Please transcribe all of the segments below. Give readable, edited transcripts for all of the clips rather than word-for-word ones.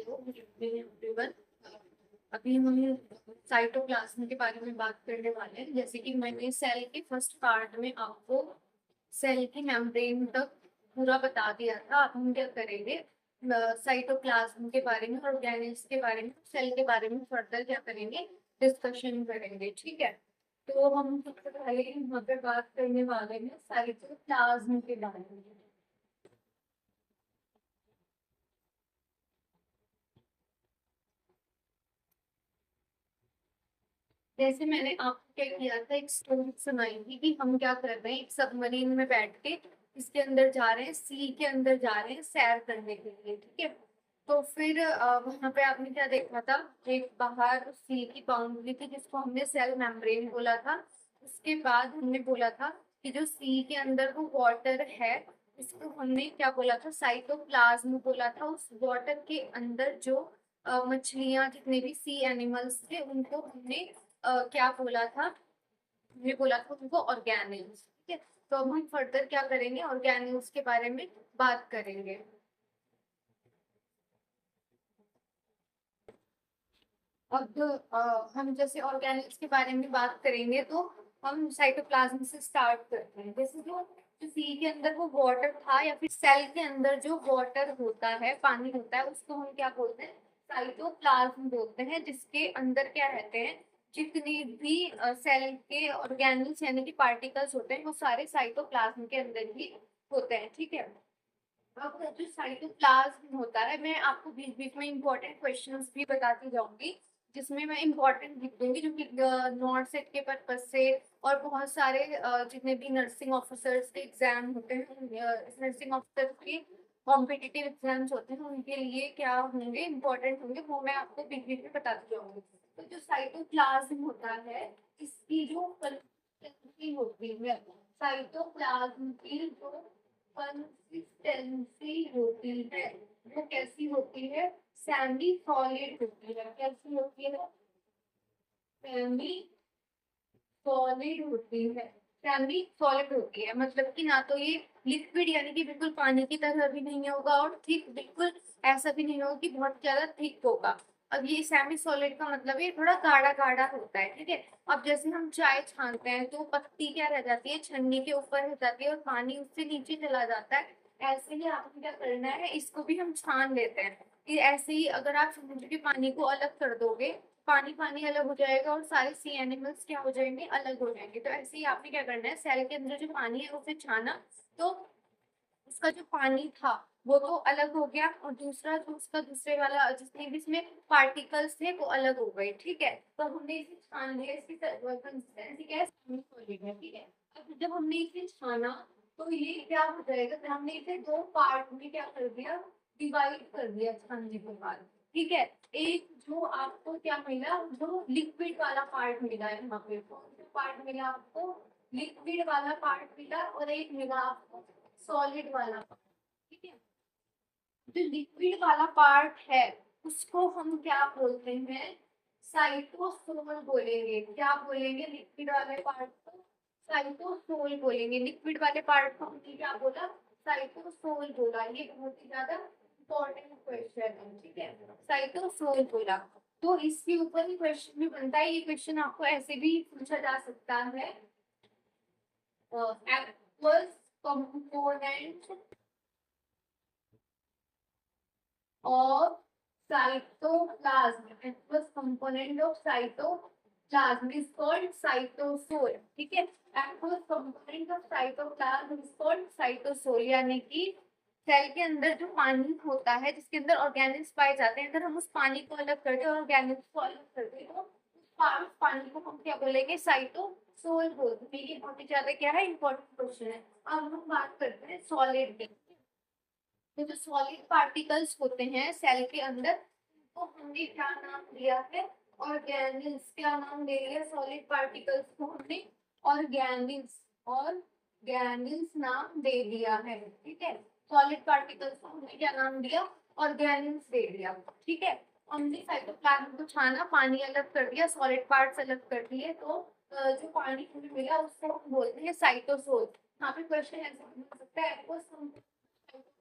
Everyone. अभी हम cytoplasm के बारे में बात करने वाले हैं। जैसे कि मैंने सेल के फर्स्ट पार्ट में आपको सेल की मेम्ब्रेन तक पूरा बता दिया था। अब हम क्या करेंगे, साइटोप्लाज्म के बारे में, ऑर्गेनेल्स के बारे में, सेल के बारे में फर्दर क्या करेंगे, डिस्कशन करेंगे। ठीक है, तो हम सबसे पहले यहाँ पे बात करने वाले हैं साइटोप्लाज्म के बारे में। जैसे मैंने आपको क्या किया था, एक स्टोरी सुनाई थी कि हम क्या कर रहे हैं, एक सबमरीन में बैठ के इसके अंदर जा रहे हैं, सी के अंदर जा रहे हैं सैर करने के लिए। ठीक है, तो फिर वहां पे आपने क्या देखा था, एक बाहर सी की बाउंड्री थी जिसको हमने सेल मेम्ब्रेन बोला था। उसके बाद हमने बोला था कि जो सी के अंदर वो वाटर है, इसको हमने क्या बोला था, साइटोप्लाज्म बोला था। उस वाटर के अंदर जो मछलियां, जितने भी सी एनिमल्स थे, उनको हमने क्या बोला था, हमने बोला था उनको ऑर्गेनिल्स। ठीक है, तो अब हम फर्दर क्या करेंगे, ऑर्गेनिल्स के बारे में बात करेंगे। अब हम जैसे ऑर्गेनिल्स के बारे में बात करेंगे तो हम साइटोप्लाज्म से स्टार्ट करते हैं। जैसे जो सी के अंदर वो वाटर था, या फिर सेल के अंदर जो वाटर होता है, पानी होता है, उसको हम क्या बोलते हैं, साइटोप्लाज्म बोलते हैं। जिसके अंदर क्या रहते हैं, जितने भी सेल के ऑर्गेनिल्स यानी कि पार्टिकल्स होते हैं, वो सारे साइटोप्लाज्म के अंदर ही होते हैं। ठीक है, अब जो साइटोप्लाज्म होता है, मैं आपको बीच बीच में इंपॉर्टेंट क्वेश्चंस भी बताती जाऊंगी, जिसमें मैं इंपॉर्टेंट लिख दूंगी, जो कि नॉट सेट के पर्पज से और बहुत सारे जितने भी नर्सिंग ऑफिसर्स के एग्जाम होते हैं, नर्सिंग ऑफिसर के कॉम्पिटिटिव एग्जाम्स होते हैं, उनके लिए क्या होंगे, इंपॉर्टेंट होंगे, वो मैं आपको बीच बीच में बताती जाऊंगी। तो जो साइटोप्लाज्म होता है, इसकी जो कंसिस्टेंसी होती है, साइटोप्लाज्म की जो कंसिस्टेंसी होती है, वो कैसी होती है, सेमी सॉलिड होती है। कैसी होती है, सेमी सॉलिड होती है। सेमी सॉलिड होती है मतलब कि ना तो ये लिक्विड यानी कि बिल्कुल पानी की तरह भी नहीं होगा, और थिक बिल्कुल ऐसा भी नहीं होगा कि बहुत ज्यादा थिक होगा। अब ये सेमी सॉलिड का मतलब ये थोड़ा गाढ़ा गाढ़ा होता है। ठीक है, अब जैसे हम चाय छानते हैं तो पत्ती क्या रह जाती है, छन्नी के ऊपर रह जाती है और पानी उससे नीचे चला जाता है। ऐसे ही आपको क्या करना है, इसको भी हम छान लेते हैं। कि ऐसे ही अगर आप समुद्र के पानी को अलग कर दोगे, पानी पानी अलग हो जाएगा और सारे सी एनिमल्स क्या हो जाएंगे, अलग हो जाएंगे। तो ऐसे ही आपने क्या करना है, सेल के अंदर जो पानी है उसे छाना, तो उसका जो पानी था वो तो अलग हो गया, और दूसरा जो उसका दूसरे वाला जितने भी इसमें पार्टिकल्स थे वो अलग हो गए। ठीक है, तो हमने इसे छान लिया, इसकी कंसिस्टेंसी क्या है, सेमी सॉलिड है। ठीक है, अब जब हमने इसे छाना तो ये क्या हो जाएगा, फिर हमने इसे दो पार्ट में क्या कर दिया, डिवाइड कर दिया छानने के बाद। ठीक है, एक जो आपको क्या मिला, जो लिक्विड वाला पार्ट मिला है, यहाँ पे कौन सा पार्ट मिला आपको, लिक्विड वाला पार्ट मिला, और एक मिला आपको सॉलिड वाला पार्ट। ठीक है, जो लिक्विड वाला पार्ट है उसको हम क्या बोलते हैं, साइटोसोल बोलेंगे। क्या बोलेंगे, लिक्विड वाले पार्ट को साइटोसोल बोलेंगे। लिक्विड वाले पार्ट को हमने क्या बोला, साइटोसोल बोला। ये बहुत ही ज्यादा इंपॉर्टेंट क्वेश्चन है। ठीक है, साइटोसोल बोला, तो इसके ऊपर ही क्वेश्चन भी बनता है। ये क्वेश्चन आपको ऐसे भी पूछा जा सकता है, aqueous component of cytoplasm. Aqueous component of cytoplasm is called cytosol. ठीक है, aqueous component of cytoplasm is called cytosol, यानी कि सेल के अंदर जो पानी होता है, जिसके अंदर ऑर्गेनिल्स पाए जाते हैं, अगर हम उस पानी को अलग कर दें और ऑर्गेनिल्स को अलग कर दें, तो उस पानी को हम क्या बोलेंगे, साइटोसोल बोलते हैं। ये बहुत ही ज्यादा क्या है, इंपॉर्टेंट क्वेश्चन है। अब हम बात करते हैं सॉलिड की। तो जो सॉलिड पार्टिकल्स होते हैं सेल के अंदर, तो हमने क्या नाम दिया है, ऑर्गेनिल्स। क्या नाम दे दिया सॉलिड पार्टिकल्स को हमने, ऑर्गेनिल्स। ऑर्गेनिल्स नाम दे दिया है। ठीक है, सॉलिड पार्टिकल्स को हमने क्या नाम दिया, ऑर्गेनिल्स दे दिया। ठीक है, हमने साइटोप्लाज्म को छाना, पानी अलग कर दिया, सॉलिड पार्ट्स अलग कर दिए, तो जो पानी हमें मिला उसको हम बोलते हैं साइटोसोल। यहाँ पे क्वेश्चन ऐसा हो सकता है,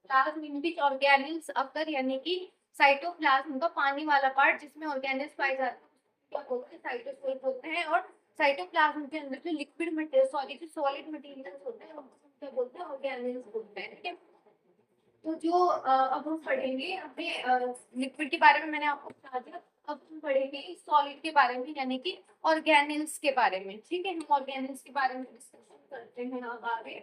प्लाज्म इन विच ऑर्गेनिल्स अकर, यानी कि साइटोप्लाज्म का पानी वाला पार्ट जिसमें ऑर्गेनेल्स पाए जाते हैं क्या बोलते हैं, साइटोस्केल बोलते हैं। और साइटोप्लाज्म के अंदर जो लिक्विड मटेरियल सॉलिड मटेरियल्स होते हैं उनको क्या बोलते हैं, ऑर्गेनेल्स बोलते हैं। ठीक है, तो जो अब हम पढ़ेंगे अपने लिक्विड के बारे में मैंने आपको बता दिया। अब हम पढ़ेंगे सॉलिड के बारे में, यानी कि ऑर्गेनेल्स के बारे में। ठीक है, हम ऑर्गेनेल्स के बारे में डिस्कशन करते हैं अब आगे।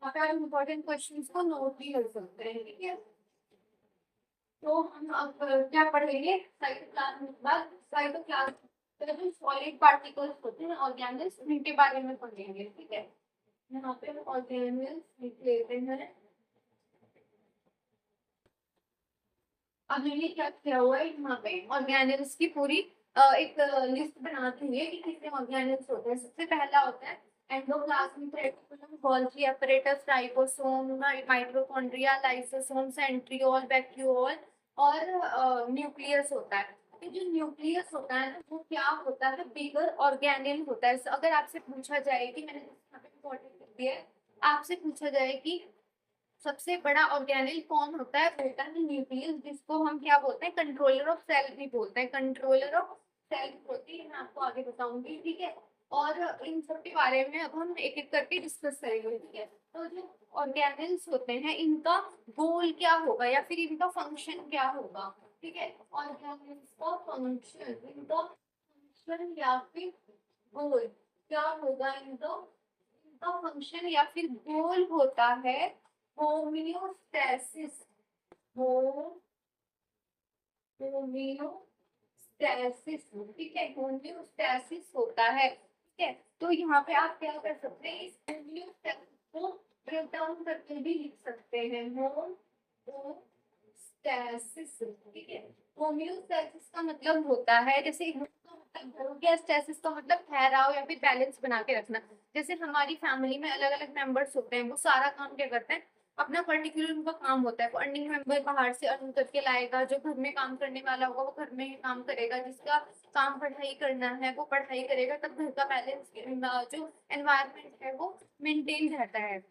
आप इम्पोर्टेंट क्वेश्चंस को नोट भी कर सकते हैं। ठीक है, तो हम अब क्या पढ़ेंगे, साइटोप्लाज्म के बाद साइटोप्लाज्म जो सॉलिड पार्टिकल्स होते हैं ऑर्गेनेल्स, उनके बारे में पढ़ेंगे। ठीक है, यहाँ पे हम ऑर्गेनेल्स लिख लेते हैं। अब मैंने क्या किया हुआ है यहाँ पे ऑर्गेनेल्स की पूरी एक लिस्ट बनाती हुई है कि कितने ऑर्गेनेल्स होते हैं। सबसे पहला होता है endoplasmic reticulum, Golgi apparatus, ribosome, mitochondria, lysosome, centriole, vacuole और न्यूक्लियस होता है। तो जो न्यूक्लियस होता है ना, वो क्या होता है, बिगर ऑर्गेनेल होता है। अगर आपसे पूछा जाए कि मैंने यहाँ पे इम्पोर्टेंट लिख दिया है, आपसे पूछा जाए कि सबसे बड़ा ऑर्गेनेल कौन होता है, होता है न्यूक्लियस, जिसको हम क्या बोलते हैं, कंट्रोलर ऑफ सेल भी बोलते हैं। कंट्रोलर ऑफ सेल होती है, मैं आपको आगे बताऊंगी। ठीक है, और इन सब के बारे में अब हम एक एक करके डिस्कस करेंगे। ठीक है, तो जो ऑर्गेनेल्स होते हैं इनका गोल क्या होगा या फिर इनका फंक्शन क्या होगा। ठीक है, ऑर्गेनेल्स का फंक्शन, इनका फंक्शन या फिर गोल क्या होगा, इनका इनका फंक्शन या फिर गोल होता है होम्योस्टैसिस। होम्योस्टैसिस, ठीक है, होम्योस्टैसिस होता है। ठीक है, तो यहाँ पे आप क्या कर सकते हैं, इस होम्योस्टैसिस को ब्रेक डाउन करके भी लिख सकते हैं, होम्योस्टैसिस। ठीक है, होम्योस्टैसिस का मतलब होता है, जैसे होम्योस्टैसिस का मतलब ठहराव या फिर बैलेंस बना के रखना। जैसे हमारी फैमिली में अलग अलग मेंबर्स होते हैं, वो सारा काम क्या करते हैं, अपना पर्टिकुलर उनका काम होता है। वो अर्निंग मेंबर बाहर से अर्न करके लाएगा, जो घर में काम करने वाला होगा वो घर में ही काम करेगा, जिसका काम पढ़ाई करना है वो पढ़ाई करेगा, तब घर का बैलेंस जो एनवायरनमेंट है वो मेंटेन रहता है।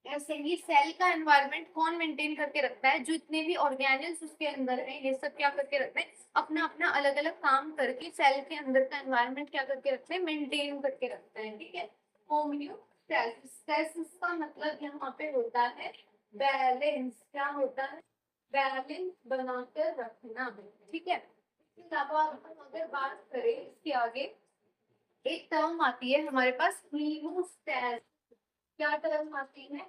ऐसे ही सेल का एनवायरनमेंट कौन मेंटेन करके रखता है, जो इतने भी ऑर्गेनेल्स उसके अंदर है, ये सब क्या करके रखते हैं, अपना अपना अलग अलग काम करके सेल के अंदर का एनवायरनमेंट क्या करके रखते हैं, मेंटेन करके रखते हैं। ठीक है, होम्योस्टैसिस का मतलब यहाँ पे होता है बैलेंस, क्या होता है, बैलेंस बनाकर रखना। ठीक है, इसके अलावा हम अगर बात करें इसके आगे, एक टर्म आती है हमारे पास हीमोस्टैसिस। क्या टर्म आती है,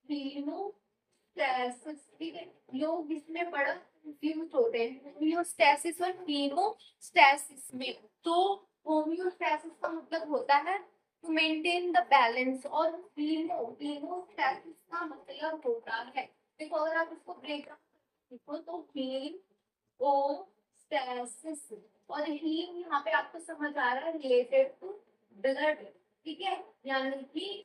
हीमोस्टैसिस। ठीक है, लोग इसमें बड़ा कंफ्यूज होते हैं होम्योस्टैसिस और हीमोस्टैसिस में। तो होम्योस्टैसिस का मतलब होता है टू मेंटेन द बैलेंस, और हीमोस्टैसिस का मतलब होता है, देखो अगर आप इसको ब्रेक देखो तो हीमोस्टैसिस और हीम यहाँ पे आपको समझ आ रहा है रिलेटेड टू ब्लड। ठीक है, यानी कि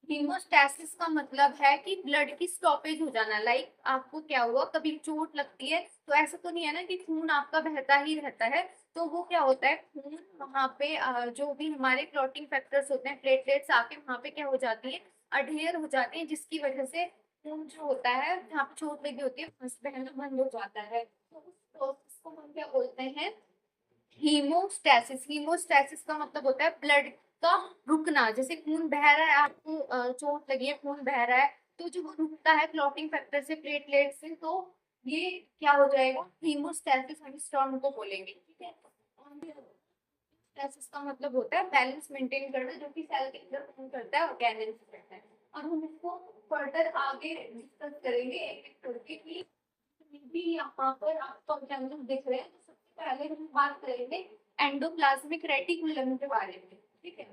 हीमोस्टैसिस का मतलब है कि ब्लड की स्टॉपेज हो जाना। लाइक आपको क्या हुआ, कभी चोट लगती है तो ऐसा तो नहीं है ना कि खून आपका बहता ही रहता है, तो वो क्या होता है, खून वहां पे जो भी हमारे क्लॉटिंग फैक्टर्स होते हैं, प्लेटलेट्स आके वहां पे क्या हो जाती है, अढेर हो जाती है, जिसकी वजह से खून जो होता है जहाँ पे चोट लगी होती है बहना बंद हो जाता है। तो उस प्रोसेस को हम क्या बोलते हैं, हीमोस्टैसिस। हीमोस्टैसिस का मतलब होता है ब्लड का रुकना। जैसे खून बह रहा है, आपको चोट लगी है, खून बह रहा है, तो जो वो रुकता है क्लॉटिंग फैक्टर से, प्लेटलेट से, तो ये क्या हो जाएगा, हीमोस्टैसिस हम इस टर्म को बोलेंगे। ठीक है, स्टैसिस का मतलब होता है बैलेंस मेंटेन करना, जो कि सेल के अंदर खून करता है और बैलेंस करता है। और हम इसको फर्दर आगे डिस्कस करेंगे एक एक करके कि भी यहाँ पर आपको एग्जाम्पल दिख रहे हैं। तो सबसे पहले हम बात करेंगे एंडोप्लाज्मिक रेटिकुलम के बारे में। ठीक है,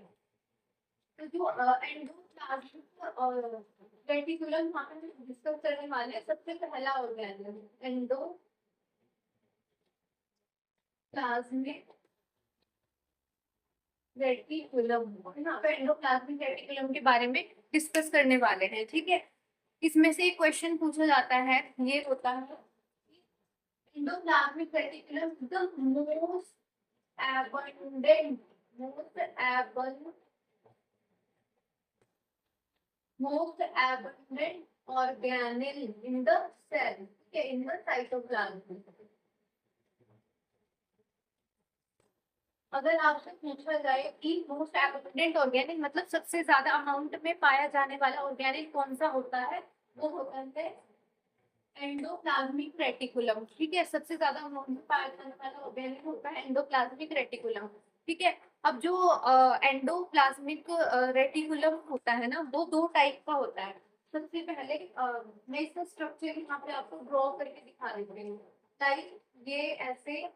तो जो एंडोप्लाज्मिक और रेटिकुलम यहाँ पे डिस्कस करने वाले हैं, सबसे पहला ऑर्गेनेल एंडोप्लाज्मिक रेटिकुलम। यहाँ पे एंडोप्लाज्मिक रेटिकुलम के बारे में डिस्कस करने वाले हैं। ठीक है, इसमें से एक क्वेश्चन पूछा जाता है, ये होता है endoplasmic reticulum, the most abundant, most abundant organelle in the cell, ठीक है, इन द साइटोप्लाज्म। अगर आपसे पूछा जाए कि मोस्ट एबंडेंट ऑर्गेनिक मतलब सबसे ज्यादा अमाउंट में पाया जाने वाला ऑर्गेनिक कौन सा होता है, वो होता है एंडोप्लाज्मिक रेटिकुलम, ठीक है। सबसे ज्यादा अमाउंट में पाया जाने वाला ऑर्गेनिक होता है एंडोप्लाज्मिक रेटिकुलम, ठीक है। अब जो एंडोप्लाज्मिक रेटिकुलम होता है ना, वो दो टाइप का होता है। सबसे पहले मैं इसका स्ट्रक्चर यहाँ पे आपको ड्रॉ करके दिखा देती हूँ। लाइक ये ऐसे,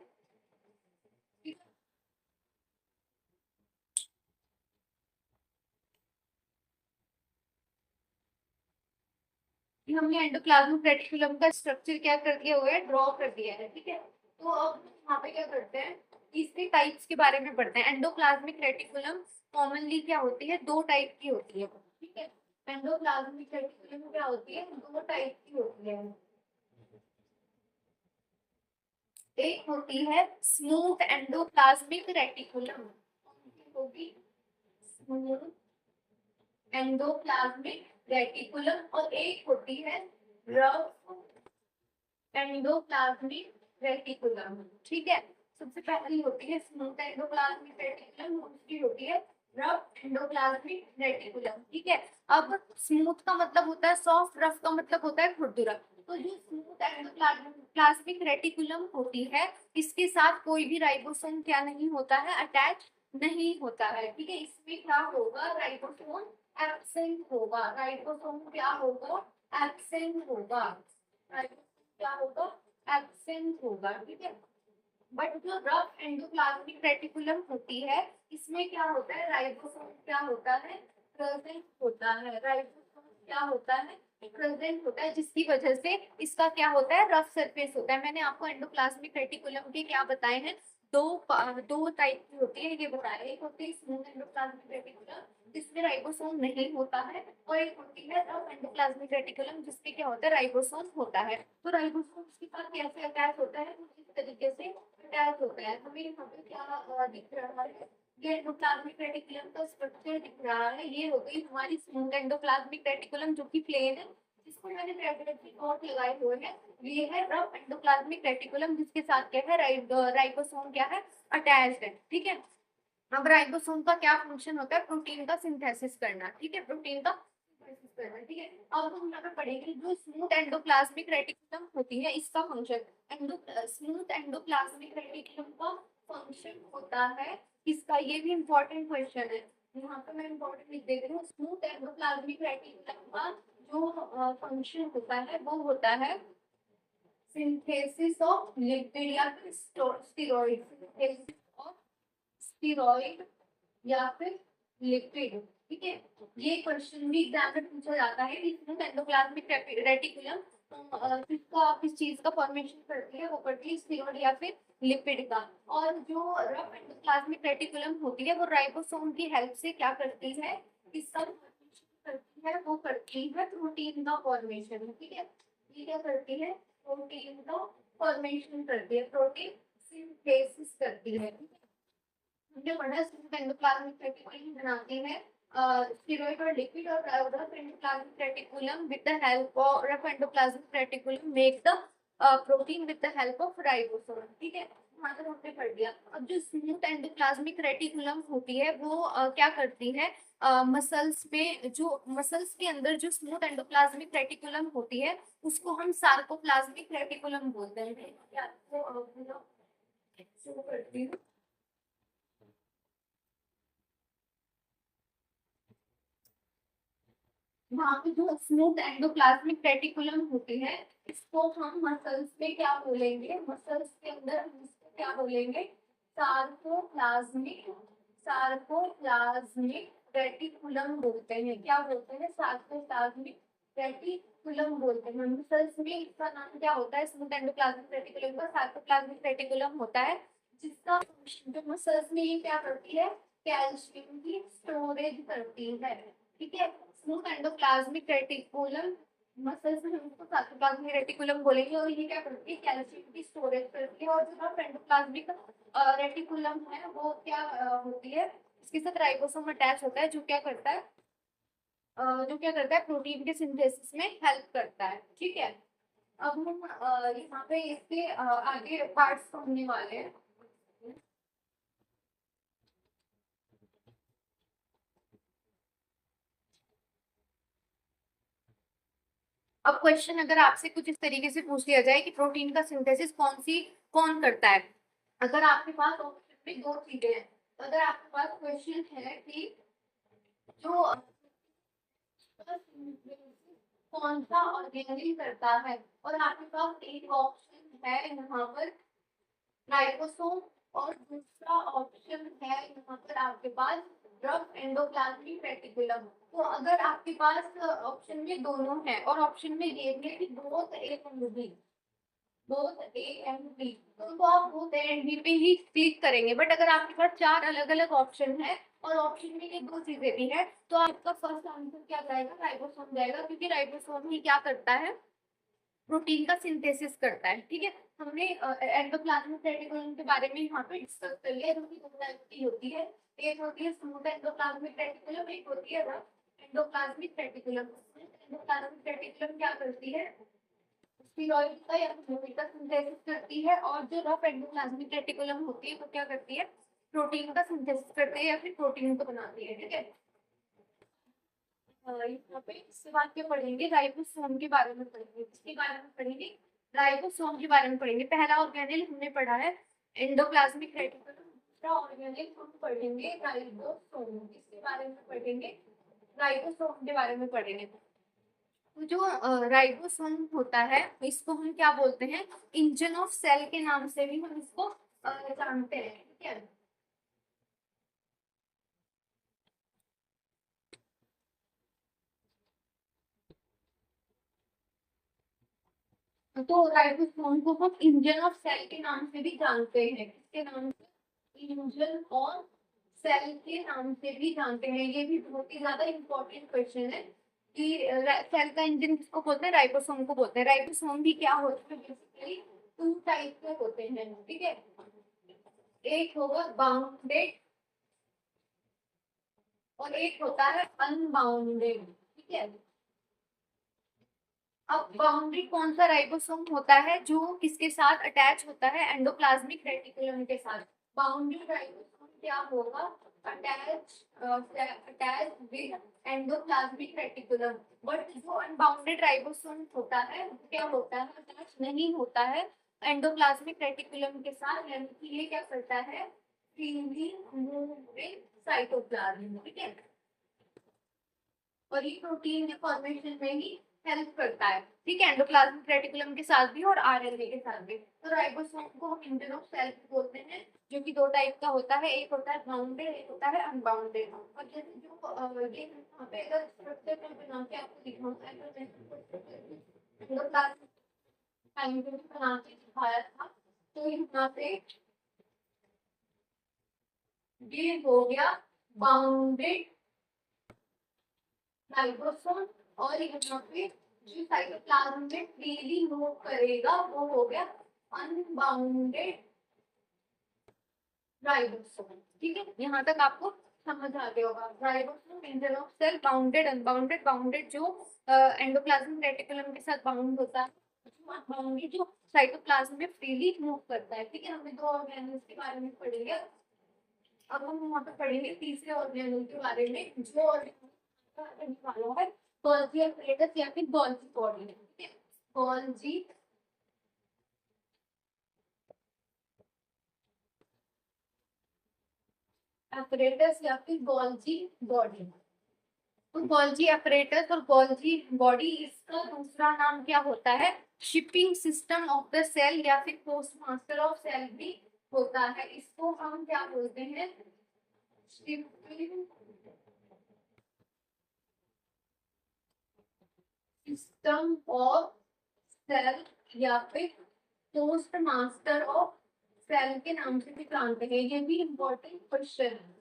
कि हमने एंडोप्लाज्मिक रेटिकुलम का स्ट्रक्चर क्या कर दिया हुआ है, ड्रॉ कर दिया है, ठीक है। तो अब यहाँ पे क्या करते हैं, इसके टाइप्स के बारे में पढ़ते हैं। एंडोप्लाज्मिक रेटिकुलम कॉमनली क्या होती है, दो टाइप की होती है, ठीक है। एंडोप्लाज्मिक रेटिकुलम क्या होती है, दो टाइप की होती है। एक होती है स्मूथ एंडोप्लाज्मिक रेटिकुलम, होगी स्मूथ एंडोप्लाज्मिक रेटिकुलम, और एक होती है रफ एंडोप्लाज्मिक रेटिकुलम, ठीक है। सबसे पहली होती है स्मूथ एंडोप्लाज्मिक रेटिकुलम, दूसरी होती है रफ एंडोप्लाज्मिक रेटिकुलम, ठीक है। अब स्मूथ का मतलब होता है सॉफ्ट, रफ का मतलब होता है खुरदुरा। तो जो स्मूथ एंडोप्लाज्मिक रेटिकुलम होती है, इसके साथ कोई भी राइबोसोम क्या नहीं होता है, अटैच नहीं होता है, ठीक है। इसमें क्या होगा, राइबोसोम एब्सेंट होगा, राइबोसोम क्या होगा, एब्सेंट होगा, क्या होगा, एब्सेंट होगा, ठीक है। बट जो रफ एंडोप्लाज्मिक रेटिकुलम होती है, इसमें क्या होता है, राइबोसोम क्या होता है, प्रेजेंट होता है, राइबोसोम क्या होता है, प्रेजेंट होता है, जिसकी वजह से इसका क्या होता है, रफ सरफेस होता है। मैंने आपको एंडोप्लाज्मिक रेटिकुलम के क्या बताए हैं, दो टाइप की होती है, ये बताया। एक होती है स्मूथ एंडोप्लाज्मिक रेटिकुलम, जिसमें राइबोसोम नहीं होता है, और एक होती है रफ एंडोप्लाज्मिक रेटिकुलम, जिसमें क्या होता है, राइबोसोम होता है। तो राइबोसोम इसके साथ कैसे अटैच होता है, इस तरीके से अटैच होता है। हमें यहाँ पे क्या दिख रहा है, ये एंडोप्लाज्मिक रेटिकुलम का स्ट्रक्चर दिख रहा है। ये हो गई हमारी स्मूथ एंडोप्लाज्मिक रेटिकुलम, जो कि प्लेन है, जिसको मैंने रेगुलेटरी डॉट लगाए हुए हैं। ये है रफ एंडोप्लाज्मिक रेटिकुलम, जिसके साथ क्या है, राइबोसोम क्या है, अटैच्ड है, ठीक है। अब राइबोसोम का क्या फंक्शन होता है, प्रोटीन का सिंथेसिस करना, ठीक है, प्रोटीन का सिंथेसिस करना, ठीक है। अब हम यहाँ पे पढ़ेंगे जो स्मूथ एंडोप्लाज्मिक रेटिकुलम होती है, इसका फंक्शन। स्मूथ एंडोप्लाज्मिक रेटिकुलम का फंक्शन होता है इसका, ये भी इंपॉर्टेंट क्वेश्चन है, यहाँ पे मैं इंपॉर्टेंट लिख देती हूँ। स्मूथ एंडोप्लाज्मिक रेटिकुलम का जो फंक्शन होता है, वो होता है सिंथेसिस ऑफ लिपिड या फिर स्टेरॉइड, सिंथेसिस ऑफ स्टेरॉइड या फिर लिपिड, ठीक है। ये क्वेश्चन भी एग्जाम में पूछा जाता है कि स्मूथ एंडोप्लाज्मिक रेटिकुलम किस चीज का फॉर्मेशन करती है, वो करती है स्टेरॉइड या फिर लिपिड का। और जो रफ एंडोप्लाज्मिक रेटिकुलम होती है, वो राइबोसोम की हेल्प से क्या करती है, इसका फॉर्मेशन करती है, वो करती है प्रोटीन का फॉर्मेशन, ठीक है। ये क्या करती है, प्रोटीन का फॉर्मेशन करती है, प्रोटीन सिंथेसिस करती है, ठीक है। हमने पढ़ा स्मूथ एंडोप्लाज्मिक रेटिकुलम बनाते हैं स्टेरॉइड और लिपिड, और rough endoplasmic reticulum with the help of rough endoplasmic reticulum make the protein with the help of ribosome, ठीक है। वहां तक हमने पढ़ लिया। अब जो स्मूथ एंडोप्लाज्मिक रेटिकुलम होती है, वो क्या करती है, मसल्स में, जो मसल्स के अंदर जो स्मूथ एंडोप्लाज्मिक रेटिकुलम होती है, उसको हम सार्कोप्लाज्मिक रेटिकुलम बोलते हैं। या तो शुरू करती हूँ। वहाँ पे जो स्मूथ एंडोप्लाज्मिक रेटिकुलम होती है, इसको हम मसल्स में क्या बोलेंगे, मसल्स के अंदर हम इसको क्या बोलेंगे, सार्कोप्लाज्मिक सार्कोप्लाज्मिक रेटिकुलम बोलते हैं। क्या बोलते हैं, सार्कोप्लाज्मिक रेटिकुलम बोलते हैं। मसल्स में इसका नाम क्या होता है, स्मूथ एंडोप्लाज्मिक रेटिकुलम का सार्कोप्लाज्मिक रेटिकुलम होता है, जिसका function जो मसल्स में ये क्या करती है, कैल्शियम की स्टोरेज करती है, ठीक है। स्मूथ एंडोप्लाज्मिक रेटिकुलम मसल्स में हम उसको सार्कोप्लाज्मिक रेटिकुलम बोलेंगे, और ये क्या करती है, कैल्शियम की स्टोरेज करती है। और जो रफ एंडोप्लाज्मिक रेटिकुलम है, वो क्या होती है, इसके साथ राइबोसोम अटैच होता है, जो क्या करता है, जो क्या करता है, प्रोटीन के सिंथेसिस में हेल्प करता है। ठीक है, अब हम यहाँ पे इसके आगे पार्ट्स पढ़ने वाले हैं। अब क्वेश्चन अगर आपसे कुछ इस तरीके से पूछ लिया जाए कि प्रोटीन का सिंथेसिस कौन करता है, अगर आपके पास ऑप्शन में दो चीजें हैं, तो अगर आपके पास क्वेश्चन है कि जो कौन सा ऑर्गेनिल करता है, और आपके पास एक ऑप्शन है यहाँ पर राइबोसोम, और दूसरा ऑप्शन है यहाँ पर आपके पास रफ एंडोप्लाज्मिक रेटिकुलम। तो अगर आपके पास ऑप्शन में दोनों है और ऑप्शन में ये भी है कि both A and B, both A and B, तो आप बोथ ए एंड बी पे ही क्लिक करेंगे। बट अगर आपके पास चार अलग अलग ऑप्शन है और ऑप्शन में ये दो चीजें भी है, तो आपका फर्स्ट आंसर क्या जाएगा, राइबोसोम जाएगा, क्योंकि राइबोसोम ही क्या करता है, प्रोटीन का सिंथेसिस करता है। ठीक है, हमने एंडोप्लाज्मिक रेटिकुलम के बारे में यहाँ पे डिस्कस कर लिया, जो कि दो टाइप की होती है, एक होती है स्मूथ एंडोप्लाज्मिक रेटिकुलम, एक होती है rough endoplasmic reticulum. Endoplasmic reticulum क्या करती है, स्टीरॉइड का या फ्लूइड का सिंथेसिस करती है, और जो रफ एंडोप्लाज्मिक रेटिकुलम होती है वो क्या करती है, प्रोटीन का सिंथेसिस करती है या फिर प्रोटीन को बनाती है। ठीक है, यहाँ पे इसके बाद क्या पढ़ेंगे, राइबोसोम के बारे में पढ़ेंगे, इसके बारे में पढ़ेंगे, राइबोसोम के बारे में पढ़ेंगे। पहला ऑर्गेनेल हमने पढ़ा है एंडोप्लाज्मिक रेटिकुलम, दूसरा ऑर्गेनेल हम पढ़ेंगे राइबोसोम, इसके बारे में पढ़ेंगे, राइबोसोम के बारे में पढ़ेंगे। तो जो राइबोसोम होता है इसको हम क्या बोलते हैं, इंजन ऑफ सेल के नाम से भी हम इसको जानते हैं। ठीक है, तो राइबोसोम को हम इंजन ऑफ सेल के नाम से भी जानते हैं, किसके नाम से, इंजन और सेल के नाम से भी जानते हैं। ये भी बहुत ही ज्यादा इंपॉर्टेंट क्वेश्चन है कि सेल का इंजन किसको बोलते हैं, राइबोसोम को बोलते हैं। राइबोसोम भी क्या होते हैं, बेसिकली टू टाइप के होते हैं। ठीक है, एक होगा बाउंडेड और एक होता है अनबाउंडेड। ठीक है, अब बाउंड्री कौन सा राइबोसोम होता है, जो किसके साथ अटैच होता है, एंडोप्लाज्मिक रेटिकुलम के साथ। बाउंड्री राइबोसोम क्या होगा, attach with endoplasmic reticulum. But जो अनबाउंडेड राइबोसोम होता है क्या होता है, अटैच नहीं होता है एंडोप्लाज्मिक रेटिकुलम के साथ, यानी कि ये क्या करता है, फ्रीली मूव विद साइटोप्लाज्म। ठीक है, और ये प्रोटीन के फॉर्मेशन में ही हेल्प करता है। ठीक है, एंडोप्लाज्मिक रेटिकुलम के साथ भी और आरएनए के साथ भी। तो राइबोसोम को हम इंजन ऑफ सेल बोलते हैं, जो कि दो टाइप का होता है, एक होता है बाउंडेड, एक होता है अनबाउंडेड। और जैसे जो ये यहाँ पे अगर स्ट्रक्चर में बना के आपको दिखाऊं, एंडोप्लाज्मिक टाइम पे बना के दिखाया था, तो यहाँ पे ये हो गया बाउंडेड राइबोसोम, और यहाँ पे जो साइटोप्लाज्म में फ्रीली मूव करेगा वो हो गया अनबाउंडेड राइबोसोम। ठीक है, यहाँ तक आपको समझ आ गया होगा। Ribosome engine of cell, bounded unbounded. Bounded जो एंडोप्लाज्मिक रेटिकुलम के साथ बाउंड होता है, अनबाउंडेड जो साइटोप्लाज्म में फ्रीली मूव करता है। ठीक है, हमने दो ऑर्गेनेल्स के बारे में पढ़ेंगे। अब हम वहाँ पे पढ़ेंगे तीसरे ऑर्गेनेल के बारे में, जो ऑर्गेनेल वाला है गोल्जी एपरेटस या फिर गोल्जी बॉडी। ठीक है, गोल्जी एपरेटस या फिर गोल्जी बॉडी। तो गोल्जी एपरेटस और गोल्जी बॉडी, इसका दूसरा नाम क्या होता है, shipping system of the cell या फिर पोस्टमास्टर ऑफ सेल भी होता है। इसको हम क्या बोलते हैं, शिपिंग सिस्टम ऑफ सेल या फिर पोस्ट मास्टर ऑफ सेल के नाम से भी जानते हैं। ये भी इम्पोर्टेंट क्वेश्चन है,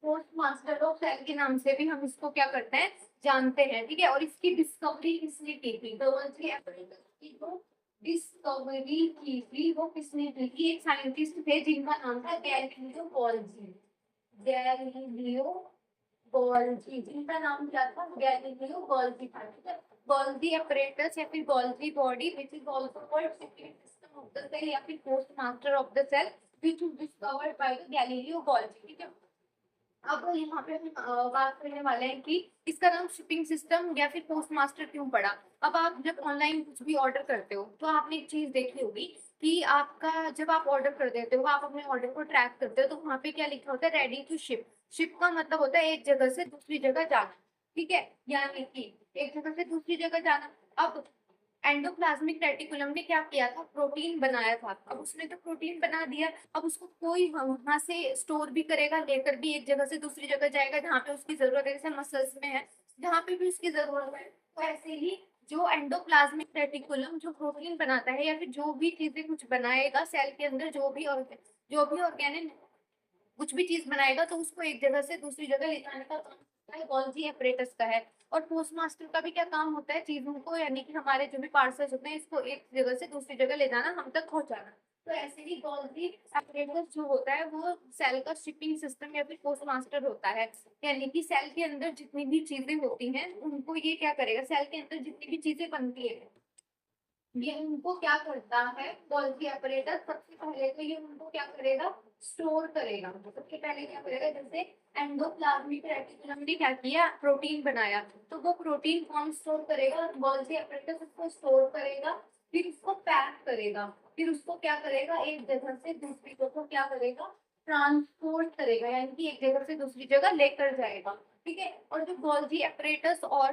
पोस्ट मास्टर ऑफ सेल के नाम से भी हम इसको क्या करते हैं, जानते हैं। ठीक है, और इसकी डिस्कवरी किसने की थी, गोल्जी एपरेटस की जो डिस्कवरी की थी वो किसने की थी, एक साइंटिस्ट थे जिनका नाम था गैलीलियो गोल्जी। गैलीलियो गोल्जी, जिनका नाम क्या था, गैलीलियो गोल्जी था, ठीक है। गोल्जी apparatus या फिर Golgi body which is also called shipping system of the cell या फिर post master of the cell which was discovered by the Galileo Golgi, ठीक है। अब यहाँ पे हम बात करने वाले हैं कि इसका नाम शिपिंग सिस्टम या फिर पोस्ट मास्टर क्यों पड़ा। अब आप जब ऑनलाइन कुछ भी ऑर्डर करते हो तो आपने एक चीज देखी होगी कि आपका जब आप ऑर्डर कर देते हो, आप अपने ऑर्डर को ट्रैक करते हो, तो वहां पे क्या लिखा होता है, रेडी टू शिप। शिप का मतलब होता है एक जगह से दूसरी जगह जाना, ठीक है, यानी कि एक जगह से दूसरी जगह जाना। अब एंडोप्लाज्मिक रेटिकुलम ने क्या किया था, प्रोटीन बनाया था। अब उसने तो प्रोटीन बना दिया, अब उसको कोई वहां से स्टोर भी करेगा, लेकर भी एक जगह से दूसरी जगह जाएगा जहाँ पे उसकी जरूरत है, जैसे मसल्स में है, जहाँ पे भी उसकी जरूरत है। तो ऐसे ही जो एंडोप्लाज्मिक रेटिकुलम जो प्रोटीन बनाता है या फिर जो भी चीजें कुछ बनाएगा सेल के अंदर, जो भी ऑर्गेनिक कुछ भी चीज बनाएगा, तो उसको एक जगह से दूसरी जगह ले जाने का काम गोल्जी apparatus का है। और पोस्ट मास्टर का भी क्या काम होता है, चीजों को यानी कि हमारे जो भी पार्सल्स होते हैं इसको एक जगह से दूसरी जगह ले जाना, हम तक पहुंचाना। तो ऐसे ही गोल्जी apparatus जो होता है वो सेल का शिपिंग सिस्टम या फिर पोस्ट मास्टर होता है। यानी कि सेल के अंदर जितनी भी चीजें होती हैं उनको ये क्या करेगा, सेल के अंदर जितनी भी चीजें बनती है ये उनको क्या करता है, गोल्गी apparatus सबसे पहले तो ये उनको क्या करेगा, स्टोर करेगा। सबसे पहले क्या करेगा, जैसे एंडोप्लाज्मिक रेटिकुलम ने क्या किया, प्रोटीन बनाया, तो वो प्रोटीन कौन स्टोर करेगा, गोल्गी apparatus उसको स्टोर करेगा, फिर उसको पैक करेगा, फिर उसको क्या करेगा, एक जगह से दूसरी जगह क्या करेगा, ट्रांसपोर्ट करेगा, यानी कि एक जगह से दूसरी जगह लेकर जाएगा, ठीक है। और जो गोल्गी apparatus और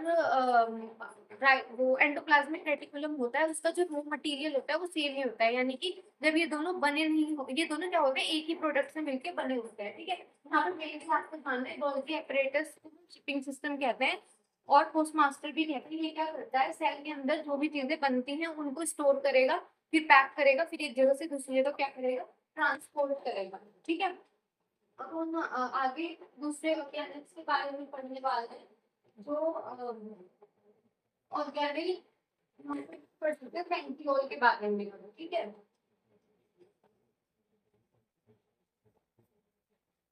वो एंडोप्लाज्मिक रेटिकुलम होता है, उसका जो रॉ मटेरियल होता है वो सेम ही होता है, यानी कि जब ये दोनों बने नहीं हो, ये दोनों क्या होते हैं, एक ही प्रोडक्ट से मिलकर बने होते हैं, ठीक है। यहाँ पर मेरे हिसाब से ध्यान है, गोल्गी apparatus शिपिंग सिस्टम कहते हैं और पोस्ट मास्टर भी कहते हैं। ये क्या करता है, सेल के अंदर जो भी चीजें बनती हैं उनको स्टोर करेगा, फिर पैक करेगा, फिर एक जगह से दूसरी जगह क्या करेगा, ट्रांसपोर्ट करेगा, ठीक है। अब हम आगे दूसरे ऑर्गेनिक्स के बारे में पढ़ने वाले हैं, जो ऑर्गेनिक पढ़ सकते हैं सेंट्रियोल के बारे में, ठीक है।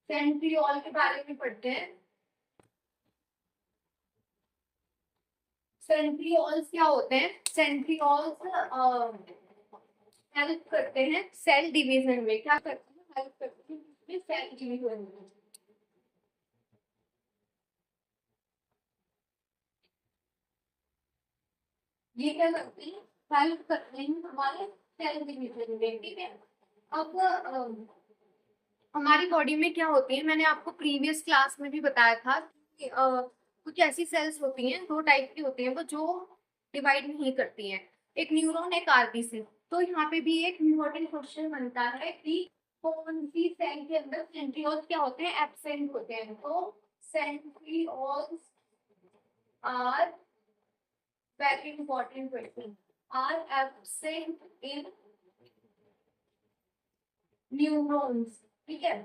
सेंट्रियोल के बारे में पढ़ते हैं। सेंट्रियोल्स क्या होते हैं, सेंट्रियोल्स हेल्प करते हैं सेल डिवीजन में, क्या करते हैं, हेल्प करते हैं सेल डिवीजन में। ये क्या करते हैं, हेल्प करते हैं हमारे सेल डिवीजन में, ठीक है। अब हमारी बॉडी में क्या होती है, मैंने आपको प्रीवियस क्लास में भी बताया था कि कुछ ऐसी सेल्स होती हैं, दो टाइप की होती हैं वो, जो डिवाइड नहीं करती हैं, एक न्यूरॉन एक आरबीसी। तो यहाँ पे भी एक इम्पोर्टेंट क्वेश्चन बनता है कि कौन सी सेल के अंदर सेंट्रियोल्स क्या होते हैं, एब्सेंट होते हैं। तो centrioles are, very important question, are absent in neurons, ठीक है।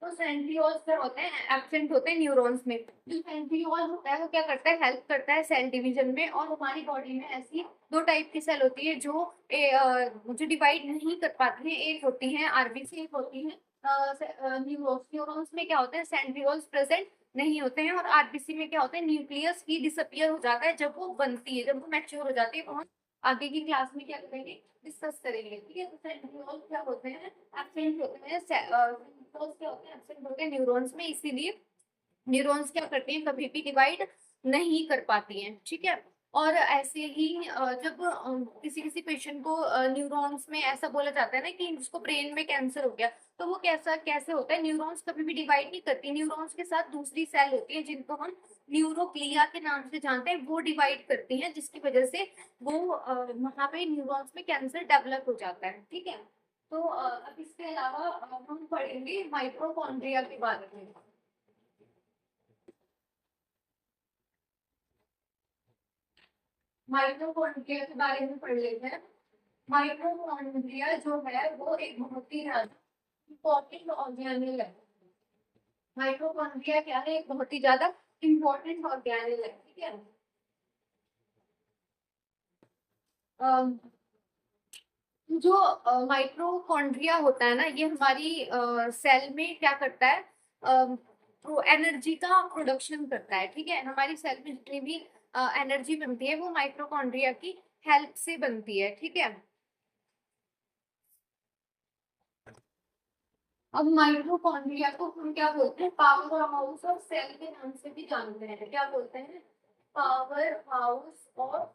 तो सेंट्रियोल्स क्या होते हैं, एब्सेंट होते हैं न्यूरॉन्स में। जो सेंट्रियोल होता है वो क्या करता है, हेल्प करता है सेल डिवीजन में। और हमारी बॉडी में ऐसी दो टाइप की सेल होती है जो डिवाइड नहीं कर पाती है, एक होती है आरबीसी, एक होती है न्यूरॉन्स। न्यूरॉन्स में क्या होता है, सेंट्रियोल्स प्रेजेंट नहीं होते हैं, और आरबीसी में क्या होता है, न्यूक्लियस ही डिसअपियर हो जाता है जब वो बनती है, जब वो मैच्योर हो जाती है। वो हम आगे की क्लास में क्या करेंगे, डिस्कस करेंगे, ठीक है। तो सेंट्रियोल्स क्या होते हैं, एब्सेंट होते हैं, सेंट्रियोल्स क्या होते हैं, एब्सेंट होते हैं न्यूरॉन्स में, इसीलिए न्यूरॉन्स क्या करती हैं, कभी भी डिवाइड नहीं कर पाती हैं, ठीक है। और ऐसे ही जब किसी किसी पेशेंट को न्यूरॉन्स में ऐसा बोला जाता है ना कि जिसको ब्रेन में कैंसर हो गया, तो वो कैसा कैसे होता है, न्यूरॉन्स कभी भी डिवाइड नहीं करती, न्यूरॉन्स के साथ दूसरी सेल होती है जिनको हम न्यूरोग्लिया के नाम से जानते हैं, वो डिवाइड करती हैं, जिसकी वजह से वो वहां पे न्यूरॉन्स में कैंसर डेवलप हो जाता है, ठीक है। तो अब इसके अलावा हम पढ़ेंगे माइटोकॉन्ड्रिया के बारे में। माइटोकॉन्ड्रिया के बारे में पढ़ लेते हैं। माइटोकॉन्ड्रिया जो है वो एक बहुत ही ज्यादा इम्पोर्टेंट ऑर्गेनेल है। माइटोकॉन्ड्रिया क्या है, एक बहुत ही ज्यादा इम्पोर्टेंट ऑर्गेनेल है, ठीक है। अम, जो माइटोकॉन्ड्रिया होता है ना, ये हमारी सेल में क्या करता है, एनर्जी का प्रोडक्शन करता है। ठीक है, हमारी सेल में जितनी भी एनर्जी बनती है वो माइटोकॉन्ड्रिया की हेल्प से बनती है। ठीक है, अब माइटोकॉन्ड्रिया को हम क्या बोलते हैं, पावर हाउस ऑफ सेल के नाम से भी जानते हैं। क्या बोलते हैं, पावर हाउस ऑफ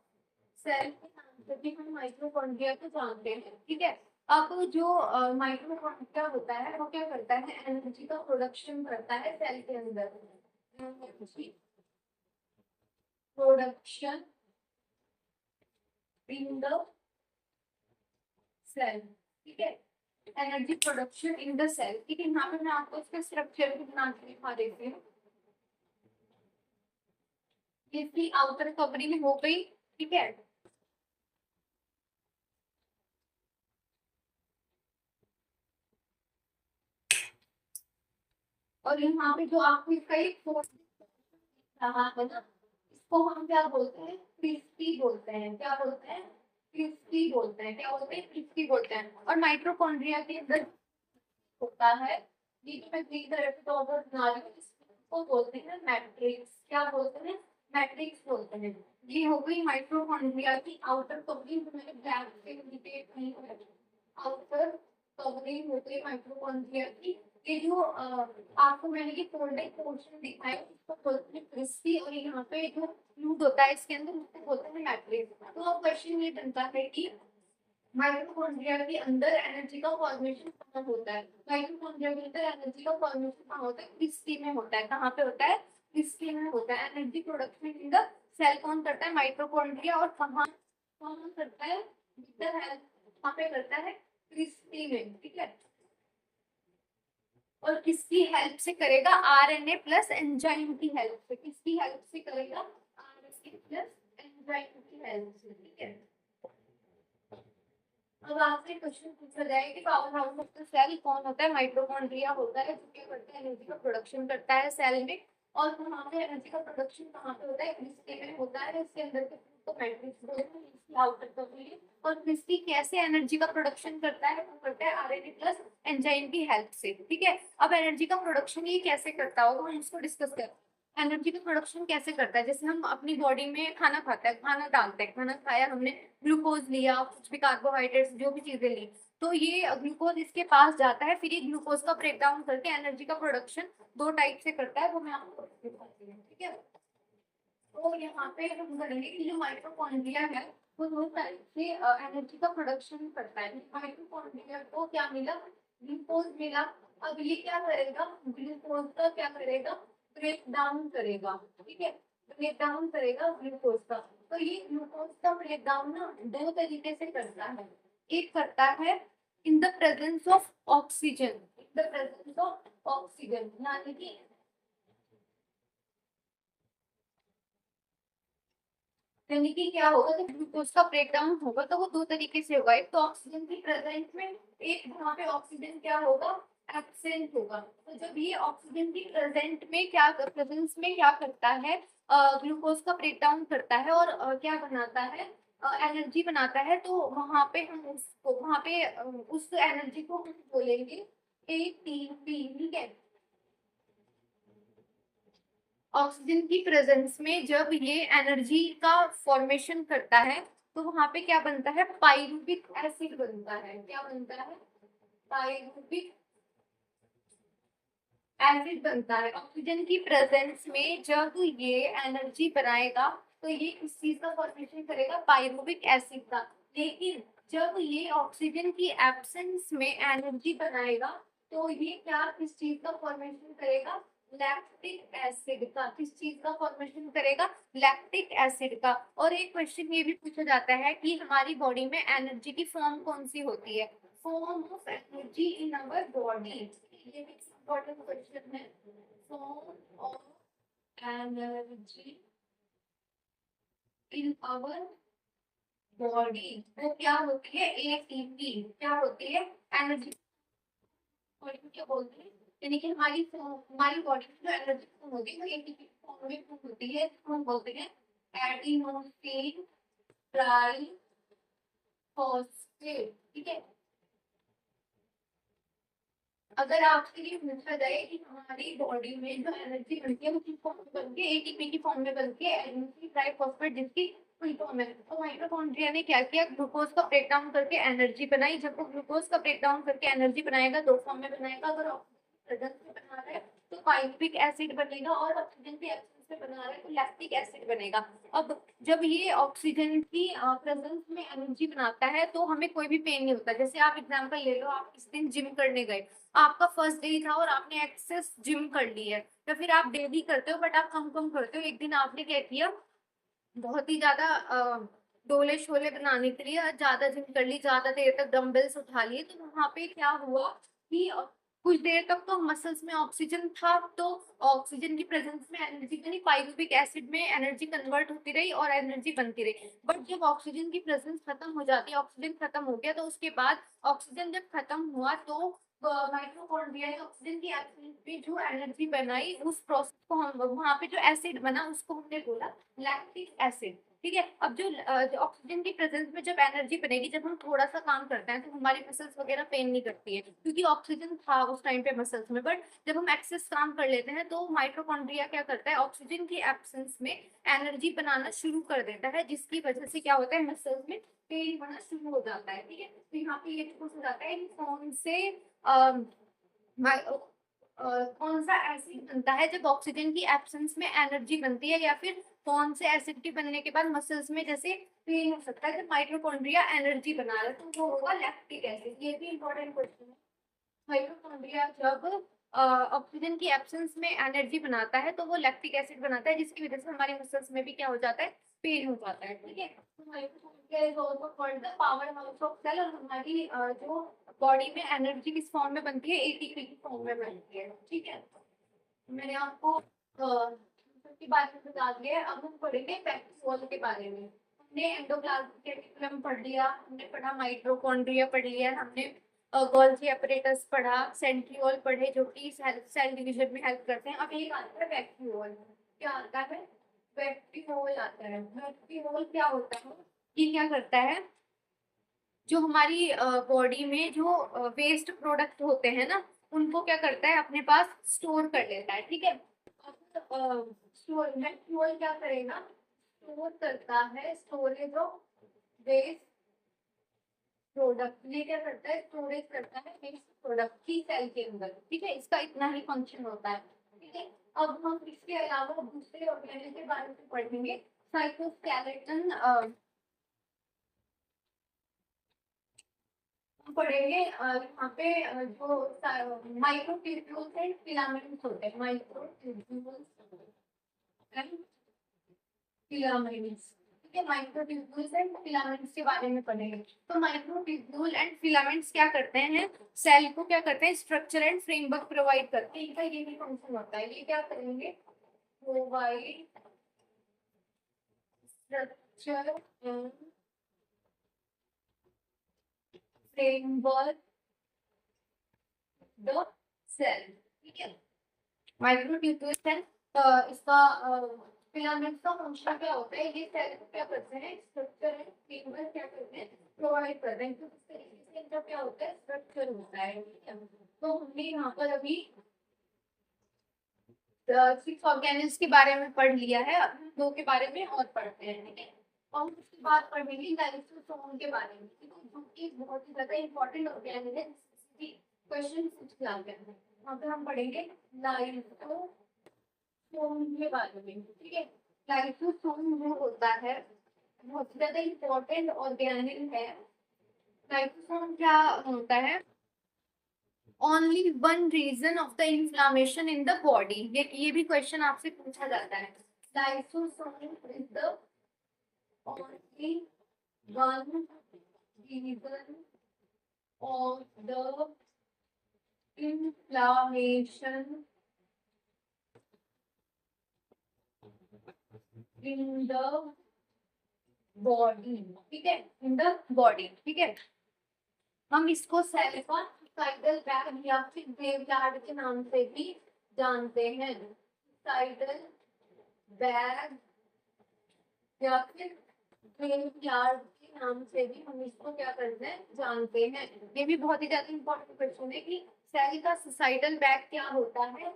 सेल के नाम से भी हम माइटोकॉन्ड्रिया को जानते हैं। ठीक है, अब जो माइटोकॉन्ड्रिया होता है वो क्या करता है, एनर्जी का प्रोडक्शन करता है सेल के अंदर। Energy production in the cell. ठीक है, energy production in the cell. ठीक है, यहाँ पे मैं आपको इसका स्ट्रक्चर भी बना के दिखा देती हूँ। इसकी आउटर कवरिंग हो गई। ठीक है, और यहाँ पे जो आपको इसका एक फोर्स रहा है ना, इसको हम क्या बोलते हैं, क्रिस्पी बोलते हैं। क्या बोलते हैं, क्रिस्पी बोलते हैं। क्या बोलते हैं, क्रिस्पी बोलते हैं। और माइटोकॉन्ड्रिया के अंदर होता है, ये जो मैं ग्रीन कलर के टॉपर बना रही हूँ इसको बोलते हैं मैट्रिक्स। क्या बोलते हैं, मैट्रिक्स बोलते हैं। ये हो गई माइटोकॉन्ड्रिया की आउटर कवरिंग, जो मैंने ब्लैक से इंडिकेट की है। आउटर कवरिंग हो गई माइटोकॉन्ड्रिया की। ये जो आपको मैंने ये फोल्डेड पोर्शन दिखाया है इसको बोलते हैं क्रिस्पी, और यहाँ पे जो फ्लूइड होता है इसके अंदर उसको बोलते हैं मैट्रिक्स। तो अब क्वेश्चन ये बनता है कि माइटोकॉन्ड्रिया के अंदर एनर्जी का फॉर्मेशन कहाँ होता है। माइटोकॉन्ड्रिया के अंदर एनर्जी का फॉर्मेशन कहाँ होता है, क्रिस्पी में होता है। कहाँ पे होता है, क्रिस्पी में होता है। Energy production in the cell कौन करता है, माइटोकॉन्ड्रिया। और कहाँ कौन करता है, कहाँ पे करता है, क्रिस्पी में। ठीक है, और किसकी हेल्प से करेगा, आरएनए प्लस एंजाइम की हेल्प से। किसकी हेल्प से करेगा, आरएनए प्लस एंजाइम की हेल्प से। ठीक है, अब आपसे क्वेश्चन पूछा जाए कि powerhouse of the cell कौन होता है, माइटोकॉन्ड्रिया होता है, जो क्या करता है, एनर्जी का प्रोडक्शन करता है सेल में। और वहाँ पे एनर्जी का प्रोडक्शन कहाँ पे होता है, क्रिस्टी में होता है। इसके अंदर के तो मैट्रिक्स बोलते हैं, इसकी आउटर कवरिंग। और क्रिस्टी कैसे एनर्जी का प्रोडक्शन करता है, वो करता है आरएनए प्लस एंजाइम की हेल्प से। ठीक है, अब एनर्जी का प्रोडक्शन ये कैसे करता होगा, हम इसको डिस्कस करते हैं। एनर्जी का प्रोडक्शन कैसे करता है, जैसे हम अपनी बॉडी में खाना खाते हैं, खाना डालते हैं, खाना खाया हमने, ग्लूकोज लिया, कुछ भी कार्बोहाइड्रेट्स जो भी चीजें ली, तो ये ग्लूकोज इसके पास जाता है, फिर ये ग्लूकोज का ब्रेक डाउन करके एनर्जी का प्रोडक्शन दो टाइप से करता है, वो मैं आपको बताती हूँ। ठीक है, तो यहाँ पे हम करेंगे कि जो माइटोकॉन्ड्रिया है वो दो टाइप से एनर्जी का प्रोडक्शन करता है। माइटोकॉन्ड्रिया को क्या मिला, ग्लूकोज मिला। अब ये क्या करेगा, ग्लूकोज का क्या करेगा, ब्रेक डाउन करेगा। ठीक है, ब्रेक डाउन करेगा ग्लूकोज का। तो ये ग्लूकोज का ब्रेक डाउन ना दो तरीके से करता है। एक करता है in the presence of oxygen, in the presence of oxygen, यानी कि यानी कि क्या होगा, जब ग्लूकोज का ब्रेकडाउन होगा तो वो दो तरीके से होगा। एक तो ऑक्सीजन की प्रेजेंस में, एक वहाँ पे ऑक्सीजन क्या होगा, एब्सेंट होगा। तो जब ये ऑक्सीजन की प्रेजेंस में क्या करता है, ग्लूकोज का ब्रेकडाउन करता है और क्या बनाता है, एनर्जी बनाता है। तो वहां पे हम उसको वहां पे उस एनर्जी को हम बोलेंगे एटीपी। ठीक है, ऑक्सीजन की प्रेजेंस में जब ये एनर्जी का फॉर्मेशन करता है तो वहां पे क्या बनता है, पाइरुविक एसिड बनता है। क्या बनता है, पाइरुविक एसिड बनता है। ऑक्सीजन की प्रेजेंस में जब ये एनर्जी बनाएगा तो ये किस चीज का फॉर्मेशन करेगा, पाइरुविक एसिड का। लेकिन जब ये ऑक्सीजन की एब्सेंस में एनर्जी बनाएगा तो ये क्या किस चीज का फॉर्मेशन करेगा, लैक्टिक एसिड का। किस चीज का फॉर्मेशन करेगा, लैक्टिक एसिड का। और एक क्वेश्चन ये भी पूछा जाता है कि हमारी बॉडी में एनर्जी की फॉर्म कौन सी होती है, form of energy in our body. ये भी इम्पोर्टेंट क्वेश्चन है, form of energy in our body वो क्या होती है, एटीपी। क्या होती है, एनर्जी बॉडी क्या बोलते हैं, यानी कि हमारी बॉडी में जो एनर्जी होती है वो एटीपी फॉर्म में होती है, हम बोलते हैं एडिनोसिन ट्राई फॉस्फेट। ठीक है, अगर आपके लिए पूछा जाए कि हमारी बॉडी में जो एनर्जी बनती है वो किस फॉर्म में बनती है, एटीपी की फॉर्म में बनती है, एनर्जी ट्राइफॉस्फेट जिसकी फुल फॉर्म है। तो माइटोकॉन्ड्रिया ने क्या किया, ग्लूकोज का ब्रेक डाउन करके एनर्जी बनाई। जब वो ग्लूकोज का ब्रेक डाउन करके एनर्जी बनाएगा दो फॉर्म में बनाएगा, अगर ऑक्सीजन प्रेजेंस में बना रहा है तो पाइरुविक एसिड बनेगा, और ऑक्सीजन की एब्सेंस में बना रहा है तो लैक्टिक एसिड बनेगा। अब जब ये ऑक्सीजन की प्रेजेंस में एनर्जी बनाता है तो हमें कोई भी पेन नहीं होता। जैसे आप एग्जांपल ले लो, आप इस दिन जिम करने गए, आपका फर्स्ट डे था और आपने एक्सेस जिम कर ली है, या फिर आप डेली करते हो बट आप कम कम करते हो। एक दिन आपने क्या किया, बहुत ही ज्यादा डोले शोले बनाने के लिए ज्यादा जिम कर ली, ज्यादा देर तक डंबल्स उठा लिए, तो वहां पे क्या हुआ कि कुछ देर तक तो मसल्स में ऑक्सीजन था, तो ऑक्सीजन की प्रेजेंस में एनर्जी बनी, पाइरुविक एसिड में एनर्जी कन्वर्ट होती रही और एनर्जी बनती रही। बट जब ऑक्सीजन की प्रेजेंस खत्म हो जाती है, ऑक्सीजन खत्म हो गया, तो उसके बाद ऑक्सीजन जब खत्म हुआ तो माइटोकॉन्ड्रिया ने ऑक्सीजन की एब्सेंस में जो एनर्जी बनाई, उस प्रोसेस को हम वहां पे जो एसिड बना उसको हमने बोला लैक्टिक एसिड। ठीक है। अब जो ऑक्सीजन की प्रेजेंस में जब एनर्जी बनेगी, जब हम थोड़ा सा काम करते हैं तो हमारी मसल्स वगैरह पेन नहीं करती है, क्योंकि ऑक्सीजन था उस टाइम पे मसल्स में। बट जब हम एक्सेस काम कर लेते हैं तो माइटोकॉन्ड्रिया क्या करता है, ऑक्सीजन की एब्सेंस में एनर्जी बनाना शुरू कर देता है, जिसकी वजह से क्या होता है, मसल्स में पेन होना शुरू हो जाता है। ठीक है। तो यहाँ पे ये पूछा जाता है कौन से कौन सा एसिड बनता है जब ऑक्सीजन की एब्सेंस में एनर्जी बनती है, या फिर कौन से एसिड के बनने के बाद मसल्स में जैसे पेन हो सकता है जब माइटोकॉन्ड्रिया एनर्जी बना रहा है, तो वो होगा लैक्टिक एसिड। ये भी इंपॉर्टेंट क्वेश्चन है। माइटोकॉन्ड्रिया जब ऑक्सीजन की एब्सेंस में एनर्जी बनाता है तो वो लैक्टिक एसिड बनाता है, जिसकी वजह से हमारे मसल्स में भी क्या हो जाता है, पेन हो जाता है। ठीक है। तो mitochondria is also called the powerhouse of cell, और हमारी जो बॉडी में एनर्जी किस फॉर्म में बनती है, एटीपी की फॉर्म में बनती है। ठीक है। मैंने आपको के बारे में बता दिया। अब हम पढ़ेंगे वैक्यूल के बारे में। हमने एंडोप्लाज्मिक रेटिकुलम पढ़ लिया, हमने पढ़ा माइटोकॉन्ड्रिया पढ़ लिया, हमने गोल्गी अपरेटस पढ़ा, सेंट्रियोल पढ़े जो कि सेल डिवीजन में हेल्प करते हैं। अब एक आता है वैक्यूल। क्या आता है, वैक्यूल आता है। वैक्यूल क्या होता है, ये क्या करता है, जो हमारी बॉडी में जो वेस्ट प्रोडक्ट होते हैं ना, उनको क्या करता है, अपने पास स्टोर कर लेता है। ठीक है। स्टोर फ्यूल क्या करेगा, स्टोर करता है, स्टोरेज ऑफ वेस्ट प्रोडक्ट। ये क्या करता है, स्टोरेज करता है वेस्ट प्रोडक्ट की सेल के अंदर। ठीक है। इसका इतना ही फंक्शन होता है। ठीक है। अब हम इसके अलावा दूसरे ऑर्गेनेल के बारे में पढ़ेंगे। साइटोस्केलेटन पढ़ेंगे। यहाँ पे जो माइक्रोट्यूब्यूल्स एंड फिलामेंट्स होते हैं, माइक्रोट्यूब्यूल्स एंड फिलामेंट्स। ठीक है। माइक्रोट्यूब्यूल्स एंड फिलामेंट्स के बारे में पढ़ेंगे। तो माइक्रोट्यूब्यूल एंड फिलामेंट्स क्या करते हैं, सेल को क्या करते हैं, स्ट्रक्चर एंड फ्रेमवर्क प्रोवाइड करते हैं। इनका ये भी फंक्शन होता है। ये क्या करेंगे, provide structure and framework the cell. ठीक है। माइक्रोट्यूब्यूल्स एंड इसका फिलामेंट्स का फंक्शन क्या होता है, ये सेल को क्या करते हैं, स्ट्रक्चर एंड फ्रेमवर्क क्या करते हैं, प्रोवाइड करते हैं। तो इस तरीके से इनका क्या होता है, स्ट्रक्चर होता है। ठीक है। तो हमने यहाँ पर अभी 6 ऑर्गेनेल्स के बारे में पढ़ लिया है। अब हम 2 के बारे में और पढ़ते हैं। ठीक है। और उसके बाद पढ़ेंगे लाइसोसोम के बारे में, जो कि बहुत ही ज्यादा इंपॉर्टेंट ऑर्गेनेल है, क्वेश्चन पूछ जाते हैं। वहाँ पे हम पढ़ेंगे लाइसोसोम के बारे में। ठीक है। लाइसोसोम जो होता है बहुत ज्यादा इंपॉर्टेंट ऑर्गेनेल है। लाइसोसोम क्या होता है, only one reason of the inflammation in the body. ये भी क्वेश्चन आपसे पूछा जाता है। Lysosome is the only one reason of the inflammation in the body. ठीक है। In the body. ठीक है। हम इसको सेल का साइडल बैग या फिर ग्रेवयार्ड के नाम से भी जानते हैं। साइडल बैग या फिर ग्रेवयार्ड के नाम से भी हम इसको क्या करते हैं, जानते हैं। ये भी बहुत ही ज्यादा इंपॉर्टेंट क्वेश्चन है कि सेल का सुसाइडल बैग क्या होता है?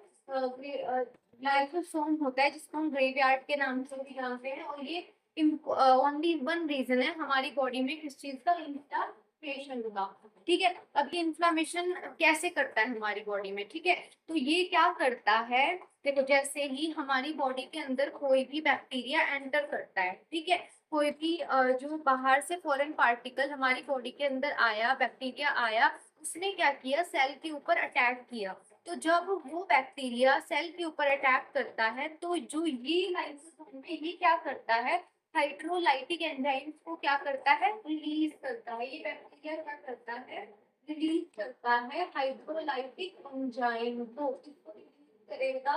लाइसोसोम होता है, जिसको हम ग्रेवयार्ड के नाम से भी जानते हैं। और ये ओनली वन रीजन है हमारी बॉडी में किस चीज का, इन्फ्लामेशन का। ठीक है, अब ये इन्फ्लामेशन कैसे करता है हमारी बॉडी में? ठीक है, तो ये क्या करता है, देखो जैसे ही हमारी बॉडी के अंदर कोई भी बैक्टीरिया एंटर करता है, ठीक है, कोई भी जो बाहर से फॉरेन पार्टिकल हमारी बॉडी के अंदर आया, बैक्टीरिया आया, उसने क्या किया, सेल के ऊपर अटैक किया। तो जब वो बैक्टीरिया सेल के ऊपर अटैक करता है, तो जो ये लाइसोसोम है ये क्या करता है, हाइड्रोलाइटिक एंजाइम्स को क्या करता है, रिलीज करता है। ये बैक्टीरिया क्या करता है, रिलीज करता है हाइड्रोलाइटिक एंजाइम को। इसको रिलीज करेगा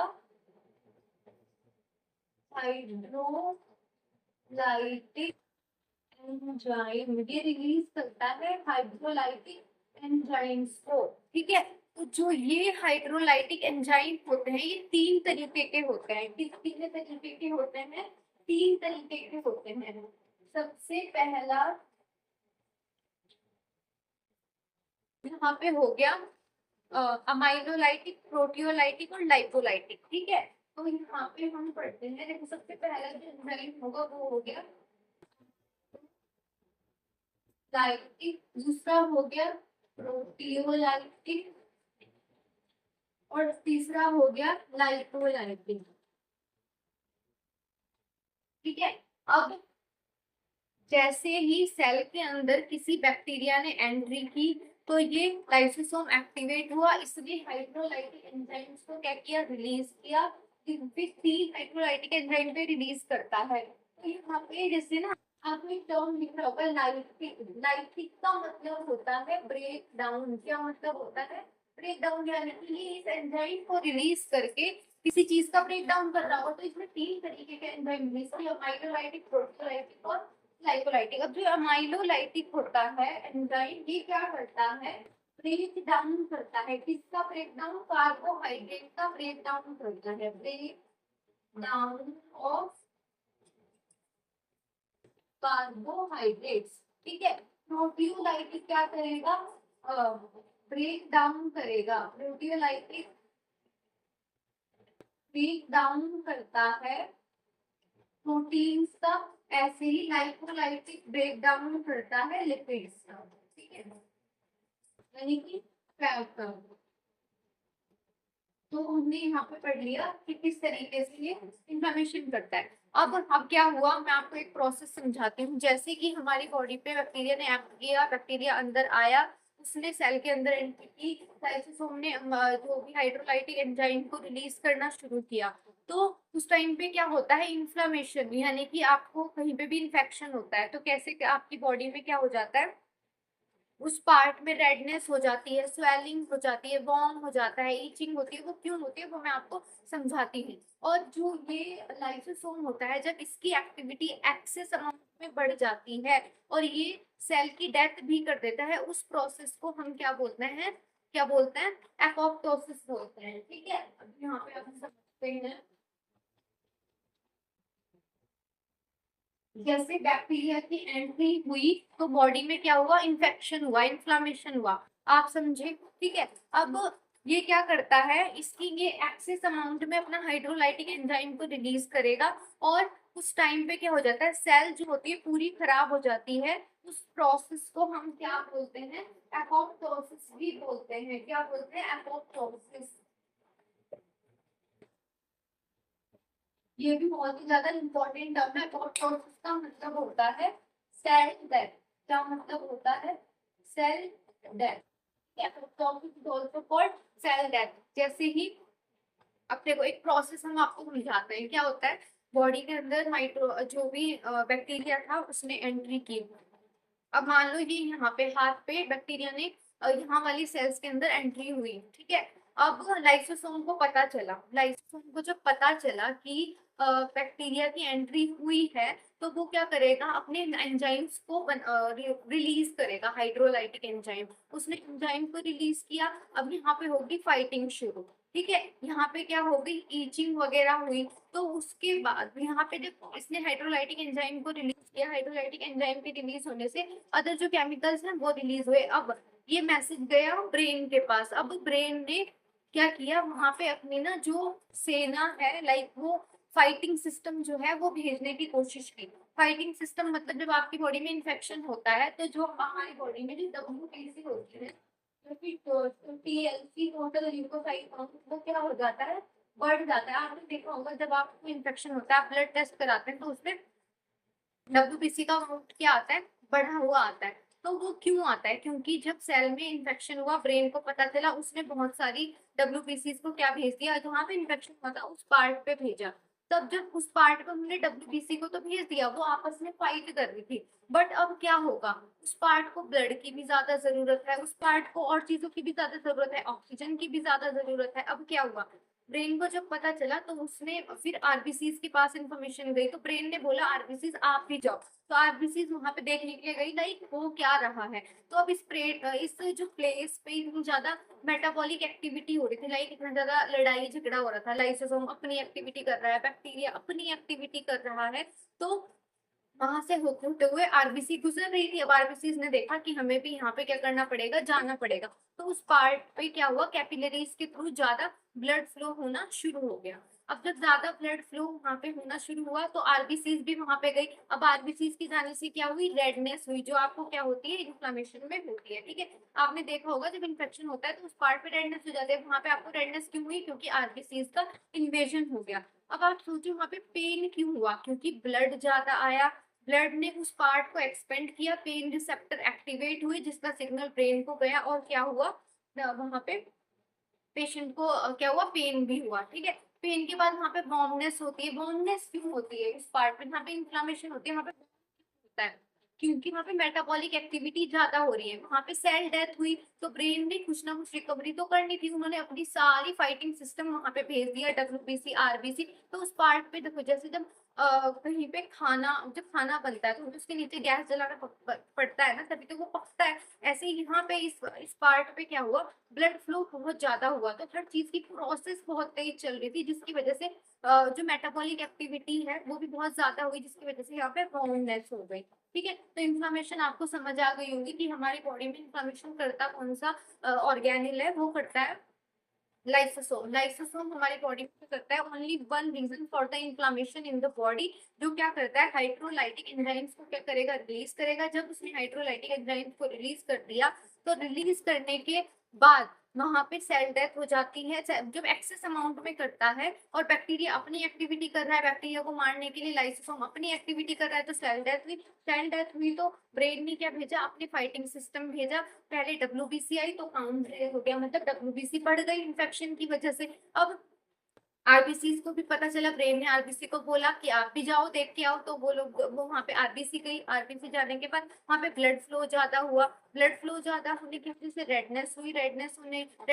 हाइड्रोलाइटिक एंजाइम, ये रिलीज करता है हाइड्रोलाइटिक एंजाइम्स को। ठीक है, तो जो ये हाइड्रोलाइटिक एंजाइम होते हैं ये तीन तरीके के होते हैं। किस तीन तरीके के होते हैं? तीन तरीके के होते हैं। सबसे पहला यहाँ पे हो गया अमाइलोलाइटिक, प्रोटियोलाइटिक और लाइपोलाइटिक। ठीक है, तो यहाँ पे हम पढ़ते हैं, देखो सबसे पहला जो एंजाइम होगा वो हो गया लाइटिक, दूसरा हो गया प्रोटियोलाइटिक और तीसरा हो गया लाइपोलाइटिक। ठीक है, अब जैसे ही सेल के अंदर किसी बैक्टीरिया ने एंट्री की तो ये लाइसोसोम एक्टिवेट हुआ, इसने हाइड्रोलाइटिक एंजाइम्स को क्या किया, रिलीज किया। फिर तीन हाइड्रोलाइटिक एंजाइम पे रिलीज करता है। तो यहाँ पे जैसे ना आपको एक टर्म लिख रहा होगा लाइटिक। लाइटिक का मतलब होता है ब्रेक डाउन। क्या मतलब होता है, ब्रेक डाउन, यानी कि ये इस एंजाइम को रिलीज करके किसी चीज का ब्रेक डाउन कर रहा हो। तो इसमें तीन तरीके के एंजाइम रिलीज किया, माइक्रोलाइटिक, प्रोटीयोलाइटिक और लाइकोलाइटिक। अब जो अमाइलोलाइटिक होता है एंजाइम, ये क्या करता है, ब्रेक डाउन करता है। किसका ब्रेक डाउन, कार्बोहाइड्रेट का ब्रेक डाउन करता है, ब्रेक डाउन ऑफ कार्बोहाइड्रेट्स। ठीक है, प्रोटीयोलाइटिक क्या करेगा, ब्रेक डाउन करेगा। प्रोटीयोलाइटिक ब्रेक डाउन करता है प्रोटीन्स का, ऐसे ही लाइपोलाइटिक ब्रेक डाउन करता है लिपिड्स का। ठीक है, यानी कि फैट का। तो हमने यहाँ पे पढ़ लिया कि किस तरीके से ये इन्फ्लेमेशन करता है। अब क्या हुआ, मैं आपको एक प्रोसेस समझाती हूँ। जैसे कि हमारी बॉडी पे बैक्टीरिया ने एक्ट किया, बैक्टीरिया अंदर आया, उसने सेल के अंदर एंट्री की, लाइसोसोम ने जो भी हाइड्रोलाइटिक एंजाइम को रिलीज करना शुरू किया। तो उस टाइम पे क्या होता है, इन्फ्लेमेशन, यानी कि आपको कहीं पे भी इन्फेक्शन होता है तो कैसे आपकी बॉडी में क्या हो जाता है, उस पार्ट में रेडनेस हो जाती है, स्वेलिंग हो जाती है, वॉर्म हो जाता है, ईचिंग होती है। वो क्यों होती है वो मैं आपको समझाती हूँ। और जो ये लाइसोसोम होता है, जब इसकी एक्टिविटी एक्सेस अमाउंट में बढ़ जाती है और ये सेल की डेथ भी कर देता है, उस प्रोसेस को हम क्या बोलते हैं, क्या बोलते हैं, एपोप्टोसिस बोलते हैं। ठीक है, अब यहाँ पे आप समझते हैं, जैसे बैक्टीरिया की एंट्री हुई तो बॉडी में क्या हुआ, इन्फेक्शन हुआ, इन्फ्लामेशन हुआ। आप समझे? ठीक है, अब ये क्या करता है, इसकी ये एक्सेस अमाउंट में अपना हाइड्रोलाइटिक एंजाइम को रिलीज करेगा और उस टाइम पे क्या हो जाता है, सेल जो होती है पूरी खराब हो जाती है। उस प्रोसेस को हम क्या बोलते हैं, एपोप्टोसिस भी बोलते हैं। क्या बोलते हैं, एपोप्टोसिस। ये भी बहुत ही ज्यादा इंपॉर्टेंट टर्म है। एपोप्टोसिस का मतलब होता है सेल डेथ। क्या मतलब होता है, cell death. Apoptosis is also called cell death. जैसे ही अपने को एक प्रोसेस हम आपको समझाते हैं, क्या होता है, बॉडी के अंदर माइक्रो जो भी बैक्टीरिया था उसने एंट्री की। अब मान लो ये यहाँ पे हाथ पे बैक्टीरिया ने यहाँ वाली सेल्स के अंदर एंट्री हुई। ठीक है, अब लाइसोसोम को पता चला, लाइसोसोम को जब पता चला कि बैक्टीरिया की एंट्री हुई है, तो वो क्या करेगा, अपने एंजाइम्स को रिलीज करेगा, हाइड्रोलाइटिक एंजाइम। उसने एंजाइम को रिलीज किया, अब यहाँ पे होगी फाइटिंग शुरू। ठीक है, यहाँ पे क्या हो गई, ईचिंग वगैरह हुई। तो उसके बाद यहाँ पे जब इसने हाइड्रोलाइटिक एंजाइम को रिलीज किया, हाइड्रोलाइटिक एंजाइम के रिलीज होने से अदर जो केमिकल्स हैं वो रिलीज हुए। अब ये मैसेज गया ब्रेन के पास। अब ब्रेन ने क्या किया, वहां पे अपनी ना जो सेना है, लाइक वो फाइटिंग सिस्टम जो है वो भेजने की कोशिश की। फाइटिंग सिस्टम मतलब जब आपकी बॉडी में इन्फेक्शन होता है तो जो हमारी बॉडी में जो WBC होती है, जो कि TLC टोटल ल्यूकोसाइट काउंट, वो क्या हो जाता है, बढ़ जाता है। आपने देखा होगा जब आपको इन्फेक्शन होता है, आप ब्लड टेस्ट कराते हैं तो उसमें WBC का काउंट क्या आता है, बढ़ा हुआ आता है। तो वो क्यों आता है, क्योंकि जब सेल में इन्फेक्शन हुआ, ब्रेन को पता चला, उसने बहुत सारी WBC को क्या भेज दिया, जहाँ पे इन्फेक्शन हुआ था उस पार्ट पे भेजा। तब जब उस पार्ट पे उन्होंने WBC को तो भेज दिया, वो आपस में फाइट कर रही थी। बट अब क्या होगा, उस पार्ट को ब्लड की भी ज्यादा जरूरत है, उस पार्ट को और चीजों की भी ज्यादा जरूरत है, ऑक्सीजन की भी ज्यादा जरूरत है। अब क्या हुआ, ब्रेन को जब पता चला तो उसने फिर आरबीसीज के पास इंफॉर्मेशन गई, तो ब्रेन ने बोला आरबीसीज आप भी जाओ। तो आरबीसीज वहां पे देखने के लिए गई, लाइक वो क्या रहा है। तो अब इस जो प्लेस पे इतनी ज्यादा मेटाबॉलिक एक्टिविटी हो रही थी, लाइक इतना ज्यादा लड़ाई झगड़ा हो रहा था, लाइसोसोम अपनी एक्टिविटी कर रहा है, बैक्टीरिया अपनी एक्टिविटी कर रहा है। तो वहां से होते होते हुए आरबीसी गुजर रही थी। अब आरबीसी ने देखा कि हमें भी यहाँ पे क्या करना पड़ेगा, जाना पड़ेगा। तो उस पार्ट पे क्या हुआ, कैपिलरीज के थ्रू ज्यादा ब्लड फ्लो होना शुरू हो गया। अब जब ज्यादा ब्लड फ्लो वहां पे होना शुरू हुआ तो आरबीसीज भी वहां पे गई। अब आरबीसीज की जाने से क्या हुई, रेडनेस हुई, जो आपको क्या होती है, इन्फ्लामेशन में होती है। ठीक है, आपने देखा होगा जब इन्फेक्शन होता है तो उस पार्ट पे रेडनेस हो जाती है। वहां पे आपको रेडनेस क्यों हुई, क्योंकि आरबीसीज का इन्वेजन हो गया। अब आप सोचो वहां पे पेन क्यों हुआ, क्योंकि ब्लड ज्यादा आया, ब्लड ने उस पार्ट को एक्सपेंड किया, पेन रिसेप्टर एक्टिवेट हुए, जिसका सिग्नल ब्रेन को गया, और क्या हुआ, वहां पे पेशेंट को क्या हुआ, पेन भी हुआ। ठीक है, पेन के बाद वहां पे वार्मनेस होती है। वार्मनेस क्यों होती है, इस पार्ट में वहां पे इन्फ्लामेशन होती है, वहां पे होता है क्योंकि वहां पे मेटाबॉलिक एक्टिविटी ज्यादा हो रही है, वहां पे सेल डेथ हुई। तो ब्रेन ने कुछ ना कुछ रिकवरी तो करनी थी, उन्होंने अपनी सारी फाइटिंग सिस्टम वहां पे भेज दिया, WBC आरबीसी। तो उस पार्ट पे देखो, जैसे जब कहीं पे खाना, जब खाना बनता है तो उसके नीचे गैस जलाना पड़ता है ना, तभी तो वो पकता है। ऐसे ही यहाँ पे इस पार्ट पे क्या हुआ, ब्लड फ्लो बहुत ज्यादा हुआ, तो हर चीज की प्रोसेस बहुत तेज चल रही थी, जिसकी वजह से जो मेटाबॉलिक एक्टिविटी है वो भी बहुत ज्यादा हुई, जिसकी वजह से यहाँ पे वॉर्मनेस हो गई। ठीक है, तो इन्फ्लामेशन आपको समझ आ गई होगी कि हमारी बॉडी में इन्फ्लामेशन करता कौन सा ऑर्गेनिल है, वो करता है लाइसोसोम। लाइसोसोम हमारी बॉडी में करता है only one reason for the inflammation in the body. जो क्या करता है, हाइड्रोलाइटिक एंजाइम्स को क्या करेगा, रिलीज करेगा। जब उसने हाइड्रोलाइटिक एंजाइम्स को रिलीज कर दिया, तो रिलीज करने के बाद वहां पे सेल डेथ हो जाती है, जब एक्सेस अमाउंट में करता है। और बैक्टीरिया अपनी एक्टिविटी कर रहा है, बैक्टीरिया को मारने के लिए लाइसोसोम अपनी एक्टिविटी कर रहा है, तो सेल डेथ हुई। सेल डेथ हुई तो ब्रेन ने क्या भेजा, अपने फाइटिंग सिस्टम भेजा। पहले WBC आई तो काउंट हो गया, मतलब WBC बढ़ गई इन्फेक्शन की वजह से। अब आरबीसी को भी पता चला, ब्रेन ने आरबीसी को बोला कि आप भी जाओ देख के आओ, तो वो लोग वो वहां पे आरबीसी गई। आरबीसी जाने के बाद वहां पे ब्लड फ्लो ज्यादा हुआ, ब्लड फ्लो ज्यादा होने की वजह से रेडनेस हुई,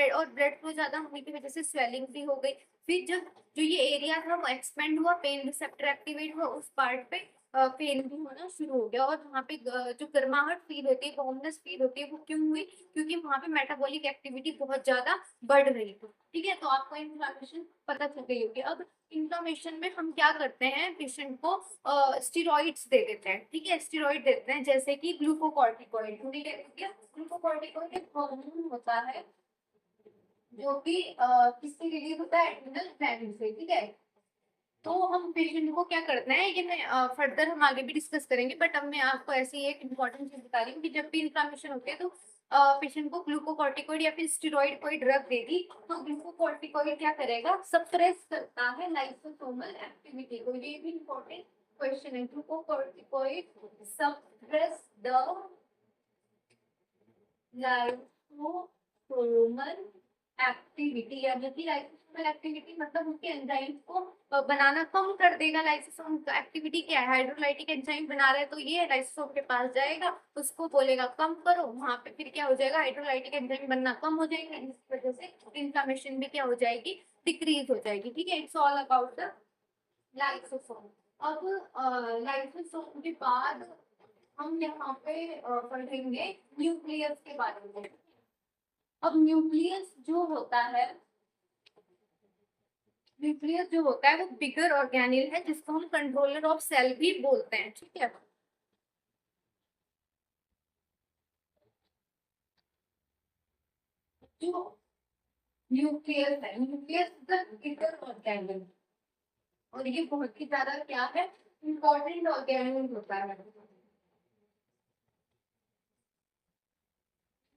और ब्लड फ्लो ज्यादा होने की वजह से स्वेलिंग भी हो गई। फिर जब जो ये एरिया था वो एक्सपेंड हुआ, पेन रिसेप्टर एक्टिवेट हुआ, उस पार्ट पे पेन भी होना शुरू हो गया। और वहां पे जो गर्माहट फील होती है, वार्मनेस फील होती है, वो क्यों हुई, क्योंकि वहां पे मेटाबॉलिक एक्टिविटी बहुत ज्यादा बढ़ रही थी। ठीक है, तो आपको इन्फ्लामेशन पता चल गई होगी। अब इन्फ्लामेशन में हम क्या करते हैं, पेशेंट को स्टेरॉइड्स दे देते हैं। ठीक है, स्टेरॉइड देते हैं, जैसे कि ग्लूकोकॉर्टिकॉइड। ग्लूकोकॉर्टिकॉइड एक हार्मोन होता है जो कि किससे रिलीज होता है, एड्रिनल ग्लैंड से। ठीक है, तो हम पेशेंट को क्या करते हैं, ये मैं फर्दर हम आगे भी डिस्कस करेंगे, बट अब मैं आपको ऐसी एक इम्पोर्टेंट चीज बता रही हूँ कि जब भी इन्फ्लामेशन होती है तो पेशेंट को ग्लूकोकॉर्टिकॉइड या फिर स्टेरॉइड कोई ड्रग देगी। तो ग्लूकोकॉर्टिकॉइड क्या करेगा, सप्रेस करता है लाइसोसोमल एक्टिविटी को। ये भी इम्पोर्टेंट क्वेश्चन है, glucocorticoid suppress the lysosomal activity, या जो कि लाइसोसोमल एक्टिविटी मतलब उसके एंजाइम्स को बनाना कम कर देगा। लाइसोसोम एक्टिविटी क्या है, हाइड्रोलाइटिक एंजाइम बना रहा है, तो ये लाइसोसोम के पास जाएगा, उसको बोलेगा कम करो, वहां पे फिर क्या हो जाएगा, हाइड्रोलाइटिक एंजाइम बनना कम हो जाएगा, जिस वजह से इन्फ्लामेशन भी क्या हो जाएगी, डिक्रीज हो जाएगी। ठीक है, it's all about the lysosome. अब लाइसोसोम के बाद हम यहाँ पे पढ़ेंगे न्यूक्लियस के बारे में। अब न्यूक्लियस जो होता है न्यूक्लियस जो होता है वो बिगर ऑर्गेनेल है, जिसको हम कंट्रोलर ऑफ सेल भी बोलते हैं, ठीक है। जो न्यूक्लियस है, न्यूक्लियस द बिगर ऑर्गेनेल, और ये बहुत ही ज्यादा क्या है, इम्पोर्टेंट ऑर्गेनेल होता है।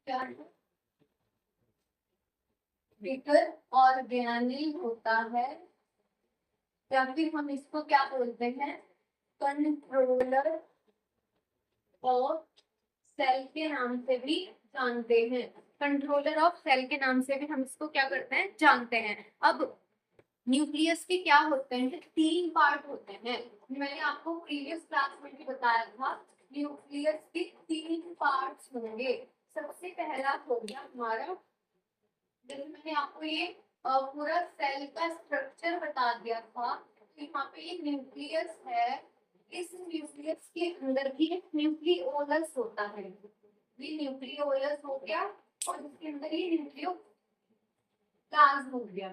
क्या बिगर ऑर्गेनेल होता है, या फिर हम इसको क्या बोलते हैं, कंट्रोलर ऑफ सेल के नाम से भी जानते हैं। कंट्रोलर ऑफ सेल के नाम से भी हम इसको क्या करते हैं, जानते हैं। अब न्यूक्लियस के क्या होते हैं, तीन पार्ट होते हैं। मैंने आपको प्रीवियस क्लास में भी बताया था, न्यूक्लियस के तीन पार्ट्स होंगे। सबसे पहला हो गया हमारा, जैसे मैंने आपको ये पूरा सेल का स्ट्रक्चर बता दिया था, तो यहाँ पे ये न्यूक्लियस है, इस न्यूक्लियस के अंदर भी एक न्यूक्लियोलस होता है। ये न्यूक्लियोलस हो गया, और इसके अंदर ये न्यूक्लियोप्लाज्म हो गया।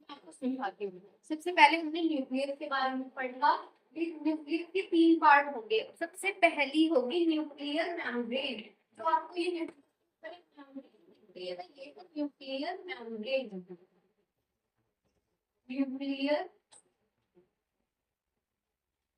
आपको समझाती हूँ। सबसे पहले हमने न्यूक्लियस के बारे में पढ़ा। इस न्यूक्लियस के तीन पार्ट होंगे। सबसे पहली होगी न्यूक्लियर मेम्ब्रेन। तो आपको ये न्यूक्लियर मेम्ब्रेन, न्यूक्लियर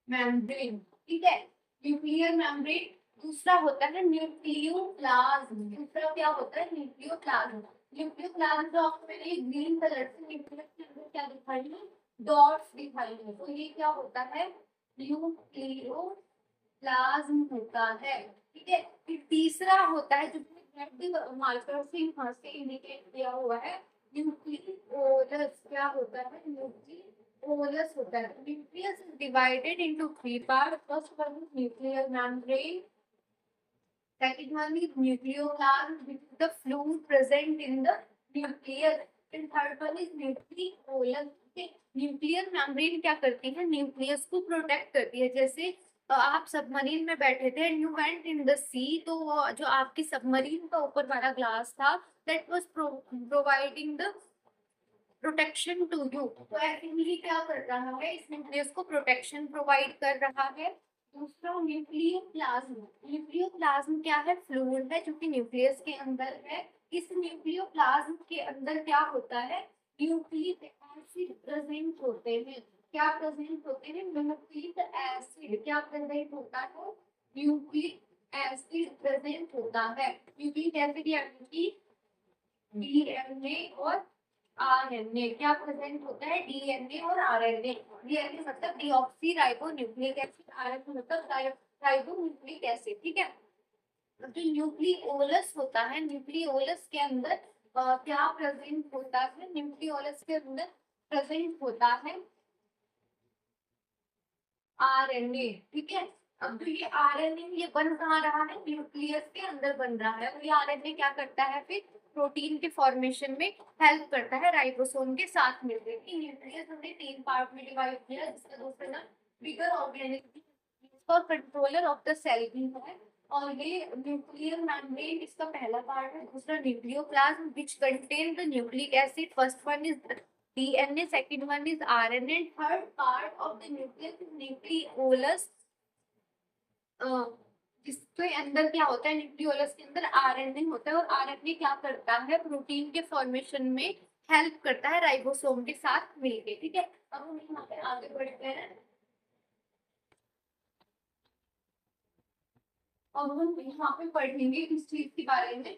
मेम्ब्रेन, ठीक है, न्यूक्लियर मेम्ब्रेन। दूसरा होता है न्यूक्लियोप्लाज्म। दूसरा क्या होता है, न्यूक्लियोप्लाज्म। न्यूक्लियोप्लाज्म जो आपको मैंने ग्रीन कलर से न्यूक्लियस के अंदर क्या दिखाई है, डॉट्स दिखाई है, तो ये क्या होता है, न्यूक्लियोप्लाज्म होता है, ठीक है। फिर तीसरा होता है, जो रेड मार्कर से यहाँ से इंडिकेट किया हुआ है, न्यूक्लियोलस। क्या होता है, न्यूक्लियोलस होता है। Nucleus is divided into three part. First one is nuclear membrane, second one is nucleoplasm, which is the fluid present in the nucleus, and third one is nucleolus। Nuclear membrane क्या करती है, nucleus को protect करती है। जैसे आप submarine में बैठे थे and you went in the sea, तो जो आपकी सबमरीन का ऊपर वाला ग्लास था, that was providing the protection to you. तो एक्चुअली क्या कर रहा है, इस न्यूक्लियस को प्रोटेक्शन प्रोवाइड कर रहा है। दूसरा न्यूक्लियोप्लाज्म। न्यूक्लियोप्लाज्म क्या है, फ्लूइड है जो कि न्यूक्लियस के अंदर है। इस न्यूक्लियोप्लाज्म के अंदर क्या होता है, न्यूक्लिक एसिड प्रेजेंट होते हैं। क्या प्रेजेंट होते हैं, न्यूक्लिक एसिड। क्या प्रेजेंट होता है, न्यूक्लिक एसिड प्रेजेंट होता है। न्यूक्लिक एसिड यानी कि डीएनए और आरएनए। क्या प्रेजेंट होता है, डीएनए और आरएनए। डीएनए मतलब deoxy ribo nucleic acid, RNA मतलब राइबो न्यूक्लिक एसिड, ठीक है। जो न्यूक्लियोलस होता है, न्यूक्लियोलस के अंदर क्या प्रेजेंट होता है, न्यूक्लियोलस के अंदर प्रेजेंट होता है आरएनए, ठीक है। अब जो ये आरएनए ये बन कहाँ रहा है, न्यूक्लियस के अंदर बन रहा है। और ये आरएनए क्या करता है, फिर प्रोटीन के फॉर्मेशन में हेल्प करता है राइबोसोम के साथ मिलकर। न्यूक्लियस हमने तीन पार्ट में डिवाइड किया, जिसका दूसरा नाम बिगर ऑर्गेनेल और कंट्रोलर ऑफ द सेल भी है। और ये न्यूक्लियर मेम्ब्रेन इसका पहला पार्ट है। दूसरा nucleoplasm which contain the nucleic acid. First one is DNA, second one is RNA, and third part of the nucleus is nucleolus। इसके अंदर क्या होता है, न्यूक्लियोलस के अंदर आरएनए होता है, और आरएनए क्या करता है, प्रोटीन के फॉर्मेशन में हेल्प करता है राइबोसोम के साथ मिलके, ठीक है। अब हम यहाँ पे आगे बढ़ते हैं, और हम यहाँ पे पढ़ेंगे इस चीज के बारे में,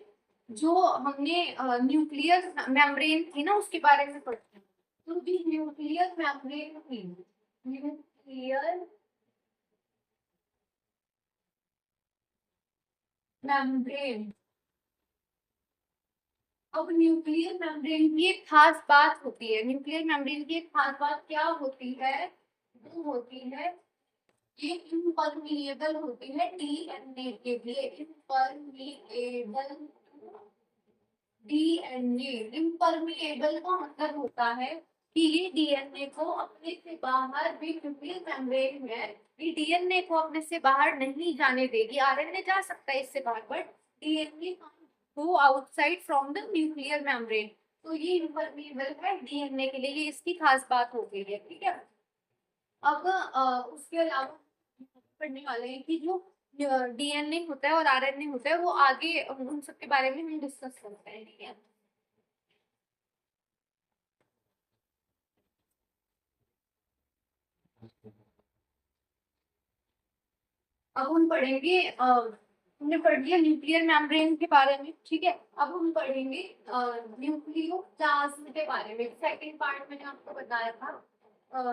जो हमने न्यूक्लियर मेम्ब्रेन थी ना उसके बारे में पढ़ते हैं। तो भी न्यूक्लियर मेम्ब्रेन थी, न्यूक्लियर मेम्ब्रेन। अब न्यूक्लियर मेम्ब्रेन की एक खास बात होती है, न्यूक्लियर मेम्ब्रेन की एक खास बात क्या होती है, वो होती है ये इम्परमिएबल होती है डीएनए के लिए। इम्परमिएबल डीएनए, इम्परमिएबल का मतलब होता है कि ये डीएनए को अपने से बाहर भी, क्योंकि मेम्ब्रेन है, ये डीएनए को अपने से बाहर नहीं जाने देगी। आरएनए जा सकता है इससे बाहर, but DNA go outside from the nuclear membrane। तो ये इम्परमेबल है डीएनए के लिए, ये इसकी खास बात हो गई है, ठीक है। अब उसके अलावा पढ़ने वाले हैं कि जो डीएनए होता है और आरएनए होता है वो आगे उन सब के बारे में हम डिस्कस करते हैं, ठीक है। अब हम पढ़ेंगे हमने पढ़ लिया न्यूक्लियर मेम्ब्रेन के बारे में, ठीक है। अब हम पढ़ेंगे न्यूक्लियोप्लाज्म के बारे में। सेकंड पार्ट मैंने आपको बताया था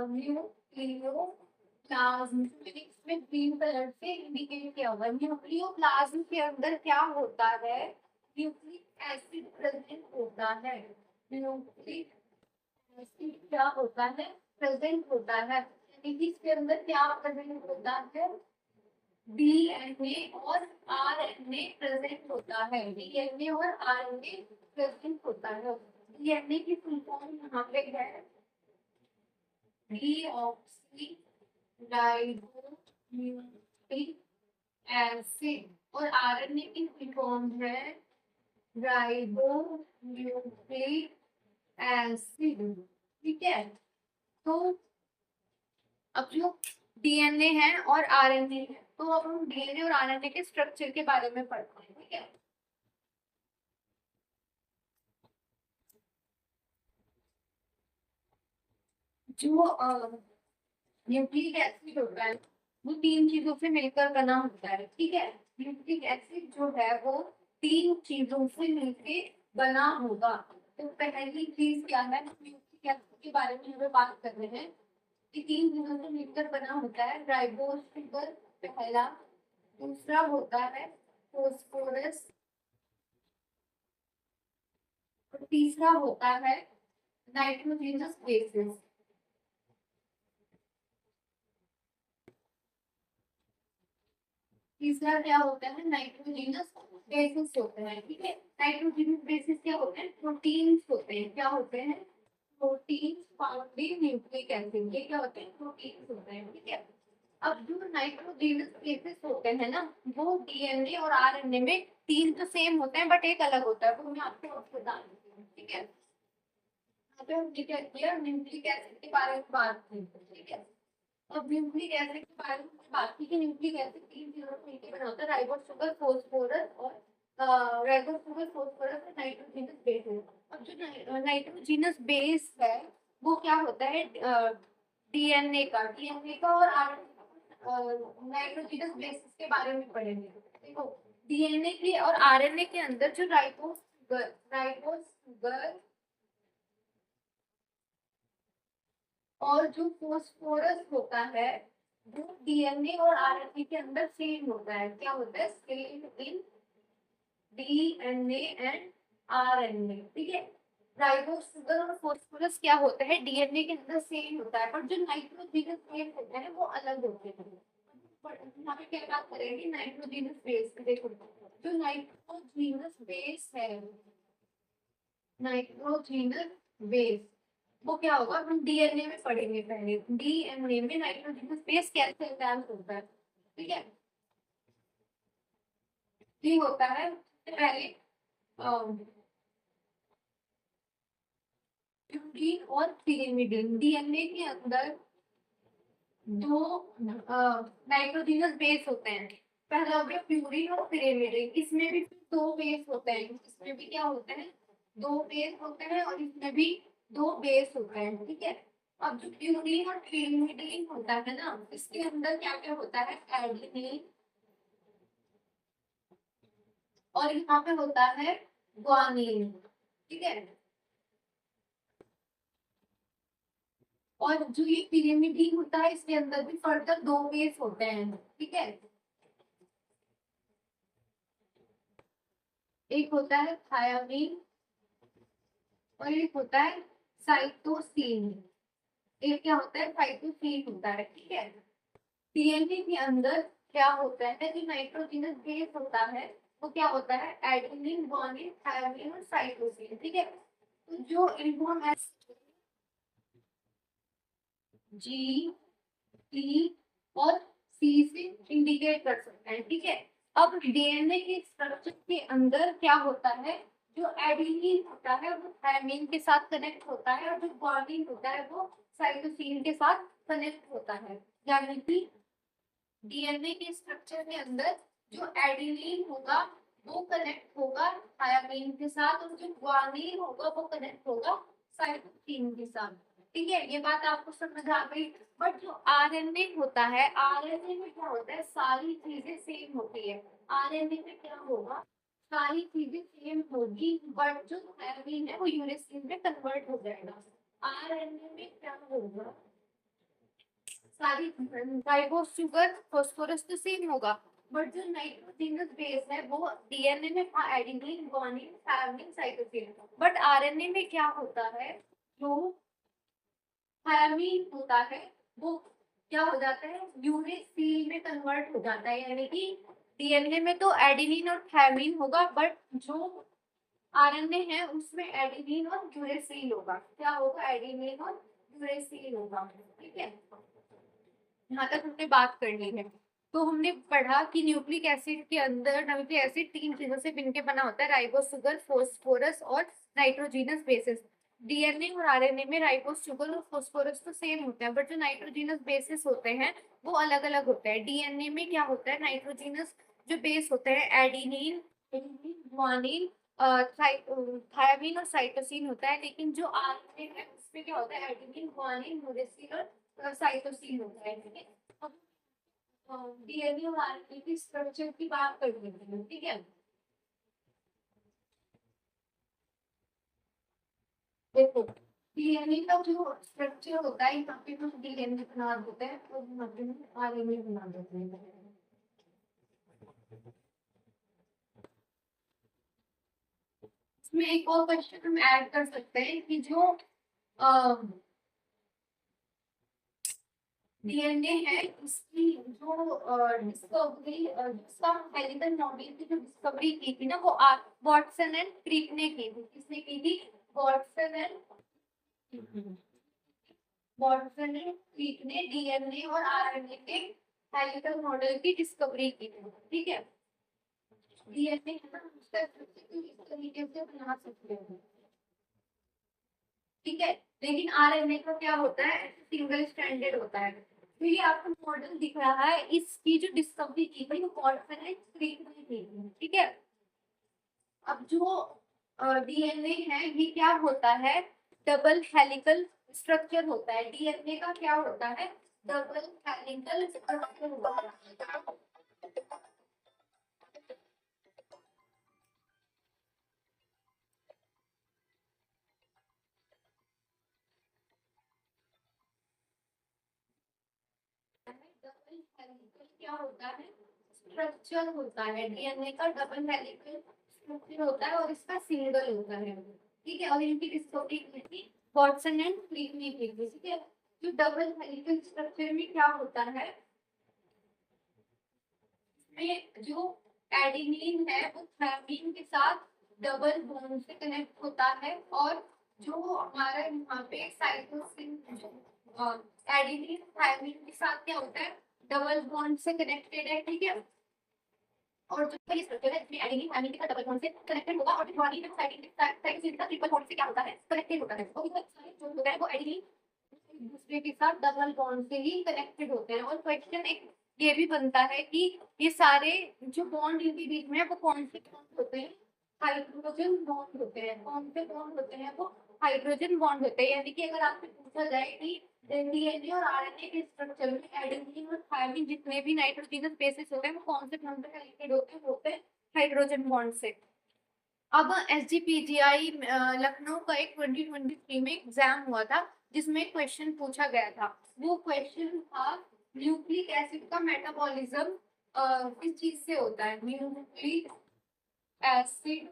न्यूक्लियोप्लाज्म, इसमें ग्रीन कलर से इंडिकेट किया हुआ है। न्यूक्लियोप्लाज्म के अंदर क्या होता है, न्यूक्लिक एसिड प्रेजेंट होता है। न्यूक्लिक एसिड क्या होता है, प्रेजेंट होता है। यानी कि इसके अंदर क्या प्रेजेंट होता है, डीएनए और आरएनए प्रेजेंट होता है। डीएनए और आरएनए प्रेजेंट होता है। डीएनए की फुल फॉर्म यहाँ पे है डीऑक्सीराइबोन्यूक्लिक एसिड, और आरएनए की फुल फॉर्म है राइबोन्यूक्लिक एसिड, ठीक है। तो अब जो डीएनए है और आरएनए है, तो अब हम डीएनए और आरएनए के स्ट्रक्चर के बारे में पढ़ते हैं, ठीक है। जो न्यूक्लिक एसिड होता है वो तीन चीजों से मिलकर बना होता है, ठीक है। न्यूक्लिक एसिड जो है वो तीन चीजों से मिलकर बना होगा। तो पहली चीज क्या है, न्यूक्लिक एसिड के बारे में हम बात कर रहे हैं कि तीन चीजों से मिलकर बना होता है। राइबोज शुगर पहला, दूसरा होता है फोस्फोरस, और तीसरा होता है नाइट्रोजनस बेसिस। तीसरा क्या होता है, नाइट्रोजनस बेसिस होते हैं, ठीक है। नाइट्रोजनस बेसिस क्या होते हैं, प्रोटीन्स होते हैं। क्या होते हैं, proteins found in nucleic acid. ये क्या होते हैं, प्रोटीन्स होते हैं, ठीक है। अब जो नाइट्रोजनस बेसिस होते हैं ना, वो डीएनए और आरएनए में तीन तो सेम होते हैं बट एक अलग होता है, वो मैं आपको बता देती हूँ, ठीक है। यहाँ पे हम क्या किया, न्यूक्लिक एसिड के बारे में बात की, ठीक है। अब न्यूक्लिक एसिड के बारे में बात की कि न्यूक्लिक एसिड तीन चीजों से मिलकर बना होता है, राइबोज शुगर फोस्फोरस और राइबोज शुगर फोस्फोरस और नाइट्रोजनस बेस है। अब जो नाइट्रोजनस बेस है वो क्या होता है, डीएनए का और नाइट्रोजनस बेसिस के बारे में पढ़ेंगे। देखो डीएनए के और आरएनए के अंदर जो राइबोज शुगर और जो फोस्फोरस होता है वो डीएनए और आरएनए के अंदर सेम होता है। क्या होता है, same in DNA and RNA, ठीक है। राइबोज शुगर और फोस्फोरस क्या होता है, डीएनए के अंदर सेम होता है, पर जो नाइट्रोजनस बेस होते हैं वो अलग होते हैं। यहाँ पे क्या बात करेंगे, नाइट्रोजनस बेस। देखो जो नाइट्रोजनस बेस है, नाइट्रोजनस बेस वो क्या होगा, हम डीएनए में पढ़ेंगे। पहले डीएनए में नाइट्रोजनस बेस कैसे अटैच होता है, ठीक है। ये होता है पहले प्यूरीन और pyrimidine। डीएनए के अंदर दो नाइट्रोजनस बेस होते हैं। पहला हो गया प्यूरीन और pyrimidine। इसमें भी दो बेस होते हैं, इसमें भी क्या होते हैं, दो बेस होते हैं, और इसमें भी दो बेस होते हैं, ठीक है। अब जो प्यूरीन और pyrimidine होता है ना, इसके अंदर क्या क्या होता है, एडेनिन, और यहाँ पे होता है ग्वानिन, ठीक है। और जो ये pyrimidine होता है इसके अंदर भी फर्दर दो बेस होते हैं, ठीक है। एक होता है थायामीन और एक होता है साइटोसिन। एक क्या होता है, साइटोसिन होता है, ठीक है। डीएनए के अंदर क्या होता है, जो नाइट्रोजनस बेस होता है वो क्या होता है, एडेनिन, ग्वानिन, थायामीन और साइटोसिन, ठीक है। तो जो इनको हम जी, टी और सी से इंडिकेट कर सकते हैं, ठीक है। अब डीएनए के स्ट्रक्चर के अंदर क्या होता है, जो एडेनिन होता है वो थायमिन के साथ कनेक्ट होता है और जो ग्वानिन होता है वो साइटोसिन के साथ कनेक्ट होता है। यानी कि डीएनए के स्ट्रक्चर के अंदर जो एडेनिन होगा वो कनेक्ट होगा थायमिन के साथ और जो ग्वानिन होगा वो कनेक्ट होगा साइटोसिन के साथ। ठीक है, ये बात आपको समझ आ गई। बट जो आरएनए होता है, आरएनए में क्या होता है, सारी चीजें सेम होती है। आरएनए में क्या होगा, सारी चीजें सेम होगी बट जो थायमिन है वो यूरेसिल में कन्वर्ट हो जाएगा। आरएनए में क्या होगा, सारी राइबोस शुगर फास्फोरस तो सेम होगा बट जो नाइट्रोजनस बेस है वो डीएनए में था adenine guanine thymine cytosine. But RNA में क्या होता है, जो थायमिन होता है वो क्या हो जाता है, यूरेसिल में कन्वर्ट हो जाता है। यानी कि डीएनए में तो एडेनिन और थायमिन होगा बट जो आरएनए है उसमें एडेनिन और यूरेसिल होगा। क्या होगा, एडेनिन और यूरेसिल होगा। ठीक है, यहाँ तक हमने बात कर ली है। तो हमने पढ़ा कि न्यूक्लिक एसिड के अंदर न्यूक्लिक एसिड तीन चीजों से मिलकर बना होता है, राइबोस शुगर, फास्फोरस और नाइट्रोजिनस बेसिस। डीएनए और आरएनए में राइबोस शुगर और फास्फोरस तो सेम होते हैं बट जो नाइट्रोजिनस बेसिस होते हैं वो अलग अलग होते हैं। डीएनए में क्या होता है, नाइट्रोजिनस जो बेस होते हैं एडिनिन, गुआनिन, थायमिन और साइटोसिन होता है। लेकिन जो आरएनए है उसमें क्या होता है, एडिनिन, गुआनिन, यूरेसिल और साइटोसिन होता है। ठीक है, अब डीएनए और आरएनए की स्ट्रक्चर की बात कर लेते हैं। ठीक है, देखो डीएनए का जो स्ट्रक्चर होता है यहाँ पे हम डीएनए बना देते हैं और यहाँ पे हम आरएनए बना देते हैं। इसमें एक और क्वेश्चन हम ऐड कर सकते हैं कि जो डीएनए है इसकी जो डिस्कवरी, जिसका हेलिकल मॉडल की जो डिस्कवरी की थी ना वो वॉटसन एंड क्रिक ने की थी। किसने की थी, वॉटसन एंड क्रिक ने डीएनए और आरएनए के हेलिकल मॉडल की डिस्कवरी की थी। ठीक है, डीएनए है ना उसका इस तरीके से बना सकते हैं। ठीक है, लेकिन आरएनए का क्या होता है, सिंगल स्ट्रैंडेड होता है। तो ये आपको मॉडल दिख रहा है, इसकी जो डिस्कवरी की गई वो वॉटसन एंड क्रिक ने की थी। ठीक है, अब जो डीएनए है ये क्या होता है, डबल हेलिकल स्ट्रक्चर होता है। डीएनए का क्या होता है, डबल हेलिकल स्ट्रक्चर होता है। डबल हेलिकल क्या होता है, स्ट्रक्चर होता है। डीएनए का डबल हेलिकल स्ट्रक्चर होता है और इसका सिंगल होता है। ठीक है, और इनकी डिस्कवरी की थी वॉटसन एंड क्रिक ने की थी। ठीक है, जो डबल हेलिकल स्ट्रक्चर में क्या होता है, में जो एडेनिन है वो थायमिन के साथ डबल बॉन्ड से कनेक्ट होता है और जो हमारा यहाँ पे साइटोसिन जो एडेनिन थायमिन के साथ क्या होता है, डबल बॉन्ड से कनेक्टेड है। ठीक है, और जो ये स्ट्रक्चर है इसमें एडेनिन थायमिन के साथ डबल बॉन्ड से कनेक्टेड होगा और जो गुआनिन है साइटोसिन का ट्रिपल बॉन्ड से क्या होता है, कनेक्टेड होता है। तो ये सारे जो होता है वो एडेनिन एक दूसरे के साथ डबल बॉन्ड से ही कनेक्टेड होते हैं। और क्वेश्चन एक ये भी बनता है कि ये सारे जो बॉन्ड इनके बीच में है वो कौन से बॉन्ड होते हैं, हाइड्रोजन बॉन्ड होते हैं। कौन से बॉन्ड होते हैं, वो हाइड्रोजन बॉन्ड होते हैं। यानी कि अगर आपसे पूछा जाए कि डीएनए और आरएनए के स्ट्रक्चर में एडेनिन और थायमिन जितने भी नाइट्रोजनस बेसिस होते हैं वो कौन से बॉन्ड से कनेक्टेड होते हैं हाइड्रोजन बॉन्ड से। अब एसजीपीजीआई लखनऊ का एक 2023 में एग्जाम हुआ था जिसमें क्वेश्चन पूछा गया था। वो क्वेश्चन था न्यूक्लिक एसिड का मेटाबॉलिज्म किस चीज से होता है, न्यूक्लिक एसिड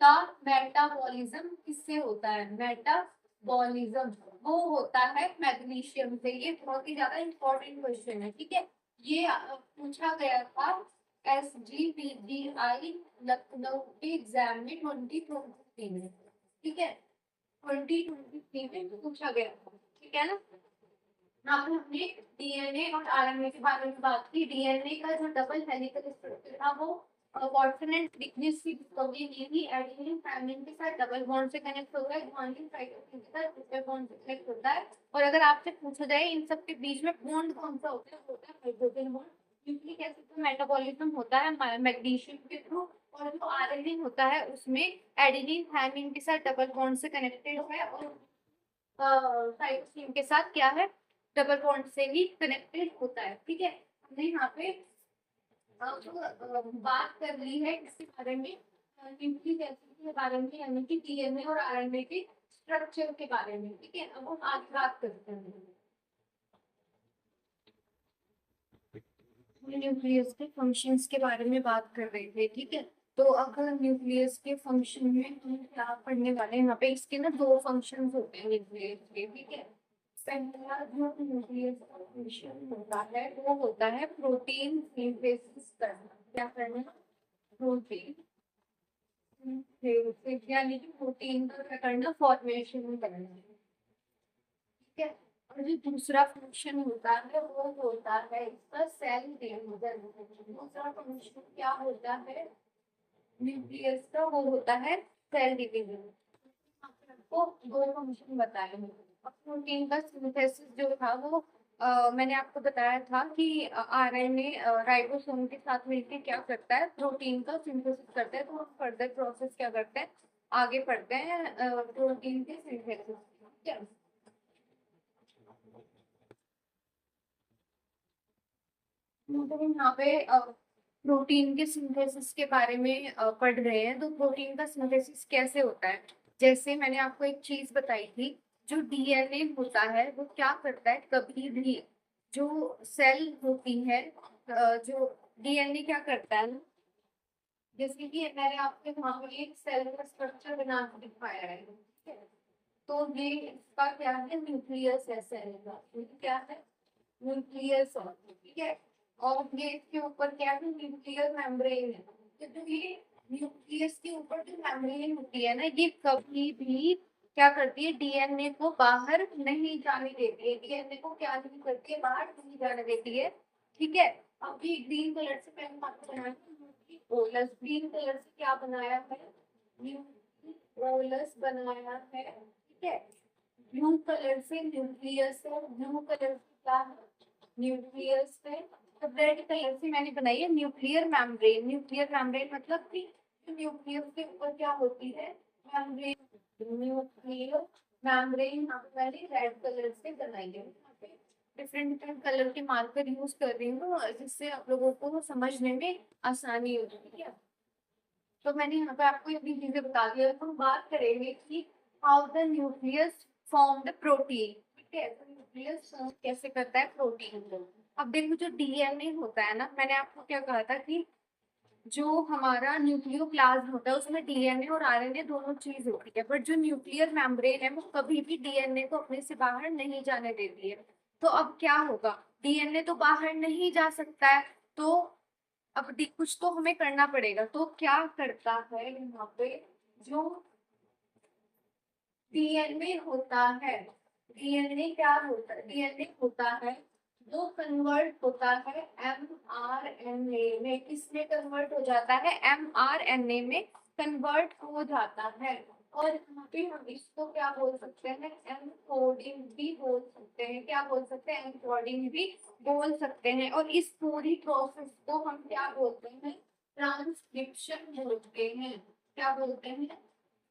का मेटाबॉलिज्म किससे होता है, मेटाबॉलिज्म वो होता है मैग्नीशियम से। ये बहुत ही ज्यादा इंपॉर्टेंट क्वेश्चन है। ठीक है, ये पूछा गया था एसजीपीजीआई लखनऊ के एग्जाम में 2023 में। ठीक है, 2023 में पूछा गया था। ठीक है ना, यहाँ पे हमने डीएनए और आरएनए के बारे में बात की। डीएनए का जो डबल हेलिकल स्ट्रक्चर था वो वाटसन एंड थिकनेस की डिस्कवरी की थी। एडेनिन थायमिन के साथ डबल बॉन्ड से कनेक्ट होता है, गुआनिन साइटोसिन के साथ ट्रिपल बॉन्ड से कनेक्ट होता है। और अगर आपसे पूछा जाए इन सब के बीच में बॉन्ड कौन सा होता है, वो होता है हाइड्रोजन बॉन्ड। न्यूक्लिक एसिड का मेटाबॉलिज्म होता है मैग्नीशियम के थ्रू, और जो आरएनए होता है उसमें एडेनिन थायमिन के साथ डबल बॉन्ड से कनेक्टेड है, और साइटोसिन के साथ क्या है, डबल बॉन्ड से भी कनेक्टेड होता है। ठीक है, हमने यहाँ पे बात कर ली है इसके बारे में, न्यूक्लिक एसिड के बारे में, यानी कि डीएनए और आरएनए के स्ट्रक्चर के बारे में। ठीक है, अब हम आगे बात करते हैं। न्यूक्लियस के फंक्शंस के बारे में बात कर रहे थे। ठीक है, तो अगर न्यूक्लियस के फंक्शन में हम क्या पढ़ने वाले हैं, यहाँ पे इसके ना दो फंक्शंस होते हैं न्यूक्लियस के। ठीक है, पहला जो न्यूक्लियस का फंक्शन होता है वो होता है प्रोटीन सिंथेसिस करना। क्या करना? प्रोटीन सिंथेसिस, यानी कि प्रोटीन का क्या करना, फॉर्मेशन करना। ठीक है, और जो दूसरा फंक्शन होता है वो होता है इसका सेल डिवीजन। दूसरा फंक्शन क्या होता है न्यूक्लियस का, वो होता है सेल डिवीजन। आपको दो फंक्शन बताए हैं। प्रोटीन का सिंथेसिस जो था वो मैंने आपको बताया था कि आरएनए राइबोसोम के साथ मिलकर क्या करता है, प्रोटीन का सिंथेसिस करता है। तो हम फर्दर प्रोसेस क्या करते हैं, आगे पढ़ते हैं प्रोटीन के सिंथेसिस। ठीक है, तो हम यहाँ पे प्रोटीन के सिंथेसिस के बारे में पढ़ रहे हैं। तो प्रोटीन का सिंथेसिस कैसे होता है, जैसे मैंने आपको एक चीज बताई थी, जो डीएनए होता है वो क्या करता है, कभी भी जो सेल होती है, जो डीएनए क्या करता है ना, जैसे कि मैंने आपके वहां पे एक सेल का स्ट्रक्चर बना के दिखाया है। ठीक है? तो ये इसका क्या है, न्यूक्लियस है सेल का। ये क्या है, न्यूक्लियस है। ठीक है, और ये इसके ऊपर क्या है, न्यूक्लियर मेम्ब्रेन है। तो जो ये न्यूक्लियस के ऊपर जो मेम्ब्रेन होती है ना, ये कभी भी क्या करती है, डीएनए को बाहर नहीं जाने देती है। डीएनए को क्या नहीं करती है, बाहर नहीं जाने देती है। ठीक है, अब ये ग्रीन कलर से मैंने आपको बनाया ओलस, ग्रीन कलर से क्या बनाया है, ओलस बनाया है। ठीक है, ब्लू कलर से न्यूक्लियस है, ब्लू कलर से क्या है, न्यूक्लियस है। तो रेड कलर से मैंने बनाई है न्यूक्लियर मेम्ब्रेन। न्यूक्लियर मेम्ब्रेन मतलब कि न्यूक्लियस के ऊपर क्या होती है, मेम्ब्रेन। न्यूक्लियर मेम्ब्रेन मैंने रेड कलर से बनाई है। डिफरेंट डिफरेंट कलर के मार्कर यूज कर रही हूँ जिससे आप लोगों को समझने में आसानी हो। ठीक है, तो मैंने यहाँ पे आपको ये भी चीजें बता दिया। तो हम बात करेंगे कि how the nucleus form the protein. ठीक है, तो न्यूक्लियस फॉर्म कैसे करता है प्रोटीन को। अब देखो जो डीएनए होता है ना, मैंने आपको क्या कहा था कि जो हमारा न्यूक्लियोप्लाज्म होता है उसमें डीएनए और आरएनए दोनों चीज होती है, बट जो न्यूक्लियर मेम्ब्रेन है वो कभी भी डीएनए को अपने से बाहर नहीं जाने देती है। तो अब क्या होगा, डीएनए तो बाहर नहीं जा सकता है, तो अब कुछ तो हमें करना पड़ेगा। तो क्या करता है यहाँ पे, जो डीएनए होता है, डीएनए क्या होता है, डीएनए होता है जो कन्वर्ट होता है एमआरएनए में। किसमें कन्वर्ट हो जाता है, एमआरएनए में कन्वर्ट हो जाता है। और यहाँ पे हम इसको क्या बोल सकते हैं, एनकोडिंग भी बोल सकते हैं। क्या बोल सकते हैं, एनकोडिंग भी बोल सकते हैं। और इस पूरी प्रोसेस को हम क्या बोलते हैं, ट्रांसक्रिप्शन बोलते हैं। क्या बोलते हैं,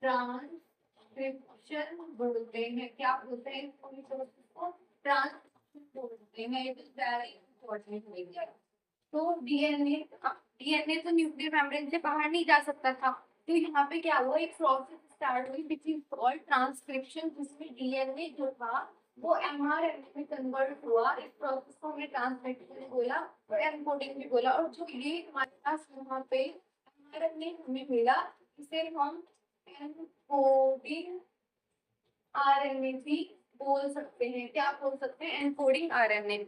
ट्रांसक्रिप्शन बोलते हैं। क्या बोलते हैं, इस पूरी प्रोसेस को ट्रांसक्रिप्शन बोलते हैं। It is very important. तो डीएनए तो न्यूक्लियर मेम्ब्रेन से बाहर नहीं जा सकता था, तो यहाँ पे क्या हुआ, एक प्रोसेस स्टार्ट हुई विच इज कॉल्ड ट्रांसक्रिप्शन, जिसमें डीएनए जो था वो एमआरएनए में कन्वर्ट हुआ। इस प्रोसेस को हमने ट्रांसक्रिप्शन बोला और एनकोडिंग भी बोला। और जो ये हमारे पास यहाँ पे एमआरएनए हमें मिला, इसे हम एनकोडिंग आरएनए भी बोल सकते हैं। क्या बोल सकते हैं, एनकोडिंग आरएनए।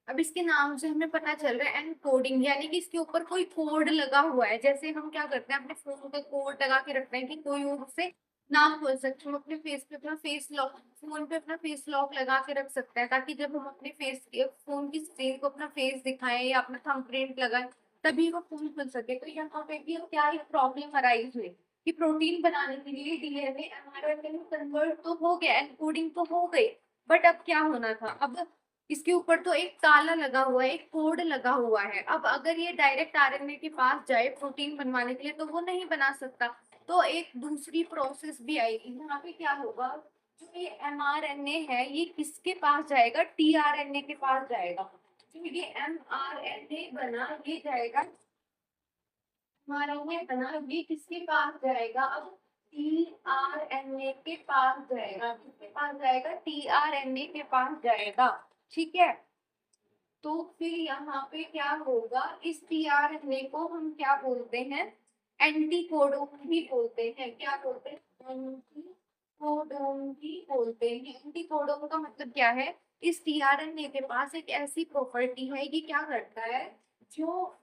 अब इसके नाम से हमें पता चल रहा है एनकोडिंग, यानी कि इसके ऊपर कोई कोड लगा हुआ है। जैसे हम क्या करते हैं, अपने फोन पे कोड लगा के रखते हैं कि कोई और उससे ना खोल सकते। हम अपने फेस पे अपना फेस लॉक, फोन पे अपना फेस लॉक लगा के रख सकते हैं, ताकि जब हम अपने फेस फोन की स्क्रीन को अपना फेस दिखाएं या अपना थंबप्रिंट लगाएं तभी वो फूल खुल सके। तो यहाँ पे भी अब क्या एक प्रॉब्लम अराइज हुई कि प्रोटीन बनाने के लिए डीएनए एमआरएनए में कन्वर्ट तो हो गया, एनकोडिंग तो हो गई, बट अब क्या होना था, अब इसके ऊपर तो एक ताला लगा हुआ है, एक कोड लगा हुआ है। अब अगर ये डायरेक्ट आरएनए के पास जाए प्रोटीन बनवाने के लिए तो वो नहीं बना सकता, तो एक दूसरी प्रोसेस भी आएगी। यहाँ पे क्या होगा, जो ये एमआरएनए है ये किसके पास जाएगा, टीआरएनए के पास जाएगा। जो ये एमआरएनए बना ये जाएगा, एमआरएनए बना ये किसके पास जाएगा, अब टीआरएनए के पास जाएगा। किसके पास जाएगा, टीआरएनए के पास जाएगा। ठीक है, तो फिर यहाँ पे क्या होगा, इस टीआरएनए को हम क्या बोलते हैं, एंटीकोडोन भी बोलते हैं। क्या बोलते हैं, एंटीकोडोन भी बोलते हैं। एंटीकोडोन का मतलब क्या है, इस टीआरएनए के पास एक ऐसी प्रॉपर्टी है, ये क्या करता है, जो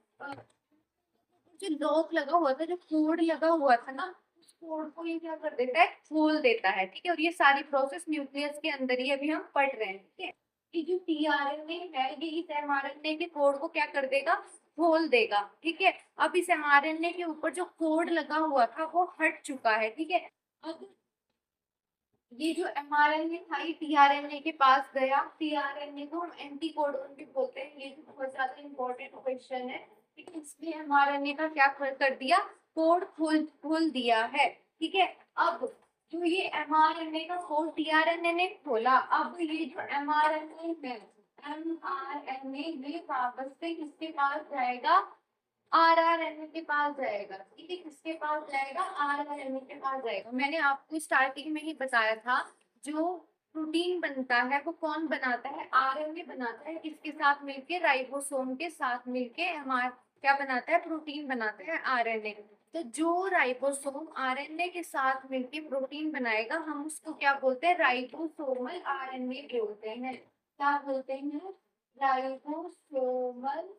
जो लॉक लगा हुआ था, जो कोड लगा हुआ था ना, उस कोड को ये क्या कर देता है, खोल देता है। ठीक है, और ये सारी प्रोसेस न्यूक्लियस के अंदर ही अभी हम पढ़ रहे हैं। ठीक है, ये जो टीआरएनए है ये इस एमआरएनए के कोड को क्या कर देगा, खोल देगा। ठीक है, अब इस एमआरएनए के ऊपर जो कोड लगा हुआ था वो हट चुका है। ठीक है, अब ये जो एमआरएनए था ये टीआरएनए के पास गया, टीआरएनए को हम एंटीकोडोन भी बोलते हैं। ये भी बहुत ज्यादा इंपॉर्टेंट क्वेश्चन है, इसलिए एमआरएनए का क्या कर दिया, कोड खोल दिया है। ठीक है, अब जो ये एमआरएनए का कोड टीआरएनए ने खोला, अब ये जो एमआरएनए है, एमआरएनए ये वापस से किसके पास जाएगा, आरआरएनए के पास जाएगा। ठीक है, किसके पास जाएगा, आरआरएनए के पास जाएगा। मैंने आपको स्टार्टिंग में ही बताया था, जो प्रोटीन बनता है वो कौन बनाता है, आरएनए बनाता है। किसके साथ मिलके, राइबोसोम के साथ मिलके हमारा क्या बनाता है, प्रोटीन बनाता है, आरएनए। तो जो राइबोसोम आरएनए के साथ मिलके प्रोटीन बनाएगा, हम उसको क्या बोलते हैं, राइबोसोमल आरएनए बोलते हैं। क्या बोलते हैं, राइबोसोमल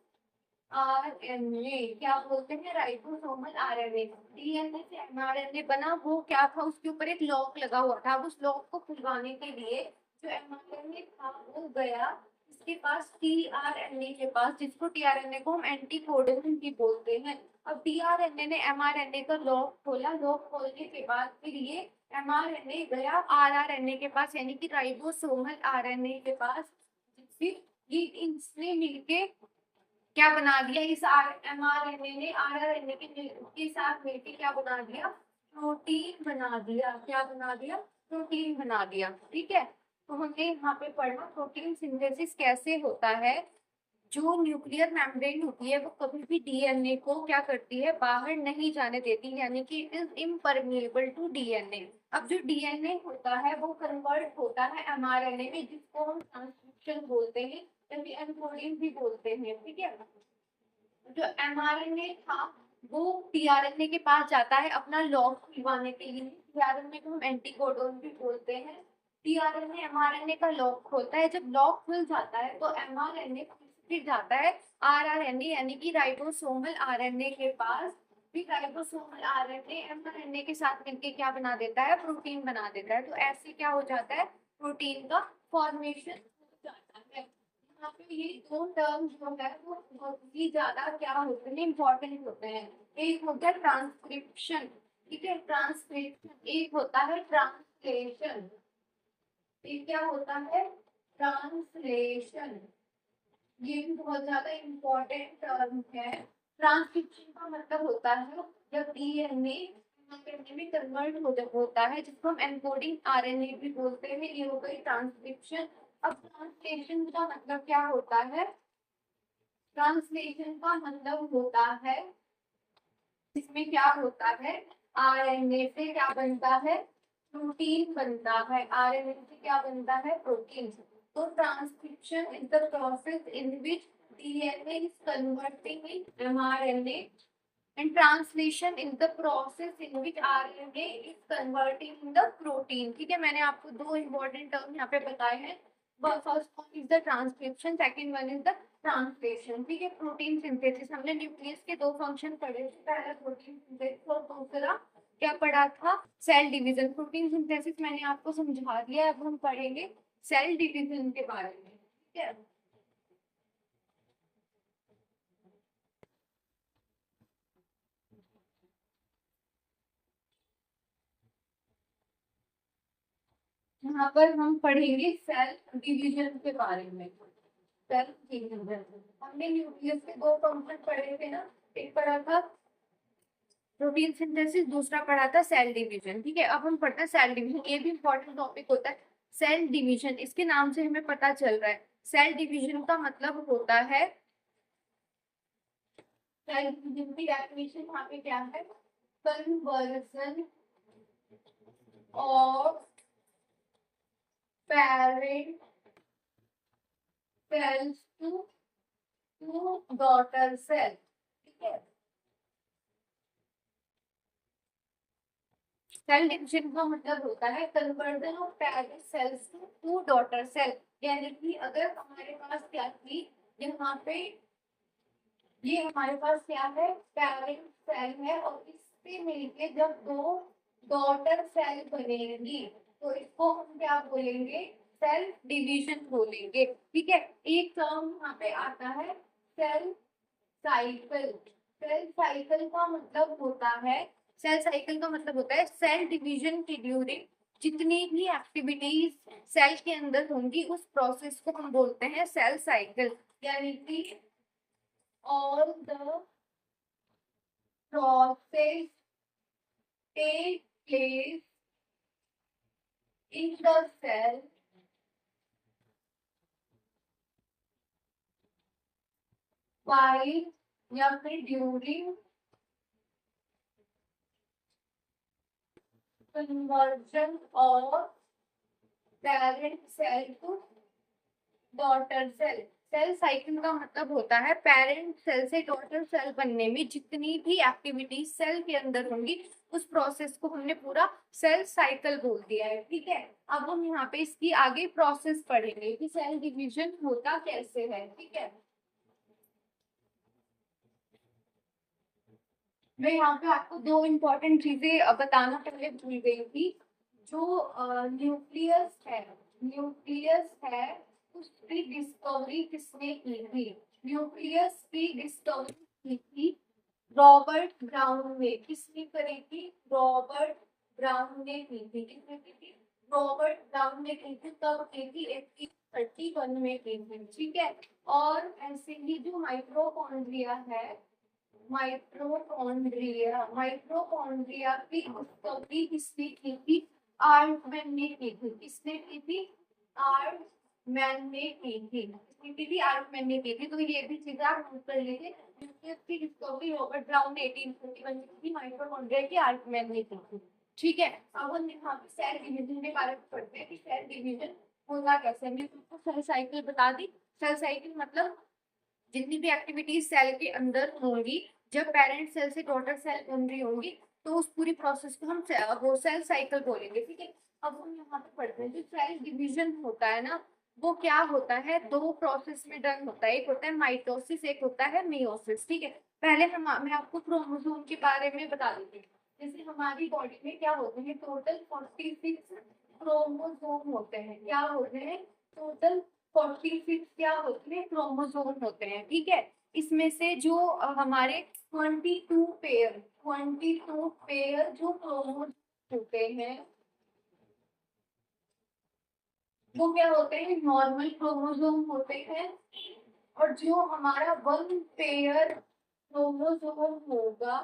आरएनए। क्या बोलते हैं, राइबोसोमल आरएनए। डीएनए से एमआरएनए बना, वो क्या था, उसके ऊपर एक लॉक लगा हुआ था। अब उस लॉक को खुलवाने के लिए जो एमआरएनए था वो गया इसके पास, टीआरएनए के पास, जिसको टीआरएनए को हम एंटीकोडोन भी बोलते हैं। अब टीआरएनए ने एमआरएनए का लॉक खोला, लॉक खोलने के बाद फिर ये एमआरएनए गया आरआरएनए के पास, यानी कि राइबोसोमल आरएनए के पास। फिर ये इसने मिलके क्या बना दिया, इस एमआरएनए ने आरआरएनए के साथ मिलकर क्या बना दिया, प्रोटीन बना दिया। क्या बना दिया, प्रोटीन बना दिया। ठीक है, तो हमने यहाँ पे पढ़ा प्रोटीन सिंथेसिस कैसे होता है। जो न्यूक्लियर मेम्ब्रेन होती है वो कभी भी डीएनए को क्या करती है, बाहर नहीं जाने देती, यानी कि it is impermeable to DNA. अब जो डीएनए होता है वो कन्वर्ट होता है एमआरएनए में, जिसको हम ट्रांसक्रिप्शन बोलते हैं, यानी एनकोडिंग भी बोलते हैं। ठीक है, जो एमआरएनए था वो टीआरएनए के पास जाता है अपना लॉक खुलवाने के लिए। टीआरएनए को हम एंटीकोडोन भी बोलते हैं। टीआरएनए एमआरएनए का लॉक खोलता है, जब लॉक खुल जाता है तो एमआरएनए फिर जाता है आरआरएनए, यानी कि राइबोसोमल आरएनए के पास। फिर राइबोसोमल आरएनए एमआरएनए के साथ मिलकर क्या बना देता है, प्रोटीन बना देता है। तो ऐसे क्या हो जाता है, प्रोटीन का फॉर्मेशन हो जाता है। यहाँ पे ये दो टर्म जो है वो बहुत ही ज्यादा क्या होते हैं, इंपॉर्टेंट होते हैं। एक होता है ट्रांसक्रिप्शन, ठीक है, ट्रांसक्रिप्शन। एक होता है ट्रांसलेशन। एक क्या होता है, ट्रांसलेशन। ये भी बहुत ज्यादा इंपॉर्टेंट टर्म है। ट्रांसक्रिप्शन का मतलब होता है जब डीएनए में कन्वर्ट होता है, जिसको हम एनकोडिंग आरएनए भी बोलते हैं। ये हो गई ट्रांसक्रिप्शन। अब ट्रांसलेशन का मतलब क्या होता है, ट्रांसलेशन का मतलब होता है इसमें क्या होता है, आरएनए से क्या बनता है, प्रोटीन बनता है। आरएनए से क्या बनता है, प्रोटीन। तो transcription is the process in which DNA is converting in mRNA and translation is the process in which RNA is converting in the protein। ठीक है, मैंने आपको दो important term यहाँ पे बताए हैं। First one is the transcription, second one is the translation. ठीक है, प्रोटीन सिंथेसिस हमने न्यूक्लियस के दो फंक्शन पढ़े थे, पहला प्रोटीन सिंथेसिस और दूसरा क्या पढ़ा था, सेल डिवीजन। प्रोटीन सिंथेसिस मैंने आपको समझा दिया, अब हम पढ़ेंगे सेल डिवीजन के बारे में। ठीक है, यहाँ पर हम पढ़ेंगे सेल डिवीजन के बारे में। सेल डिवीजन हमने न्यूक्लियस के दो फंक्शन पढ़े थे ना, एक पढ़ा था प्रोटीन सिंथेसिस, दूसरा पढ़ा था सेल डिवीजन। ठीक है, अब हम पढ़ते हैं सेल डिवीजन। ये भी इंपॉर्टेंट टॉपिक होता है सेल डिवीजन। इसके नाम से हमें पता चल रहा है सेल डिवीजन का मतलब होता है, सेल डिवीजन की डेफिनेशन यहाँ पे क्या है, conversion of parent cells to daughter cell. ठीक है, सेल डिवीजन का मतलब होता है conversion of parent cells to daughter cell. यानी कि अगर हमारे पास क्या थी, यहाँ पे ये हमारे पास क्या है, पेरेंट सेल है, और इससे मिलके जब दो डॉटर सेल बनेंगी तो इसको हम क्या बोलेंगे, सेल डिवीजन बोलेंगे। ठीक है, एक टर्म यहाँ पे आता है सेल साइकिल। सेल साइकिल का मतलब होता है, सेल साइकिल का मतलब होता है सेल डिवीजन की ड्यूरिंग जितनी भी एक्टिविटीज सेल के अंदर होंगी उस प्रोसेस को हम बोलते हैं सेल साइकिल। यानी कि all the process take place in the cell while या फिर during conversion of parent cell to daughter cell. Cell cycle का मतलब होता है पेरेंट सेल से डॉटर सेल बनने में जितनी भी एक्टिविटीज सेल के अंदर होंगी उस प्रोसेस को हमने पूरा सेल साइकिल बोल दिया है। ठीक है, अब हम यहाँ पे इसकी आगे प्रोसेस पढ़ेंगे कि सेल डिवीजन होता कैसे है। ठीक है, मैं यहाँ पे आपको दो इम्पोर्टेंट चीजें बताना पहले भूल गई थी। जो न्यूक्लियस है उसकी डिस्कवरी किसने की थी, न्यूक्लियस की डिस्कवरी की थी रॉबर्ट ब्राउन ने। किसने करी थी, रॉबर्ट ब्राउन ने की थी। किसने की थी, रॉबर्ट ब्राउन ने की थी। कब की थी, 1831 में की थी। ठीक है, और ऐसे ही जो माइटोकॉन्ड्रिया है, माइटोकॉन्ड्रिया की डिस्कवरी किसने की थी, आर्टमैन ने की थी। किसने की थी, आर्टमैन ने की थी। किसने की थी, आर्टमैन ने की थी। तो ये भी चीजें आप नोट कर लीजिए, न्यूक्लियस की डिस्कवरी रॉबर्ट ब्राउन ने 1841 में की थी, माइटोकॉन्ड्रिया की आर्टमैन ने की थी। ठीक है, अब हम यहाँ पे सेल डिवीजन के बारे में पढ़ते हैं कि सेल डिवीजन होगा कैसे। हमने तुमको सेल साइकिल बता दी। सेल साइकिल मतलब जितनी भी एक्टिविटीज सेल के अंदर होंगी, जब पेरेंट सेल से डॉटर सेल बन रही होंगी तो उस पूरी प्रोसेस को हम वो सेल साइकिल बोलेंगे। ठीक है, अब हम यहाँ पे पढ़ते हैं जो सेल डिवीजन होता है ना, वो क्या होता है, दो प्रोसेस में डन होता है। एक होता है माइटोसिस, एक होता है मियोसिस। ठीक है, पहले मैं आपको क्रोमोसोम के बारे में बता देती हूँ। जैसे हमारी बॉडी में क्या होते हैं, टोटल 46 क्रोमोसोम होते हैं। क्या होते हैं, टोटल 46 क्या होते हैं, क्रोमोसोम होते हैं। ठीक है, इसमें से जो हमारे 22 पेयर जो क्रोमोसोम होते हैं वो क्या होते हैं, नॉर्मल क्रोमोसोम होते हैं। और जो हमारा 1 पेयर क्रोमोसोम होगा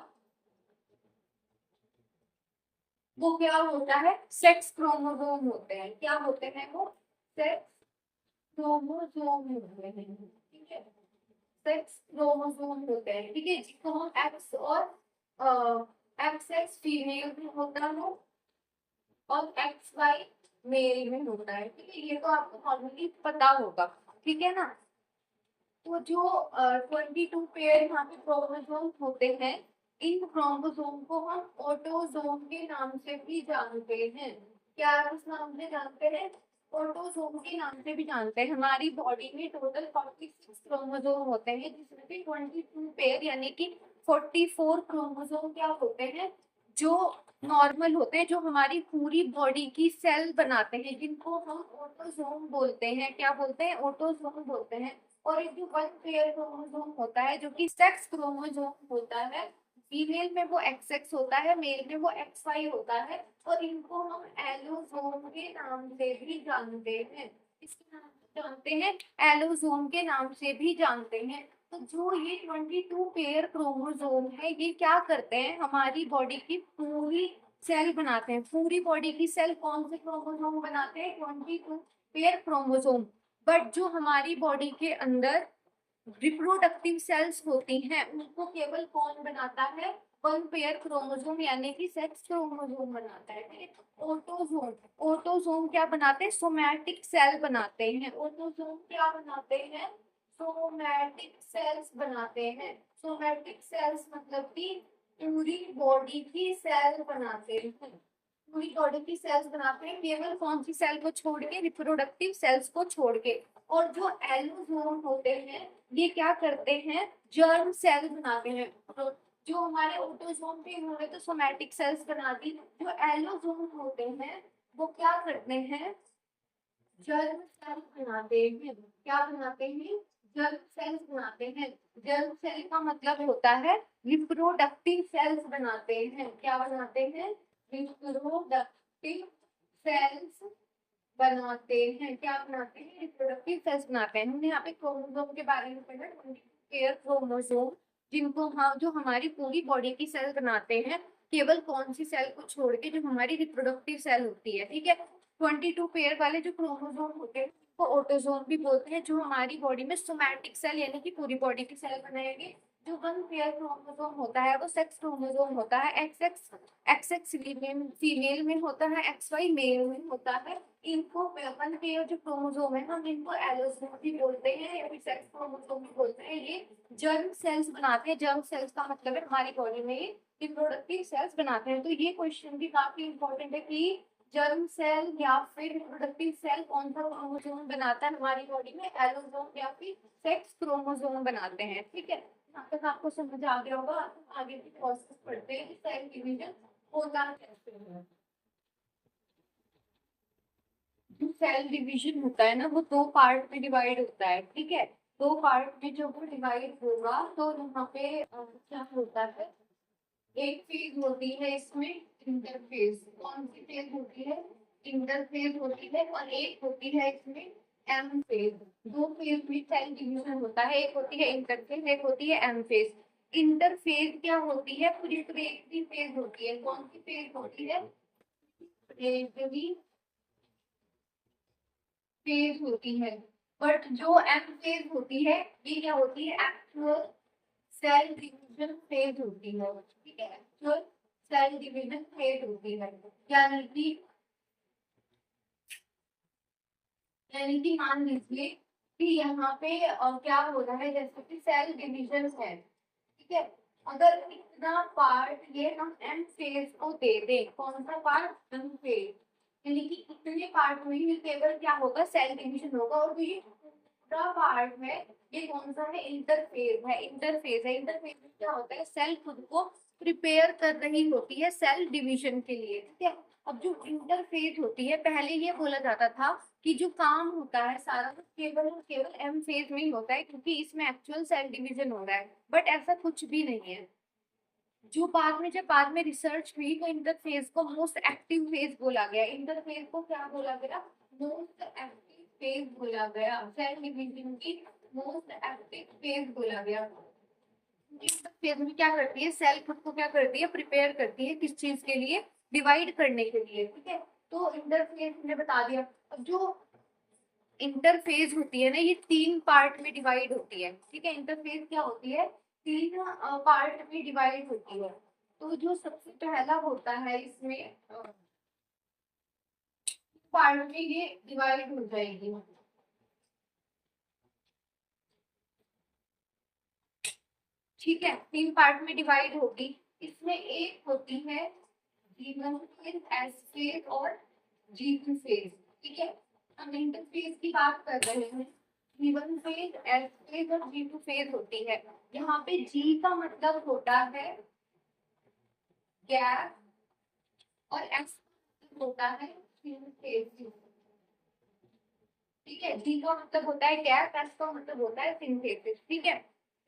वो क्या होता है, सेक्स क्रोमोसोम होते हैं। क्या होते हैं वो, सेक्स क्रोमोसोम होते हैं। ठीक है, सेक्स क्रोमोसोम होते हैं। ठीक है, जिसको हम एक्स और एक्स एक्स फीमेल में होता है और एक्स वाई मेल में होता है। ठीक है, ये तो आपको नॉर्मली पता होगा। ठीक है ना, तो जो 22 पेयर यहाँ पे क्रोमोसोम होते हैं, इन क्रोमोसोम को हम ऑटोसोम के नाम से भी जानते हैं। क्या उस नाम से जानते हैं, ऑटोसोम के नाम से भी जानते हैं। हमारी बॉडी में टोटल 46 क्रोमोसोम होते हैं जिसमें से 22 पेयर यानी कि 44 क्रोमोसोम क्या होते हैं, जो नॉर्मल होते हैं, जो हमारी पूरी बॉडी की सेल बनाते हैं, जिनको हम ऑटोसोम बोलते हैं। क्या बोलते हैं, ऑटोसोम बोलते हैं। और एक जो 1 पेयर क्रोमोसोम होता है जो कि सेक्स क्रोमोसोम होता है, फीमेल में वो XX होता है, मेल में वो XY होता है, और इनको हम एलोसोम के नाम से भी जानते हैं। इसके नाम से जानते हैं, एलोसोम के नाम से भी जानते हैं। तो जो ये 22 पेयर क्रोमोसोम है, ये क्या करते हैं, हमारी बॉडी की पूरी सेल बनाते हैं। पूरी बॉडी की सेल कौन से क्रोमोसोम बनाते हैं, 22 पेयर क्रोमोसोम। बट जो हमारी बॉडी के अंदर रिप्रोडक्टिव सेल्स होती हैं, उनको केवल कौन बनाता है, 1 पेयर क्रोमोसोम यानी कि सेक्स क्रोमोसोम बनाता है। ठीक है, ऑटोसोम, ऑटोसोम क्या बनाते हैं, सोमैटिक सेल बनाते हैं। ऑटोसोम क्या बनाते हैं, सोमैटिक सेल्स बनाते हैं। सोमैटिक सेल्स मतलब कि पूरी बॉडी की सेल बनाते हैं, पूरी बॉडी की सेल्स बनाते हैं, केवल कौन सी सेल को छोड़ के, रिप्रोडक्टिव सेल्स को छोड़ के। और जो एलोसोम होते हैं, ये क्या करते हैं, जर्म सेल बनाते हैं। तो जो हमारे ऑटोसोम पे उन्होंने तो सोमैटिक सेल्स बना दी, जो एलोसोम होते हैं वो क्या करते हैं, जर्म सेल बनाते हैं। क्या बनाते हैं, जर्म सेल्स बनाते हैं। जर्म सेल का मतलब होता है रिप्रोडक्टिव सेल्स बनाते हैं। क्या बनाते हैं, रिप्रोडक्टिव सेल्स बनाते हैं। क्या बनाते हैं, रिप्रोडक्टिव सेल्स बनाते हैं। हमने यहाँ पे क्रोमोसोम के बारे में पढ़ा, पेयर क्रोमोसोम, जिनको हम, जो हमारी पूरी बॉडी की सेल बनाते हैं, केवल कौन सी सेल को छोड़ के, जो हमारी रिप्रोडक्टिव सेल होती है। ठीक है, 22 पेयर वाले जो क्रोमोसोम होते हैं वो ऑटोसोम भी बोलते हैं, जो हमारी बॉडी में सोमैटिक सेल यानी कि पूरी बॉडी की सेल बनाएंगे। जो 1 पेयर क्रोमोसोम होता है वो सेक्स क्रोमोसोम होता है। XX फीमेल में होता है, XY मेल में होता है। इनको 1 पेयर जो क्रोमोसोम है, हम इनको एलोसोम भी बोलते हैं या फिर सेक्स क्रोमोसोम भी बोलते हैं। ये जर्म सेल्स बनाते हैं। जर्म सेल्स का मतलब है हमारी बॉडी में ये रिप्रोडक्टिव सेल्स बनाते हैं। तो ये क्वेश्चन भी काफी इंपॉर्टेंट है कि जर्म सेल या फिर रिप्रोडक्टिव सेल कौन सा क्रोमोसोम बनाता है हमारी बॉडी में, एलोसोम या फिर सेक्स क्रोमोसोम बनाते हैं। ठीक है, यहाँ तक आपको समझ आ गया होगा। आगे की प्रोसेस पढ़ते हैं, सेल डिवीजन होता कैसे है। जो सेल डिवीजन होता है ना, वो 2 पार्ट में डिवाइड होता है। ठीक है, 2 पार्ट में जब वो डिवाइड होगा तो यहाँ पे क्या होता है, एक फेज होती है इसमें इंटरफेज। कौन सी फेज होती है, इंटरफेज होती है, और एक होती है इसमें एम फेज। 2 फेज में सेल डिवीजन होता है, एक होती है इंटरफेज, एक होती है एम फेज। इंटरफेज क्या होती है, प्रिपरेटरी फेज होती है। कौन सी फेज होती है, प्रिपरेटरी फेज होती है। बट जो एम फेज होती है, ये क्या होती है, एक्चुअल सेल डिवीजन फेज होती है। ठीक है, एक्चुअल सेल डिवीजन फेज होती है। यानी कि मान लीजिए कि यहाँ पे क्या हो रहा है, जैसे कि सेल डिवीजन है। ठीक है, अगर इतना पार्ट ये हम एम फेज को दे दें, कौन सा पार्ट, एम फेज, यानी कि इतने पार्ट में ही केवल क्या होगा, सेल डिवीजन होगा। और जो ये पूरा पार्ट है, ये कौन सा है, इंटरफेज है। इंटरफेज है, इंटरफेज में क्या होता है, सेल खुद को प्रिपेयर कर रही होती है सेल डिवीजन के लिए। ठीक है, अब जो इंटरफेज होती है, पहले ये बोला जाता था कि जो काम होता है सारा वो केवल और केवल एम फेज में ही होता है, क्योंकि इसमें एक्चुअल सेल डिवीजन हो रहा है। बट ऐसा कुछ भी नहीं है। जो जब बाद में रिसर्च हुई तो इंटरफेज को मोस्ट एक्टिव फेज बोला गया। इंटरफेज को क्या बोला गया, मोस्ट एक्टिव फेज बोला गया। सेल डिवीजन की मोस्ट एक्टिव फेज बोला गया। इंटरफेज में क्या करती है, सेल खुद को क्या करती है, प्रिपेयर करती है किस चीज के लिए, डिवाइड करने के लिए। ठीक है, तो इंटरफेज ने बता दिया। अब जो इंटरफेज होती है ना, ये 3 पार्ट में डिवाइड होती है। ठीक है, इंटरफेज क्या होती है, 3 पार्ट में डिवाइड होती है। तो जो सबसे पहला होता है इसमें पार्ट में ये डिवाइड हो जाएगी। ठीक है, 3 पार्ट में डिवाइड होगी। इसमें एक होती है G1 फेज, S फेज और G2 फेज। ठीक है, हम इंटरफेज की बात कर रहे हैं। G1 फेज, S फेज और G2 फेज होती है। यहाँ पे G का मतलब होता है गैप और S होता है सिंथेसिस। ठीक है, G का मतलब होता है गैप, S का मतलब होता है सिंथेसिस। ठीक है,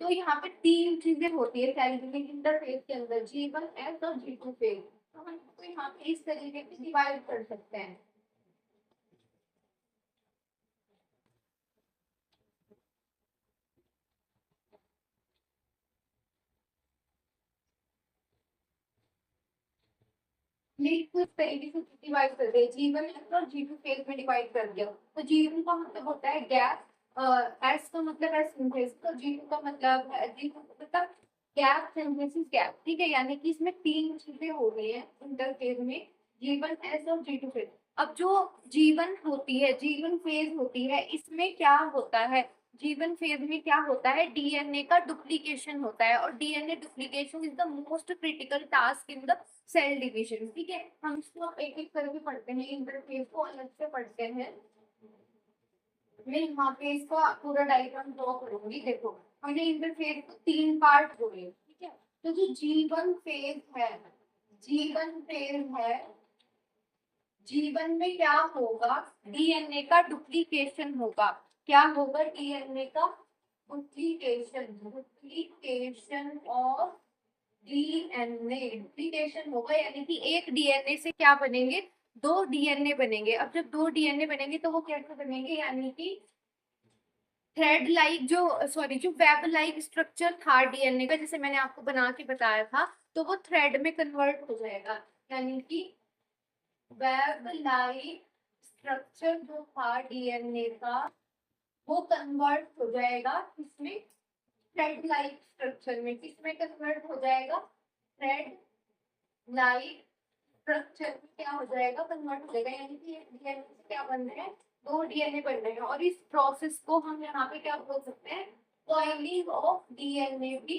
तो यहाँ पे तीन चीजें होती है सेल डिविजन इंटरफेज के अंदर, G1 S और G2 फेज। तो हम इसको यहाँ पे इस तरीके से डिवाइड कर सकते हैं। तो इस तरीके से डिवाइड कर दिया, G1 S और G2 फेज में डिवाइड कर दिया। तो G1 का मतलब होता है गैस, S का मतलब है सिंथेसिस, तो G2 का मतलब है G2 मतलब गैस सिंथेसिस गैस, ठीक है। यानी कि इसमें तीन चीजें हो रही है इंटरफेज में, G1 S और G2 फेज। अब जो G1 होती है, G1 फेज होती है, इसमें क्या होता है, G1 फेज में क्या होता है, डीएनए का डुप्लीकेशन होता है, और DNA duplication is the most critical task in the cell division, ठीक है। हम इसको एक एक करके पढ़ते हैं, इंटरफेस को अलग से पढ़ते हैं। मैं यहाँ पे इसका पूरा डायग्राम ड्रॉ करूंगी। देखो, हमने इंटरफेस को तीन पार्ट बोले, ठीक है। तो जो G1 फेज है, G1 फेज है, G1 में क्या होगा, डीएनए का डुप्लीकेशन होगा। क्या होगा, डीएनए का duplication, duplication of DNA, duplication होगा। यानी कि एक डीएनए से क्या बनेंगे, दो डीएनए बनेंगे। अब जब दो डीएनए बनेंगे तो वो कैसे बनेंगे, यानी कि थ्रेड लाइक जो, सॉरी, जो वेब लाइक स्ट्रक्चर था डीएनए का, जैसे मैंने आपको बना के बताया था, तो वो थ्रेड में कन्वर्ट हो जाएगा। यानी कि वेब लाइक स्ट्रक्चर जो था डीएनए का, वो कन्वर्ट हो जाएगा किसमें, थ्रेड लाइक स्ट्रक्चर में। किसमें कन्वर्ट हो जाएगा, थ्रेड लाइक स्ट्रक्चर में क्या हो जाएगा, कन्वर्ट हो जाएगा। यानी कि एक डीएनए से क्या बन रहे हैं, दो डीएनए बन रहे हैं। और इस प्रोसेस को हम यहाँ पे क्या बोल सकते हैं, कॉइलिंग ऑफ डीएनए भी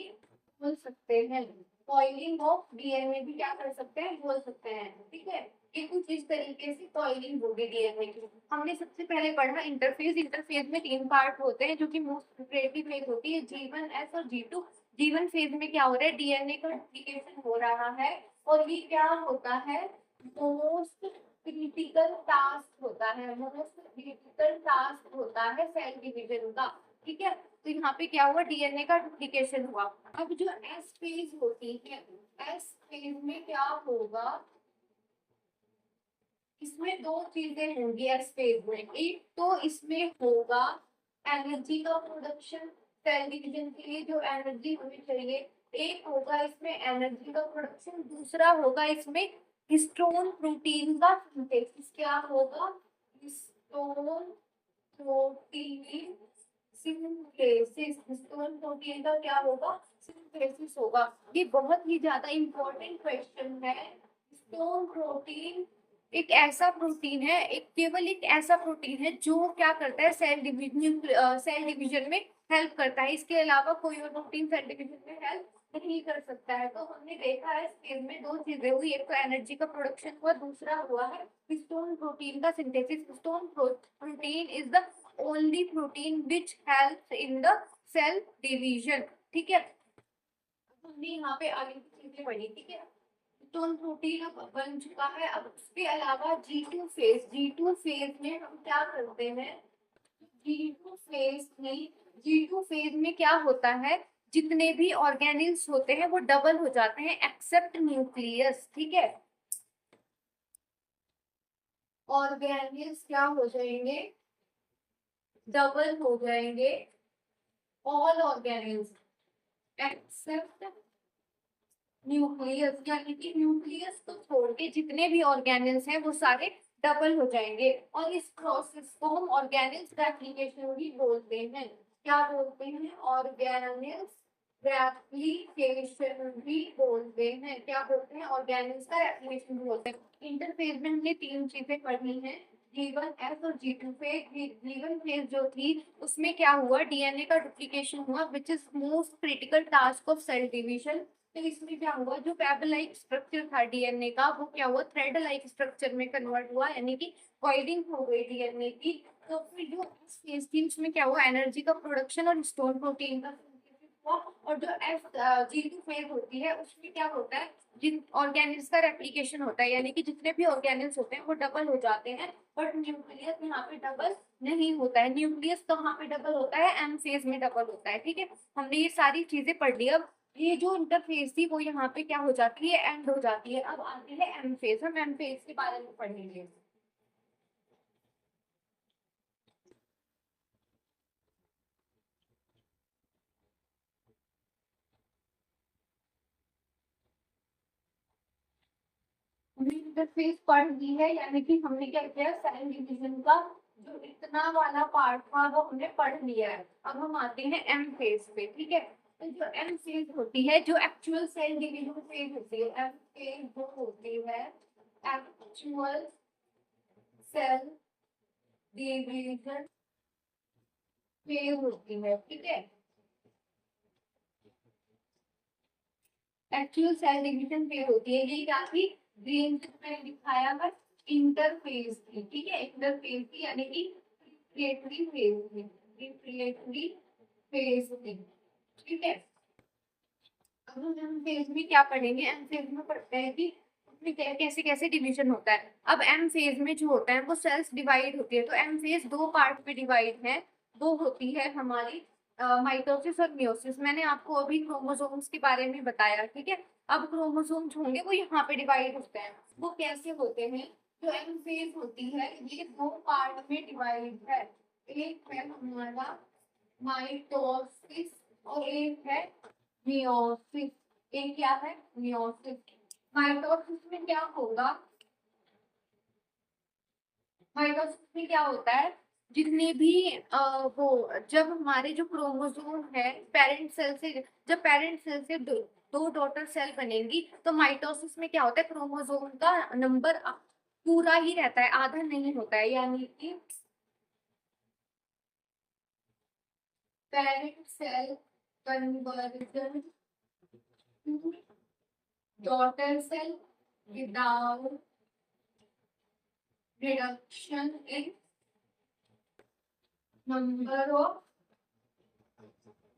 बोल सकते हैं। कॉइलिंग ऑफ डीएनए भी क्या कर सकते हैं, बोल सकते हैं, ठीक है। ये कुछ इस तरीके से कॉइलिंग होगी डीएनए की। हमने सबसे पहले पढ़ा इंटरफेज। इंटरफेज में तीन पार्ट होते हैं जो कि मोस्ट प्रिपरेटरी फेज होती है, G1 S और G2। G1 फेज में क्या हो रहा है, डीएनए का डुप्लीकेशन हो रहा है, और ये क्या होता है, मोस्ट क्रिटिकल टास्क होता है, मोस्ट क्रिटिकल टास्क होता है सेल डिवीजन का, ठीक है। तो यहाँ पे क्या हुआ, डीएनए का डुप्लीकेशन हुआ। अब जो एस फेज होती है, एस फेज में क्या होगा, इसमें दो चीजें होंगी एस फेज में। एक तो इसमें होगा एनर्जी का प्रोडक्शन, सेल डिवीजन के लिए जो एनर्जी हमें चाहिए, एक होगा इसमें एनर्जी का प्रोडक्शन, दूसरा होगा इसमें हिस्टोन प्रोटीन का सिंथेसिस। क्या होगा, histone protein synthesis, histone protein का क्या होगा, सिंथेसिस होगा। ये बहुत ही ज्यादा इंपॉर्टेंट क्वेश्चन है। हिस्टोन प्रोटीन एक ऐसा प्रोटीन है, एक केवल एक ऐसा प्रोटीन है जो क्या करता है, सेल डिवीजन में हेल्प करता है। इसके अलावा कोई और प्रोटीन सेल डिवीजन में हेल्प नहीं कर सकता है। तो हमने देखा है स्केल में दो चीजें हुई, एक तो एनर्जी का प्रोडक्शन हुआ, दूसरा हुआ है हिस्टोन प्रोटीन का सिंथेसिस। Histone protein is the only protein which helps in the cell division, ठीक है। हमने यहाँ पे आगे की चीजें पढ़ी, ठीक है। हिस्टोन प्रोटीन अब बन चुका है। अब उसके अलावा G2 फेज, G2 फेज में हम क्या करते हैं, G2 फेज में, G2 फेज में क्या होता है, जितने भी ऑर्गेनिल्स होते हैं वो डबल हो जाते हैं एक्सेप्ट न्यूक्लियस, ठीक है। ऑर्गेनिल्स क्या हो जाएंगे, डबल हो जाएंगे, ऑल ऑर्गेनिल्स एक्सेप्ट न्यूक्लियस। यानी कि न्यूक्लियस को छोड़ के जितने भी ऑर्गेनिल्स हैं वो सारे डबल हो जाएंगे। और इस प्रोसेस को हम ऑर्गेनिल्स रेप्लिकेशन भी बोलते हैं। क्या बोलते हैं, ऑर्गेनिल्स रेप्लिकेशन भी बोलते हैं। क्या बोलते हैं, ऑर्गेनिल्स का रेप्लिकेशन भी बोलते हैं। इंटरफेज में हमने तीन चीजें पढ़ी हैं, G1 S और G2 फेज। G1 फेज जो थी उसमें क्या हुआ, डीएनए का डुप्लीकेशन हुआ, which is most critical task of cell division. तो इसमें क्या हुआ, जो वेब लाइक स्ट्रक्चर था डीएनए का, वो क्या हुआ, थ्रेड लाइक स्ट्रक्चर में कन्वर्ट हुआ, यानी कि कॉइलिंग हो गई डीएनए की। तो फिर जो फेज थी उसमें क्या हुआ, एनर्जी का प्रोडक्शन और हिस्टोन प्रोटीन का synthesis हुआ, और जो G2 फेज होती है उसमें क्या होता है, जिन ऑर्गेनिल्स का रेप्लिकेशन होता है, यानी कि जितने भी ऑर्गेनिल्स होते हैं वो डबल हो जाते हैं, बट न्यूक्लियस यहाँ पे डबल नहीं होता है। न्यूक्लियस कहाँ पे डबल होता है, एम फेज में डबल होता है। ठीक है, हमने ये सारी चीजें पढ़ ली। अब ये जो इंटरफेस थी वो यहाँ पे क्या हो जाती है, एंड हो जाती है। अब आती है एम फेज, हम एम फेज के बारे में पढ़ेंगे। हमने इंटरफेस पढ़ ली है, यानी कि हमने क्या किया, सेल डिवीजन का जो इतना वाला पार्ट था वो हमने पढ़ लिया है। अब हम आते हैं एम फेज पे। ठीक है, तो जो एम फेज होती है, जो एक्चुअल सेल डिवीजन फेज होती है, एम फेज वो होती है एक्चुअल सेल डिवीजन फेज होती है। ठीक है, एक्चुअल सेल डिवीजन फेज होती है। ये क्या थी, ग्रीन में दिखाया बस इंटरफेज थी। ठीक है, इंटरफेज थी यानी कि प्रीपरेटरी फेज थी, प्रीपरेटरी फेज थी। ठीक है, अब हम एम फेज में क्या पढ़ेंगे, एम फेज में पढ़ते हैं कि उसमें कैसे कैसे डिवीजन होता है। अब एम फेज में जो होता है वो सेल्स डिवाइड होती है। तो एम फेज दो पार्ट में डिवाइड है, दो होती है हमारी माइटोसिस और मियोसिस। मैंने आपको अभी क्रोमोसोम्स के बारे में बताया। ठीक है, अब क्रोमोसोम्स होंगे वो यहाँ पे डिवाइड होते हैं। वो कैसे होते हैं, जो एम फेज होती है ये दो पार्ट में डिवाइड है। एक है हमारा माइटोसिस और एक है मियोसिस। एक क्या है, मियोसिस। माइटोसिस में क्या होगा, माइटोसिस में क्या होता है, जितने भी वो जब हमारे जो क्रोमोसोम है पेरेंट सेल से, जब पेरेंट सेल से दो डॉटर सेल बनेंगी, तो माइटोसिस में क्या होता है, क्रोमोसोम का नंबर पूरा ही रहता है, आधा नहीं होता है। यानी कि parent cell conversion to daughter cell without reduction in number of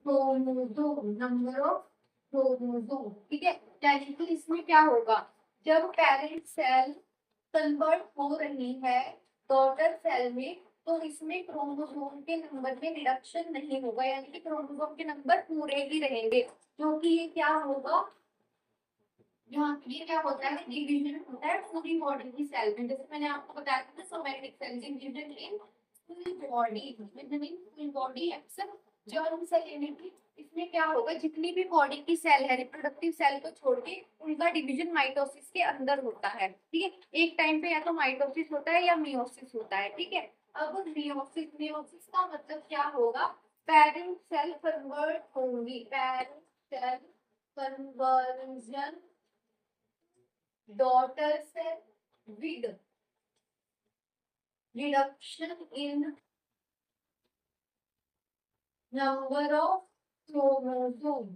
chromosome, number of chromosome. ठीक है, यानी कि इसमें क्या होगा, जब पेरेंट सेल कन्वर्ट हो रही है डॉटर सेल में, तो इसमें क्रोमोसोम के नंबर में रिडक्शन नहीं होगा, यानी कि क्रोमोसोम के नंबर पूरे ही रहेंगे। क्योंकि ये क्या होगा, यहाँ ये क्या होता है, डिवीजन होता है पूरी बॉडी की सेल में। जैसे मैंने आपको बताया था somatic cell division in full body, division in full body except germ cell unit. इसमें क्या होगा, जितनी भी बॉडी की सेल है रिप्रोडक्टिव सेल को छोड़ के उनका डिवीजन माइटोसिस के अंदर होता है। ठीक है, एक टाइम पे या तो माइटोसिस होता है या मियोसिस होता है। ठीक है, अब मियोसिस, मियोसिस का मतलब क्या होगा, पेरेंट सेल कन्वर्ट होंगी, parent cell conversion daughter cell with reduction in number of chromosome,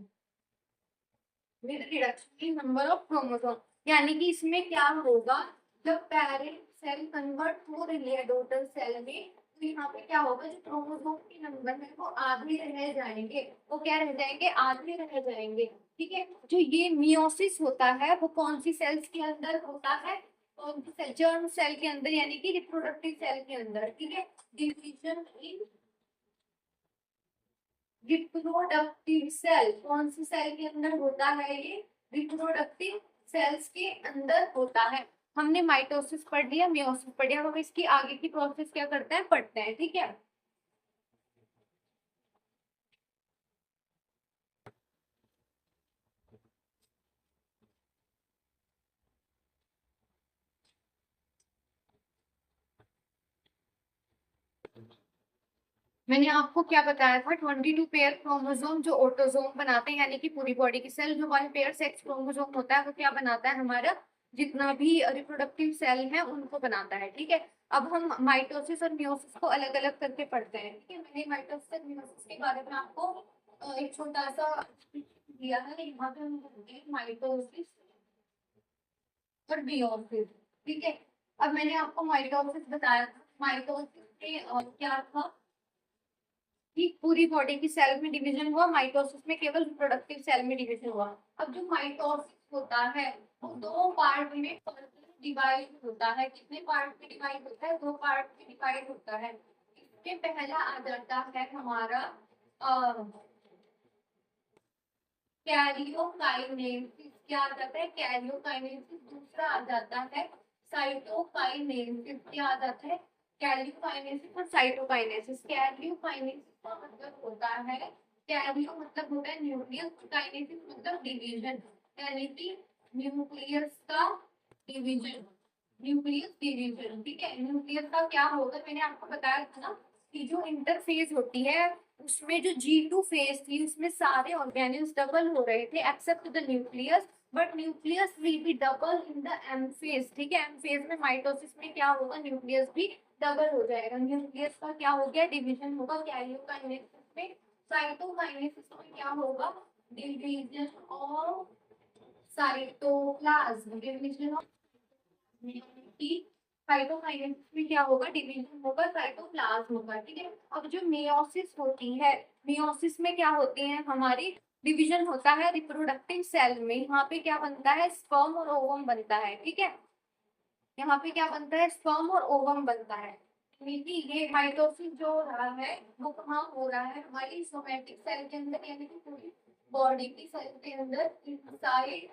with reduction in number of chromosome। यानी कि इसमें क्या होगा, जब पेरेंट सेल कन्वर्ट हो रही है डॉटर सेल में, तो यहाँ पे क्या होगा, जो क्रोमोसोम के नंबर है वो आधे रह जाएंगे। वो क्या रह जाएंगे, आधे रह जाएंगे। ठीक है, जो ये मियोसिस होता है वो कौन सी सेल्स के अंदर होता है, कौन सी सेल, जर्म सेल के अंदर, यानी कि रिप्रोडक्टिव सेल के अंदर। ठीक है, डिवीजन इन रिप्रोडक्टिव सेल, कौन सी सेल के अंदर होता है, ये रिप्रोडक्टिव सेल्स के अंदर होता है। हमने माइटोसिस पढ़ लिया, मियोसिस पढ़ लिया, हम इसकी आगे की प्रोसेस क्या करते हैं, पढ़ते हैं। ठीक है, मैंने आपको क्या बताया था, 22 पेयर क्रोमोसोम जो ऑटोसोम बनाते हैं, यानी कि पूरी बॉडी की सेल, जो 1 पेयर सेक्स क्रोमोसोम होता है वो क्या बनाता है, हमारा जितना भी रिप्रोडक्टिव सेल है उनको बनाता है। ठीक है, अब हम माइटोसिस और मियोसिस को अलग अलग करके पढ़ते हैं। ठीक है, मैंने माइटोसिस और मियोसिस के बारे में आपको एक छोटा सा दिया है, यहाँ पे हम माइटोसिस और मियोसिस। ठीक है, अब मैंने आपको माइटोसिस बताया था, माइटोसिस में क्या था, कि पूरी बॉडी की सेल में डिवीजन हुआ, माइटोसिस में केवल रिप्रोडक्टिव सेल में डिवीजन हुआ। अब जो माइटोसिस होता है वो दो पार्ट में डिवाइड होता है। कितने पार्ट में डिवाइड होता है? दो पार्ट में डिवाइड होता है। इसमें पहला आ जाता है हमारा कैरियोकाइनेसिस। क्या आ जाता है? कैरियोकाइनेसिस। दूसरा आ जाता है साइटोकाइनेसिस। क्या आ जाता है? कैरियोकाइनेसिस और साइटोकाइनेसिस। कैरियोकाइनेसिस का मतलब होता है, कैरियो मतलब होता है न्यूक्लियस, काइनेसिस मतलब डिवीजन, यानी कि न्यूक्लियस का डिवीजन। न्यूक्लियस डिवीजन, ठीक है। न्यूक्लियस का क्या होगा, मैंने आपको बताया था ना कि जो इंटरफेज होती है उसमें जो G2 फेज थी उसमें सारे ऑर्गेनिल्स डबल हो रहे थे except the nucleus, but nucleus will be double in the M phase, ठीक है। एम फेज में माइटोसिस में क्या होगा, न्यूक्लियस भी डबल हो जाएगा। न्यूक्लियस का क्या हो गया, डिवीजन होगा। कैरियोकाइनेसिस में, साइटोकाइनेसिस में क्या होगा, division of cytoplasm. Division of cytokinesis में क्या होगा, डिवीजन होगा, साइटोप्लाज्म होगा, ठीक है। अब जो मेयोसिस होती है, मेयोसिस में क्या होती है हमारी, डिवीजन होता है रिप्रोडक्टिव सेल में। यहाँ पे क्या बनता है, स्पर्म और ओवम बनता है, ठीक है। यहाँ पे क्या बनता है, स्पर्म और ओवम बनता है। ये माइटोसिस जो हो रहा है वो कहाँ हो रहा है, हमारी सोमैटिक सेल के अंदर, यानी कि पूरी बॉडी की सेल के अंदर, इनसाइड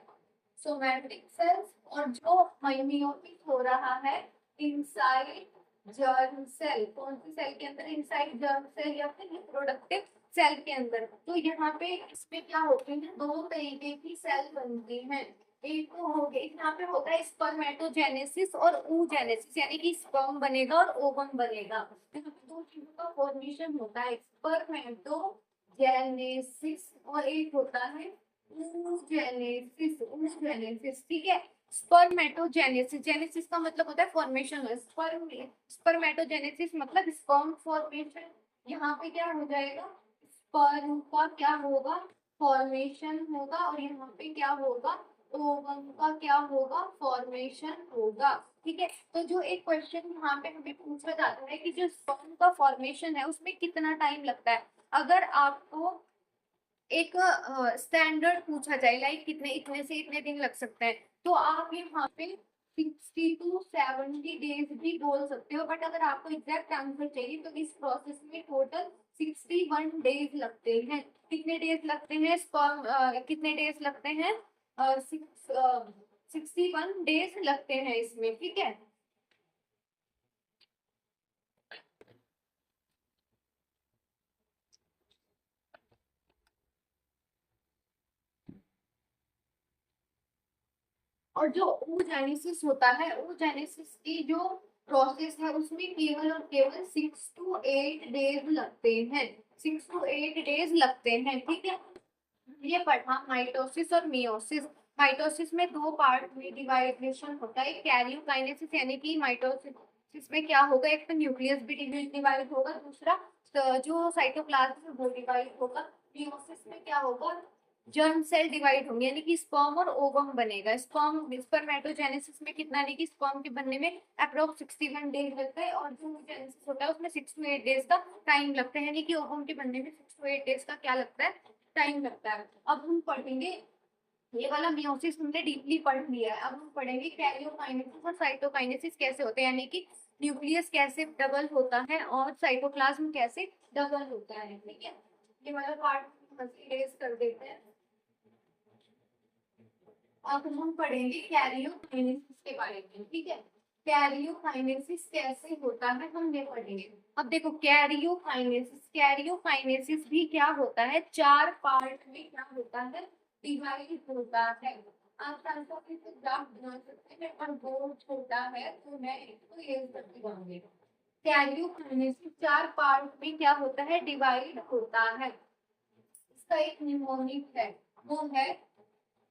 सोमैटिक सेल्स। और जो मेयोसिस हो रहा है इनसाइड जर्म सेल। कौन सी सेल के अंदर, इनसाइड जर्म सेल या फिर रिप्रोडक्टिव सेल के अंदर। तो यहाँ पे इसमें क्या होते हैं, दो तरीके की सेल बनती हैं। एक तो हो गया, यहाँ पे होता है स्पर्मेटोजेनेसिस और oogenesis, यानी कि स्पर्म बनेगा और ओवम बनेगा। दो चीजों का फॉर्मेशन होता है, स्पर्मेटोजेनेसिस और एक होता है oogenesis। oogenesis, ठीक है। स्पर्मेटोजेनेसिस, जेनेसिस का मतलब होता है फॉर्मेशन, स्पर्मेटोजेनेसिस मतलब स्पर्म फॉर्मेशन। यहाँ पे क्या हो जाएगा, स्पर्म का क्या होगा, फॉर्मेशन होगा, और यहाँ पे क्या होगा, ओवम का क्या होगा, फॉर्मेशन होगा, ठीक है। तो जो एक क्वेश्चन यहाँ पे हमें पूछा जाता है कि जो स्पर्म का फॉर्मेशन है उसमें कितना टाइम लगता है। अगर आपको एक स्टैंडर्ड पूछा जाए, लाइक कितने, इतने से इतने दिन लग सकते हैं, तो आप यहाँ पे 60 to 70 डेज भी बोल सकते हो। बट अगर आपको एग्जैक्ट आंसर चाहिए तो इस प्रोसेस में टोटल 61 डेज लगते हैं। कितने डेज लगते हैं, कितने डेज लगते हैं, 61 डेज लगते हैं इसमें, ठीक है। और जो oogenesis होता है, oogenesis की जो प्रोसेस है उसमें केवल और केवल 6 to 8 डेज लगते हैं। 6 to 8 डेज लगते हैं, ठीक है। ये पढ़ा माइटोसिस और मियोसिस। माइटोसिस में दो पार्ट में डिवाइडेशन होता है, कैरियोकाइनेसिस यानी कि माइटोसिस में क्या होगा, एक तो न्यूक्लियस भी डिवाइड होगा, दूसरा जो साइटोप्लाज्म है वो डिवाइड होगा। मियोसिस में क्या होगा, जर्म सेल डिवाइड होंगे, यानी कि स्पर्म और ओवम बनेगा। स्पर्मेटोजेनेसिस में कितना, यानी कि स्पर्म के बनने में अप्रोक्स 61 डेज लगता है, और जो जेनेसिस होता है उसमें 6 to 8 डेज का टाइम लगता है, यानी कि ओवम के बनने में 6 to 8 डेज का क्या लगता है, टाइम लगता है। अब हम पढ़ेंगे, ये वाला मियोसिस हमने डीपली पढ़ लिया है। अब हम पढ़ेंगे कैरियोकाइनेसिस और साइटोकाइनेसिस कैसे होते हैं, यानी कि न्यूक्लियस कैसे डबल होता है और साइटोप्लाज्म कैसे डबल होता है, ठीक है। ये वाला पार्ट इरेज कर देते हैं। अब हम पढ़ेंगे कैरियोकाइनेसिस के बारे में, ठीक है। कैरियोकाइनेसिस कैसे होता है हम ये पढ़ेंगे। अब देखो कैरियोकाइनेसिस, कैरियोकाइनेसिस भी क्या होता है, 4 पार्ट में क्या होता है, डिवाइड होता है। आप ट्रांसफर के ग्राफ बना सकते हैं, और बहुत छोटा है तो मैं इसको ये करके जाऊंगी। कैरियोकाइनेसिस 4 पार्ट में क्या होता है, डिवाइड होता है। इसका एक निमोनिक है, वो है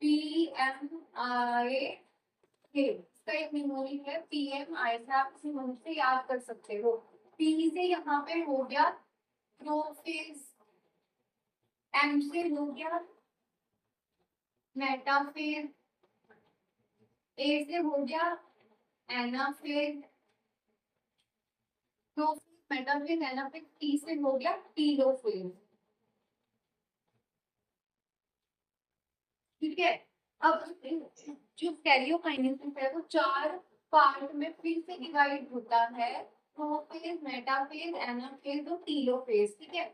PMI के। इसका एक निमोनिक है PMI से, आप इसी नाम से याद कर सकते हो। P से यहाँ पे हो गया प्रोफेज, M से हो गया मेटाफेज, A से हो गया anaphase, prophase metaphase anaphase T से हो गया टीलोफेज। ठीक है, अब जो कैरियोकाइनेसिस है वो 4 पार्ट में फिर से डिवाइड होता है, प्रोफेज, मेटाफेज, एनाफेज और टीलोफेज। ठीक है,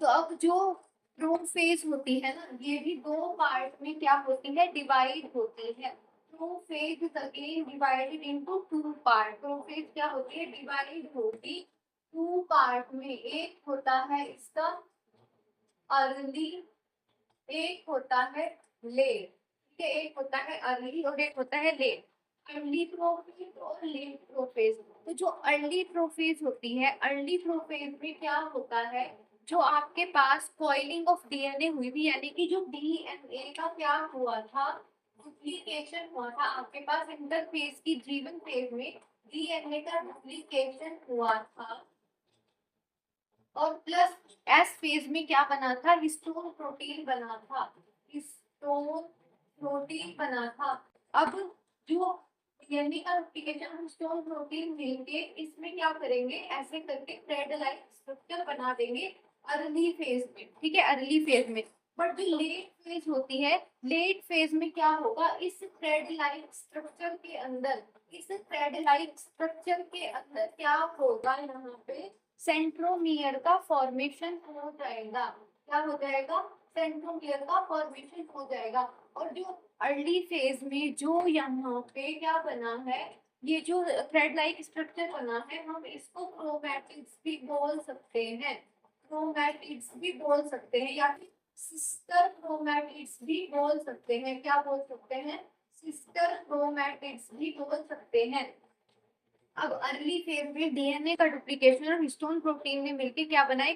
तो अब जो प्रोफेज होती है ना, ये भी 2 पार्ट में क्या होती है, डिवाइड होती है। Prophase is again divided into 2 part. Prophase क्या होती है, डिवाइड होती 2 पार्ट में। एक होता है इसका अर्ली, एक होता है लेट। ठीक है, एक होता है अर्ली और एक होता है लेट। अर्ली प्रोफेज और लेट प्रोफेज। तो जो अर्ली प्रोफेज होती है, अर्ली प्रोफेज में क्या होता है, जो आपके पास कॉइलिंग ऑफ डीएनए हुई थी, यानी कि जो डीएनए का क्या हुआ था, डुप्लीकेशन हुआ था आपके पास इंटरफेज की ड्रिवन फेज में, डीएनए का डुप्लीकेशन हुआ था। और प्लस एस फेज में क्या बना था, हिस्टोन प्रोटीन बना था, हिस्टोन प्रोटीन बना था। अब जो डीएनए का रेप्लिकेशन हिस्टोन प्रोटीन मिलके इसमें क्या करेंगे, ऐसे करके थ्रेड लाइक स्ट्रक्चर बना देंगे अर्ली फेज में। ठीक है, अर्ली फेज में। बट जो लेट फेज होती है, लेट फेज में क्या होगा, इस थ्रेड लाइक स्ट्रक्चर के अंदर, इस थ्रेड लाइक स्ट्रक्चर के अंदर क्या होगा, यहाँ पे सेंट्रोमियर का फॉर्मेशन हो जाएगा। क्या हो जाएगा, सेंट्रोमियर का फॉर्मेशन हो जाएगा। और जो अर्ली फेज में जो यहाँ पे क्या बना है, ये जो थ्रेड लाइक स्ट्रक्चर बना है, हम इसको क्रोमैटिड्स भी बोल सकते हैं, क्रोमैटिड्स भी बोल सकते हैं, या फिर सिस्टर क्रोमैटिड्स भी बोल सकते हैं। क्या बोल सकते हैं, सिस्टर क्रोमैटिड्स भी बोल सकते हैं। अब अर्ली फेज में डीएनए का डुप्लीकेशन और हिस्टोन प्रोटीन ने मिलकर क्या बनाए,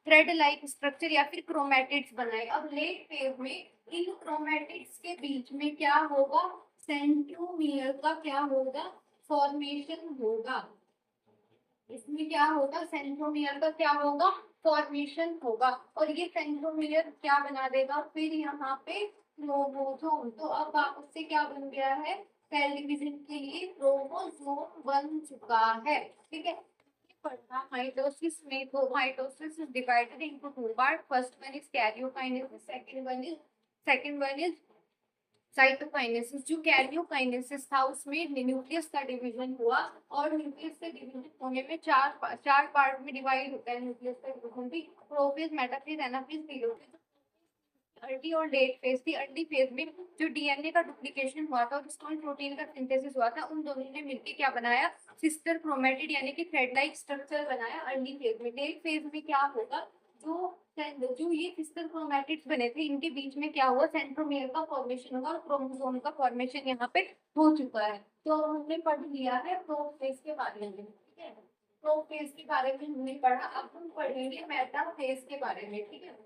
थ्रेड लाइक स्ट्रक्चर या फिर क्रोमैटिड्स बनाए। अब लेट फेज में इन क्रोमैटिड्स के बीच में क्या होगा, सेंट्रोमियर का क्या होगा, फॉर्मेशन होगा। इसमें क्या होगा, सेंट्रोमियर का क्या होगा, फॉर्मेशन होगा। और ये सेंट्रोमियर क्या बना देगा, फिर यहाँ पे क्रोमोसोम। तो अब वापस से क्या बन गया है, टेलीविजन के लिए क्रोमोसोम बन चुका है। ठीक है, पढ़ा माइटोसिस में, तो mitosis is divided into 2 part. First one is karyokinesis, second one is cytokinesis. जो कैरियोकाइनेसिस था उसमें न्यूक्लियस का डिवीजन हुआ, और न्यूक्लियस के डिवीजन होने में चार पार्ट में डिवाइड होता है न्यूक्लियस का डिवीजन भी, prophase, metaphase, anaphase, telophase. Early और लेट फेज थी। अर्ली फेज में जो डीएनए का डुप्लीकेशन हुआ था और हिस्टोन प्रोटीन का सिंथेसिस हुआ था, उन दोनों ने मिलकर क्या बनाया, सिस्टर क्रोमैटिड यानी कि थ्रेड लाइक स्ट्रक्चर बनाया अर्ली फेज में। लेट फेज में क्या होगा, जो ये सिस्टर क्रोमैटिड्स बने थे, इनके बीच में क्या हुआ, सेंट्रोमियर का फॉर्मेशन होगा और क्रोमोसोम का फॉर्मेशन यहाँ पे हो चुका है। तो हमने पढ़ लिया है प्रोफेज के बारे में। ठीक है, प्रोफेज के बारे में हमने पढ़ा। अब हम पढ़ेंगे मेटाफेज के बारे में। ठीक है,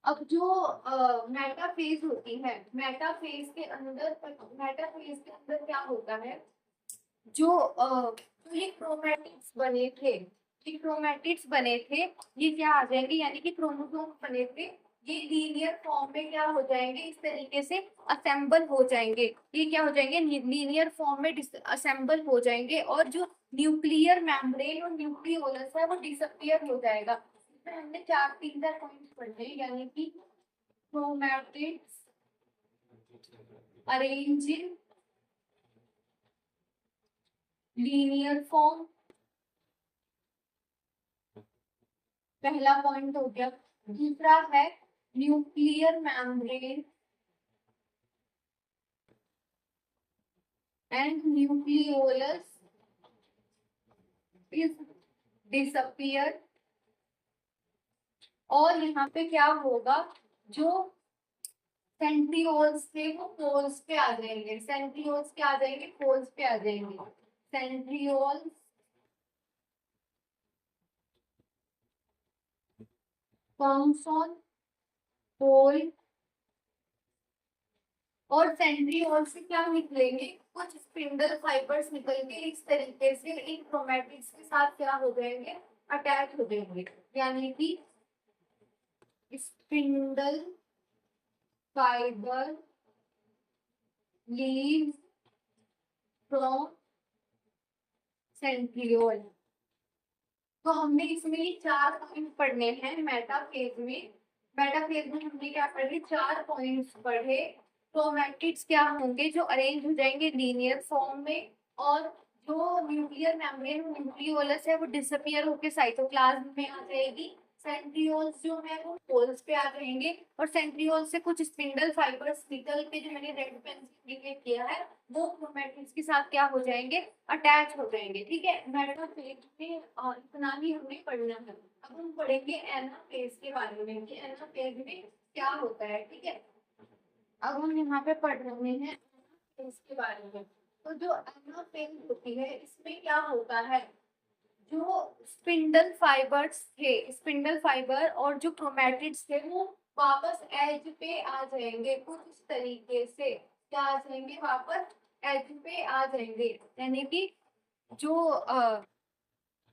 अब जो मेटाफेज होती है, मेटाफेज के अंदर क्या होता है, जो ये क्रोमैटिड्स बने थे, ये क्रोमैटिड्स बने थे, ये क्या आ जाएंगे, यानी कि क्रोमोसोम बने थे, ये लीनियर फॉर्म में क्या हो जाएंगे, इस तरीके से असेंबल हो जाएंगे। ये क्या हो जाएंगे, लीनियर फॉर्म में असेंबल हो जाएंगे, और जो न्यूक्लियर मेम्ब्रेन और न्यूक्लियोलस है वो डिसअपियर हो जाएगा। इसमें हमने 4 पॉइंट्स पढ़े, यानी कि क्रोमैटिड्स अरेंजिंग लीनियर फॉर्म, पहला पॉइंट हो गया। दूसरा है nuclear membrane and nucleolus is disappear. और यहाँ पे क्या होगा, जो सेंट्रियोल्स थे वो पोल्स पे आ जाएंगे, सेंट्रियोल्स क्या आ जाएंगे, पोल्स पे आ जाएंगे। सेंट्रियोल्स फॉर्म्स ऑन पोल, और सेंट्रियोल से क्या निकलेंगे, कुछ स्पिंडल फाइबर्स निकल के इस तरीके से इन क्रोमैटिड्स के साथ क्या हो जाएंगे, अटैच हो जाएंगे, यानी कि spindle fibre leave from centriole. तो हमने इसमें ये 4 पॉइंट पढ़ने हैं मेटाफेज में। मेटाफेज में हमने क्या पढ़े, 4 पॉइंट्स पढ़े। क्रोमैटिड्स क्या होंगे, जो अरेंज हो जाएंगे लीनियर फॉर्म में, और जो न्यूक्लियर मेम्ब्रेन न्यूक्लियोलस है वो डिसअपियर होकर साइटोप्लाज्म में आ जाएगी। सेंट्रियोल्स जो है वो पोल्स पे आ जाएंगे, और सेंट्रियोल से कुछ स्पिंडल फाइबर्स निकल के, जो मैंने रेड पेन से इंडिकेट किया है, वो क्रोमैटिड्स के साथ क्या हो जाएंगे, अटैच हो जाएंगे। ठीक है, मेटाफेज में इतना ही हमें पढ़ना है। अब हम पढ़ेंगे एनाफेज के बारे में कि एनाफेज में क्या होता है। ठीक है, अब हम यहाँ पे पढ़ रहे हैं एनाफेज के बारे में। तो जो एनाफेज होती है इसमें क्या होता है, जो स्पिंडल फाइबर्स थे, स्पिंडल फाइबर और जो क्रोमैटिड्स थे वो वापस एज पे आ जाएंगे कुछ इस तरीके से। क्या आ जाएंगे, वापस एज पे आ जाएंगे, यानी कि जो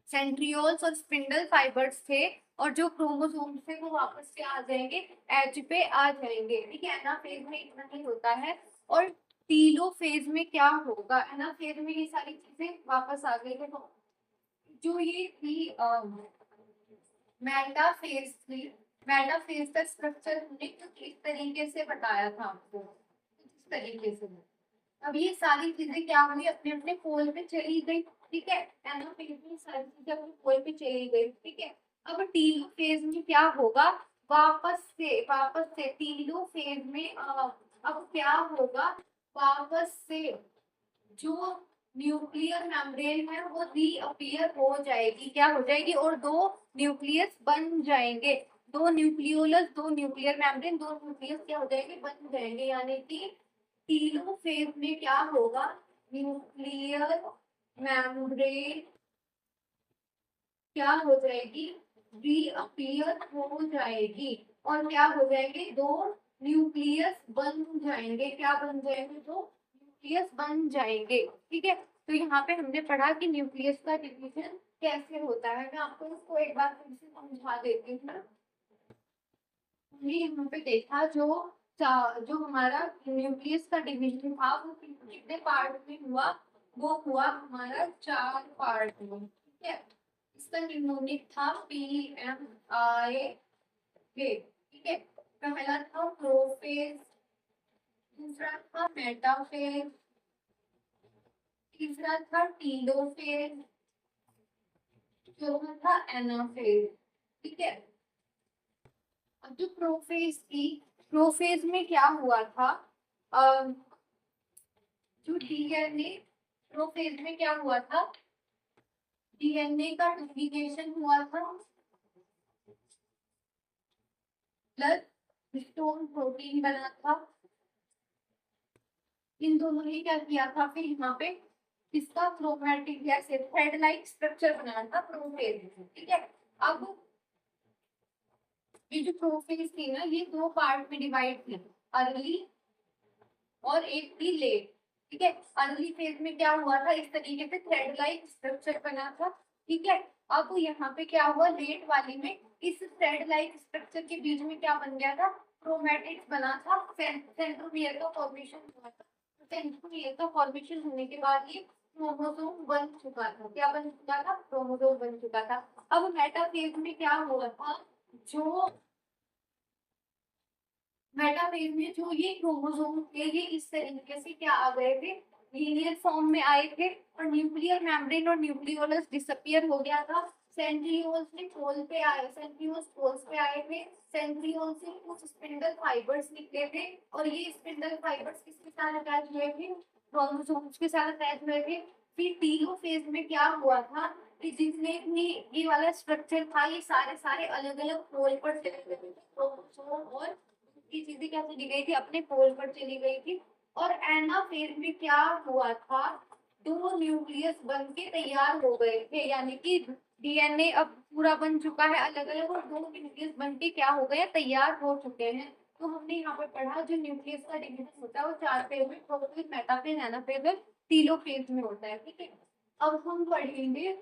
सेंट्रियोल्स और स्पिंडल फाइबर्स थे और जो क्रोमोसोम थे वो वापस से आ जाएंगे, एज पे आ जाएंगे। ठीक है, एनाफेज में इतना ही होता है। और टीलोफेज में क्या होगा, एनाफेज में ये सारी चीजें वापस आ गई है। तो जो ये थी मेटाफेज थी, मेटाफेज का स्ट्रक्चर हमने कुछ इस तरीके से बताया था आपको, इस तरीके से। अब ये सारी चीजें क्या हुई, अपने अपने पोल पे चली गई। ठीक है, एनाफेज में सारी चीजें अपने पोल पे चली गई। ठीक है, अब टीलोफेज में क्या होगा, वापस से टीलोफेज में अब क्या होगा, वापस से जो न्यूक्लियर मेम्ब्रेन है वो रीअपियर हो जाएगी, क्या हो जाएगी, और दो न्यूक्लियस बन जाएंगे, दो न्यूक्लियोलस, दो न्यूक्लियर मेम्ब्रेन, दो न्यूक्लियस क्या हो जाएंगे, बन जाएंगे। यानी कि टीलोफेज में क्या होगा, न्यूक्लियर मेम्ब्रेन क्या हो जाएगी, रीअपियर हो जाएगी, और क्या हो जाएंगे, दो न्यूक्लियस बन जाएंगे। क्या बन जाएंगे, दो न्यूक्लियस बन जाएंगे। ठीक है, तो यहाँ पे हमने पढ़ा कि न्यूक्लियस का डिवीजन कैसे होता है। मैं आपको इसको एक बार फिर से समझा देती हूँ। हमने यहाँ पे देखा जो हमारा न्यूक्लियस का डिवीजन था वो कितने पार्ट में हुआ, वो हुआ हमारा 4 पार्ट में। ठीक है, इसका निम्नलिखित था PMIA। ठीक है, पहला था प्रोफेज, दूसरा था मेटाफेज, तीसरा था टीलोफेज, चौथा था एनाफेज। ठीक है, अब जो प्रोफेज थी, प्रोफेज में क्या हुआ था, जो डीएनए, प्रोफेज में क्या हुआ था, डीएनए का डुप्लीकेशन हुआ था, प्लस हिस्टोन प्रोटीन बना था। इन दोनों ने क्या किया था, फिर यहाँ पे इसका क्रोमैटिक जैसे थ्रेड लाइक स्ट्रक्चर बनाया था प्रोफेज। ठीक है, अब ये जो प्रोफेज थी ना, ये 2 पार्ट में डिवाइड थी, अर्ली और एक थी लेट। ठीक है, अर्ली फेज में क्या हुआ था, इस तरीके से थ्रेड लाइक स्ट्रक्चर बना था। ठीक है, अब यहाँ पे क्या हुआ, लेट वाली में इस थ्रेड लाइक स्ट्रक्चर के बीच में क्या बन गया था, क्रोमैटिड्स बना था, सेंट्रोमियर का फॉर्मेशन हुआ था। सेंट्रोमियर का फॉर्मेशन होने के बाद ये क्रोमोसोम बन चुका था। क्या बन चुका था, क्रोमोसोम बन चुका था। अब मेटाफेज में क्या हुआ था, जो मेटाफेज में जो ये क्रोमोसोम थे ये इस तरीके से क्या आ गए थे, लीनियर फॉर्म में आए थे, और न्यूक्लियर मेम्ब्रेन और न्यूक्लियोलस डिसअपियर हो गया था। सेंट्रियोल्स ने पोल पे आए, सेंट्रियोल्स पोल्स पे आए थे, सेंट्रियोल से कुछ स्पिंडल फाइबर्स निकले थे, और ये स्पिंडल फाइबर्स किसके साथ अटैच हुए थे, क्रोमोसोम्स के साथ अटैच हुए थे। फिर टीलोफेज में क्या हुआ था कि जितने भी ये वाला स्ट्रक्चर था ये सारे सारे अलग अलग पोल पर चले गए थे, क्रोमोसोम और ये चीजें क्या चली गई थी, अपने पोल पर चली गई थी। और एनाफेज में क्या हुआ था, 2 न्यूक्लियस बन के तैयार हो गए थे, यानी कि डीएनए अब पूरा बन चुका है अलग अलग, और 2 न्यूक्लियस बन के क्या हो गए, तैयार हो चुके हैं। तो हमने यहाँ पे पढ़ा जो न्यूक्लियस का डिवीजन होता है वो 4 फेज में, प्रोफेज, मेटाफेज, एनाफेज और टीलोफेज में होता है। ठीक है, अब हम पढ़ेंगे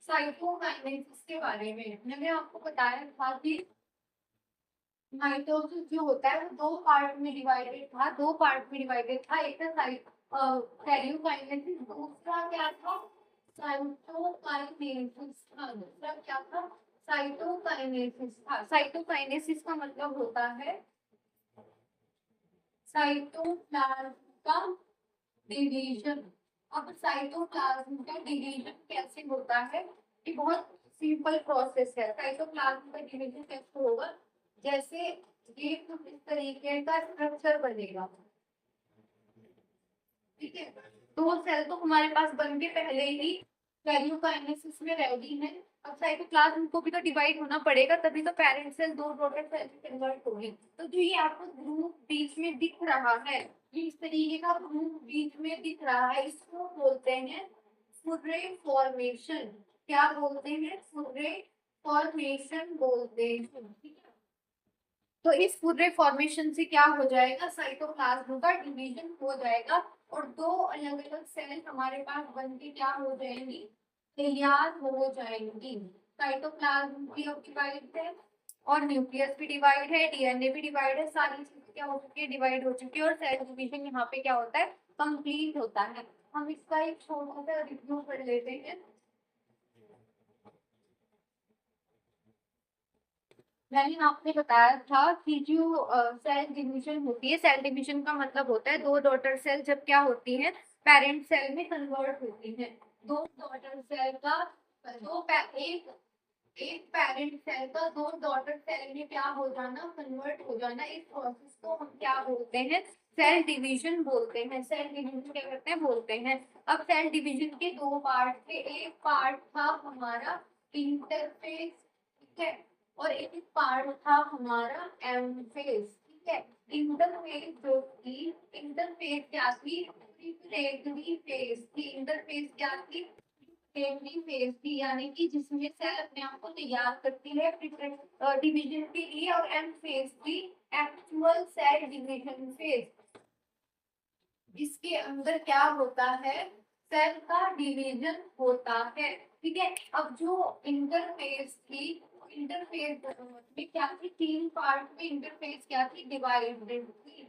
साइटोकाइनेसिस के बारे में। मैंने आपको बताया था कि माइटोसिस जो होता है वो 2 पार्ट में डिवाइडेड था, 2 पार्ट में डिवाइडेड था। एक था कैरियोकाइनेसिस, दूसरा क्या था साइटोकाइनेसिस था, दूसरा क्या था, साइटोकाइनेसिस था। साइटोकाइनेसिस का मतलब होता है साइटोप्लाज्म का डिवीजन। अब साइटोप्लाज्म का डिवीजन कैसे होता है, ये बहुत सिंपल प्रोसेस है। साइटोप्लाज्म का डिवीजन कैसे होगा, जैसे ये कुछ इस तरीके का स्ट्रक्चर बनेगा, ठीक है। दो सेल तो हमारे पास बन के पहले ही कैरियोकाइनेसिस में रेडी है। अब साइटोप्लाज्म को भी तो डिवाइड होना पड़ेगा, तभी तो पेरेंट सेल दो डॉटर सेल में कन्वर्ट होगी। तो जो ये आपको ग्रुप बीच में दिख रहा है, ये इस तरीके का ग्रुप बीच में दिख रहा है, इसको बोलते हैं फुर्रे फॉर्मेशन। क्या बोलते हैं, फुर्रे फॉर्मेशन बोलते हैं, ठीक है। तो इस फुर्रे फॉर्मेशन से क्या हो जाएगा, साइटोप्लाज्म का डिवीजन हो जाएगा और दो अलग अलग सेल हमारे पास बन के क्या हो जाएंगी, तैयार हो जाएंगी। साइटोप्लाज्म भी डिवाइड है और न्यूक्लियस भी डिवाइड है, डीएनए भी डिवाइड है, सारी चीजें क्या हो चुकी है, डिवाइड हो चुकी है और सेल डिवीजन यहाँ पे क्या होता है, कंप्लीट होता है। हम इसका एक छोटा सा रिव्यू कर लेते हैं। मैंने आपने बताया था कि जो सेल डिवीजन होती है, सेल डिवीजन का मतलब होता है दो डॉटर सेल जब क्या होती है, पेरेंट सेल में कन्वर्ट होती है। दो डॉटर सेल का एक एक पेरेंट सेल का दो डॉटर सेल में क्या हो जाना, कन्वर्ट हो जाना, इस प्रोसेस को हम क्या बोलते हैं, सेल डिवीजन बोलते हैं। सेल डिवीजन क्या करते हैं, बोलते हैं। अब सेल डिवीजन के दो पार्ट थे, एक पार्ट था हमारा इंटरफेस, ठीक है, और एक पार्ट था हमारा एम फेज, ठीक है। इंटरफेस जो थी, इंटरफेस क्या थी, प्रिपरेटरी फेज थी। इंटरफेस क्या थी, प्रिपरेटरी फेज थी, यानी कि जिसमें सेल अपने आप को तैयार करती है डिवीजन के लिए। और एम फेज थी एक्चुअल सेल डिवीजन फेज, इसके अंदर क्या होता है, सेल का डिवीजन होता है, ठीक है। अब जो इंटरफेस थी, इंटरफेस में क्या थी, तीन पार्ट में इंटरफेस क्या थी, डिवाइडेड थी।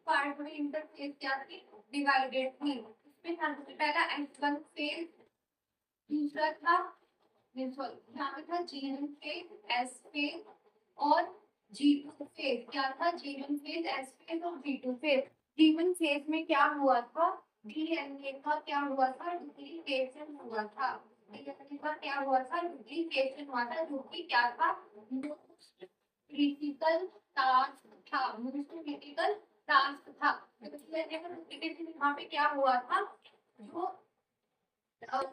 पार्ट में इंटरफेस क्या थी, डिवाइडेड थी। इसमें सबसे पहला H1 फेज, दूसरा था यहाँ पे था G1 फेज, S फेज और G2 फेज। क्या था, G1 फेज, S फेज और G2 फेज। G1 फेज में क्या हुआ था, डीएनए का क्या हुआ था, डुप्लीकेशन हुआ था। डीएनए का क्या हुआ था, डुप्लीकेशन हुआ था, जो कि क्या था, मोस्ट क्रिटिकल टास्क था, मोस्ट क्रिटिकल टास्क था। डीएनए का डुप्लीकेशन यहाँ पे क्या हुआ था, जो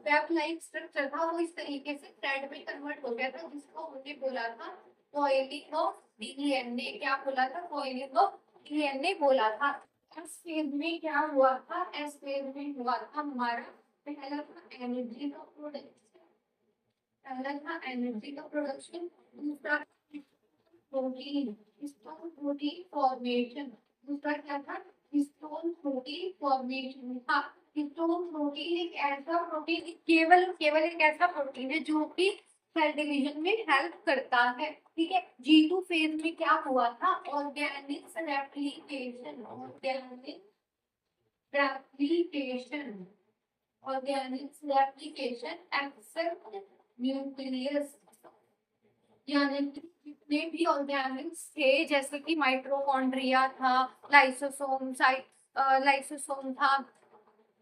वेब लाइक स्ट्रक्चर था वो इस तरीके से थ्रेड में कन्वर्ट हो गया था, जिसको हमने बोला था कॉइलिंग ऑफ डीएनए। क्या बोला था, कॉइलिंग ऑफ डीएनए बोला था। एस फेज में क्या हुआ था, एस फेज में हुआ था हमारा पहला था एनर्जी का प्रोडक्शन, पहला था एनर्जी का प्रोडक्शन, दूसरा प्रोटीन, हिस्टोन प्रोटीन फॉर्मेशन। दूसरा क्या था, हिस्टोन प्रोटीन फॉर्मेशन था। हिस्टोन प्रोटीन एक ऐसा प्रोटीन, केवल केवल एक ऐसा प्रोटीन है जो कि सेल डिवीजन में हेल्प करता है, ठीक है। G2 फेज में क्या हुआ था, organics replication, organic replication, organics replication except nucleus, यानी कि जितने भी ऑर्गेनिक्स थे, जैसे कि माइटोकॉन्ड्रिया था, लाइसोसोम लाइसोसोम था,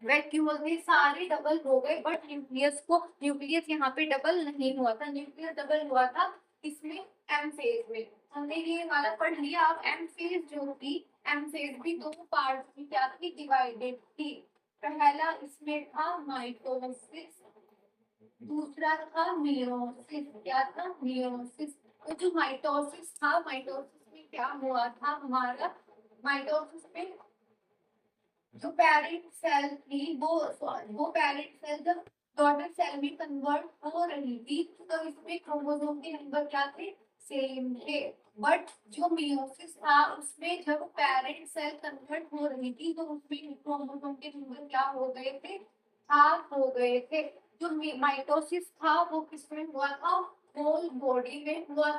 वैक्यूल थे, सारे डबल हो गए। बट न्यूक्लियस यहाँ पे डबल नहीं हुआ था, न्यूक्लियस डबल हुआ था इसमें एम फेज में। हमने ये वाला पढ़ लिया। अब एम फेज जो थी, एम फेज भी दो पार्ट में क्या थी, डिवाइडेड थी। पहला इसमें था माइटोसिस, दूसरा था मियोसिस। क्या था, मियोसिस। तो जो माइटोसिस था, माइटोसिस में क्या हुआ था हमारा, माइटोसिस में जो पेरेंट सेल थी वो पेरेंट सेल जब डॉटर सेल में कन्वर्ट हो रही थी, तो इसमें क्रोमोसोम के नंबर क्या थे, सेम थे। बट जो मियोसिस था, उसमें जब पेरेंट सेल कन्वर्ट हो रही थी, तो उसमें क्रोमोसोम के नंबर क्या हो गए थे, हाफ हो गए थे। जो माइटोसिस था वो किसमें हुआ था, होल बॉडी में हुआ।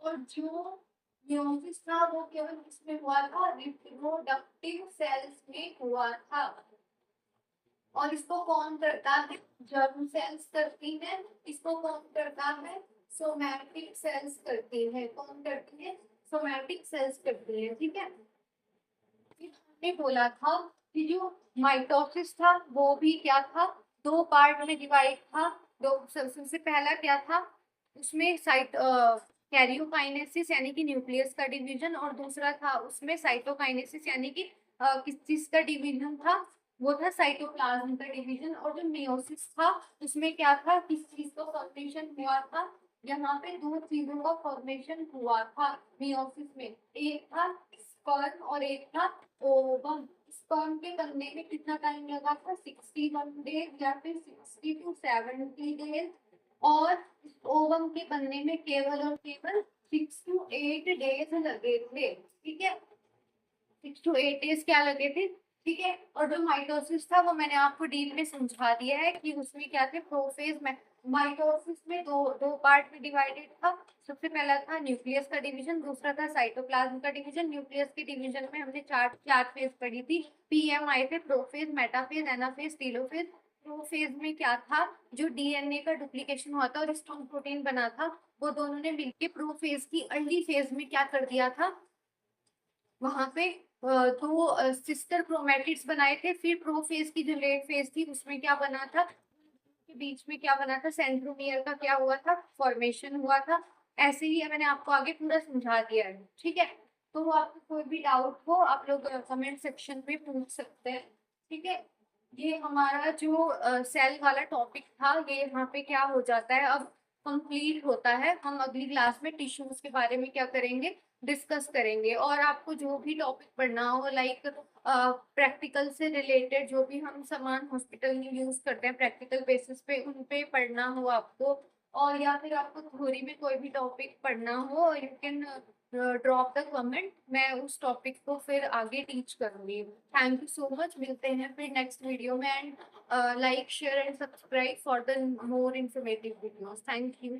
और जो मियोसिस था वो केवल किसमें हुआ था, रिप्रोडक्टिव सेल्स में हुआ था। और इसको कौन करता है, जर्म सेल्स करती है। इसको कौन करता है, सोमैटिक सेल्स करती है। कौन करती है, सोमैटिक सेल्स करती है, ठीक है। हमने बोला था कि जो माइटोसिस था वो भी क्या था, दो पार्ट में डिवाइड था। दो, सबसे पहला क्या था, उसमें साइट कैरियोकाइनेसिस यानी कि न्यूक्लियस का डिवीजन, और दूसरा था उसमें साइटोकाइनेसिस यानी कि किस चीज का डिवीजन था, वो था साइटोप्लाज्म का डिवीजन। और जो मेयोसिस था उसमें क्या था, किस चीज का फॉर्मेशन हुआ था, यहाँ पे दो चीजों का फॉर्मेशन हुआ था मेयोसिस में। एक था स्पर्म और एक था ओवम। स्पर्म के बनने में कितना टाइम लगा था, 61 डेज या फिर 60 to 70 डेज। और ओवम के बनने में केवल और केवल 6 to 8 डेज लगे थे, ठीक है। 6 to 8 डेज क्या लगे थे, ठीक है। और जो माइटोसिस था वो मैंने आपको डीप में समझा दिया है कि उसमें क्या थे, प्रोफेज में। माइटोसिस में दो दो पार्ट में डिवाइडेड था। सबसे पहला था न्यूक्लियस का डिवीजन, दूसरा था साइटोप्लाज्म का डिवीजन। न्यूक्लियस के डिवीजन में हमने चार फेज पढ़ी थी, पीएम आए थे, prophase, metaphase, anaphase, telophase. Prophase में क्या था, जो डीएनए का डुप्लीकेशन हुआ था और स्ट्रॉन्ग प्रोटीन बना था, वो दोनों ने मिलकर प्रोफेज की अर्ली फेज में क्या कर दिया था, वहां पे दो सिस्टर क्रोमेटिड्स बनाए थे। फिर प्रोफेज की जो लेट फेज थी उसमें क्या बना था, के बीच में क्या बना था, सेंट्रोमियर का क्या हुआ था, फॉर्मेशन हुआ था। ऐसे ही मैंने आपको आगे पूरा समझा दिया है, ठीक है। तो आपको कोई भी डाउट हो आप लोग कमेंट सेक्शन में पूछ सकते हैं, ठीक है। ये हमारा जो सेल वाला टॉपिक था ये यहाँ पे क्या हो जाता है, अब कंप्लीट होता है। हम अगली क्लास में टिश्यूज के बारे में क्या करेंगे, डिस्कस करेंगे। और आपको जो भी टॉपिक पढ़ना हो, लाइक प्रैक्टिकल से रिलेटेड जो भी हम सामान हॉस्पिटल में यूज करते हैं प्रैक्टिकल बेसिस पे, उन पे पढ़ना हो आपको, और या फिर आपको थ्योरी में कोई भी टॉपिक पढ़ना हो, you can drop the comment, मैं उस टॉपिक को फिर आगे टीच करूंगी। थैंक यू सो मच, मिलते हैं फिर नेक्स्ट वीडियो में। And like share and subscribe for the more informative videos. Thank you.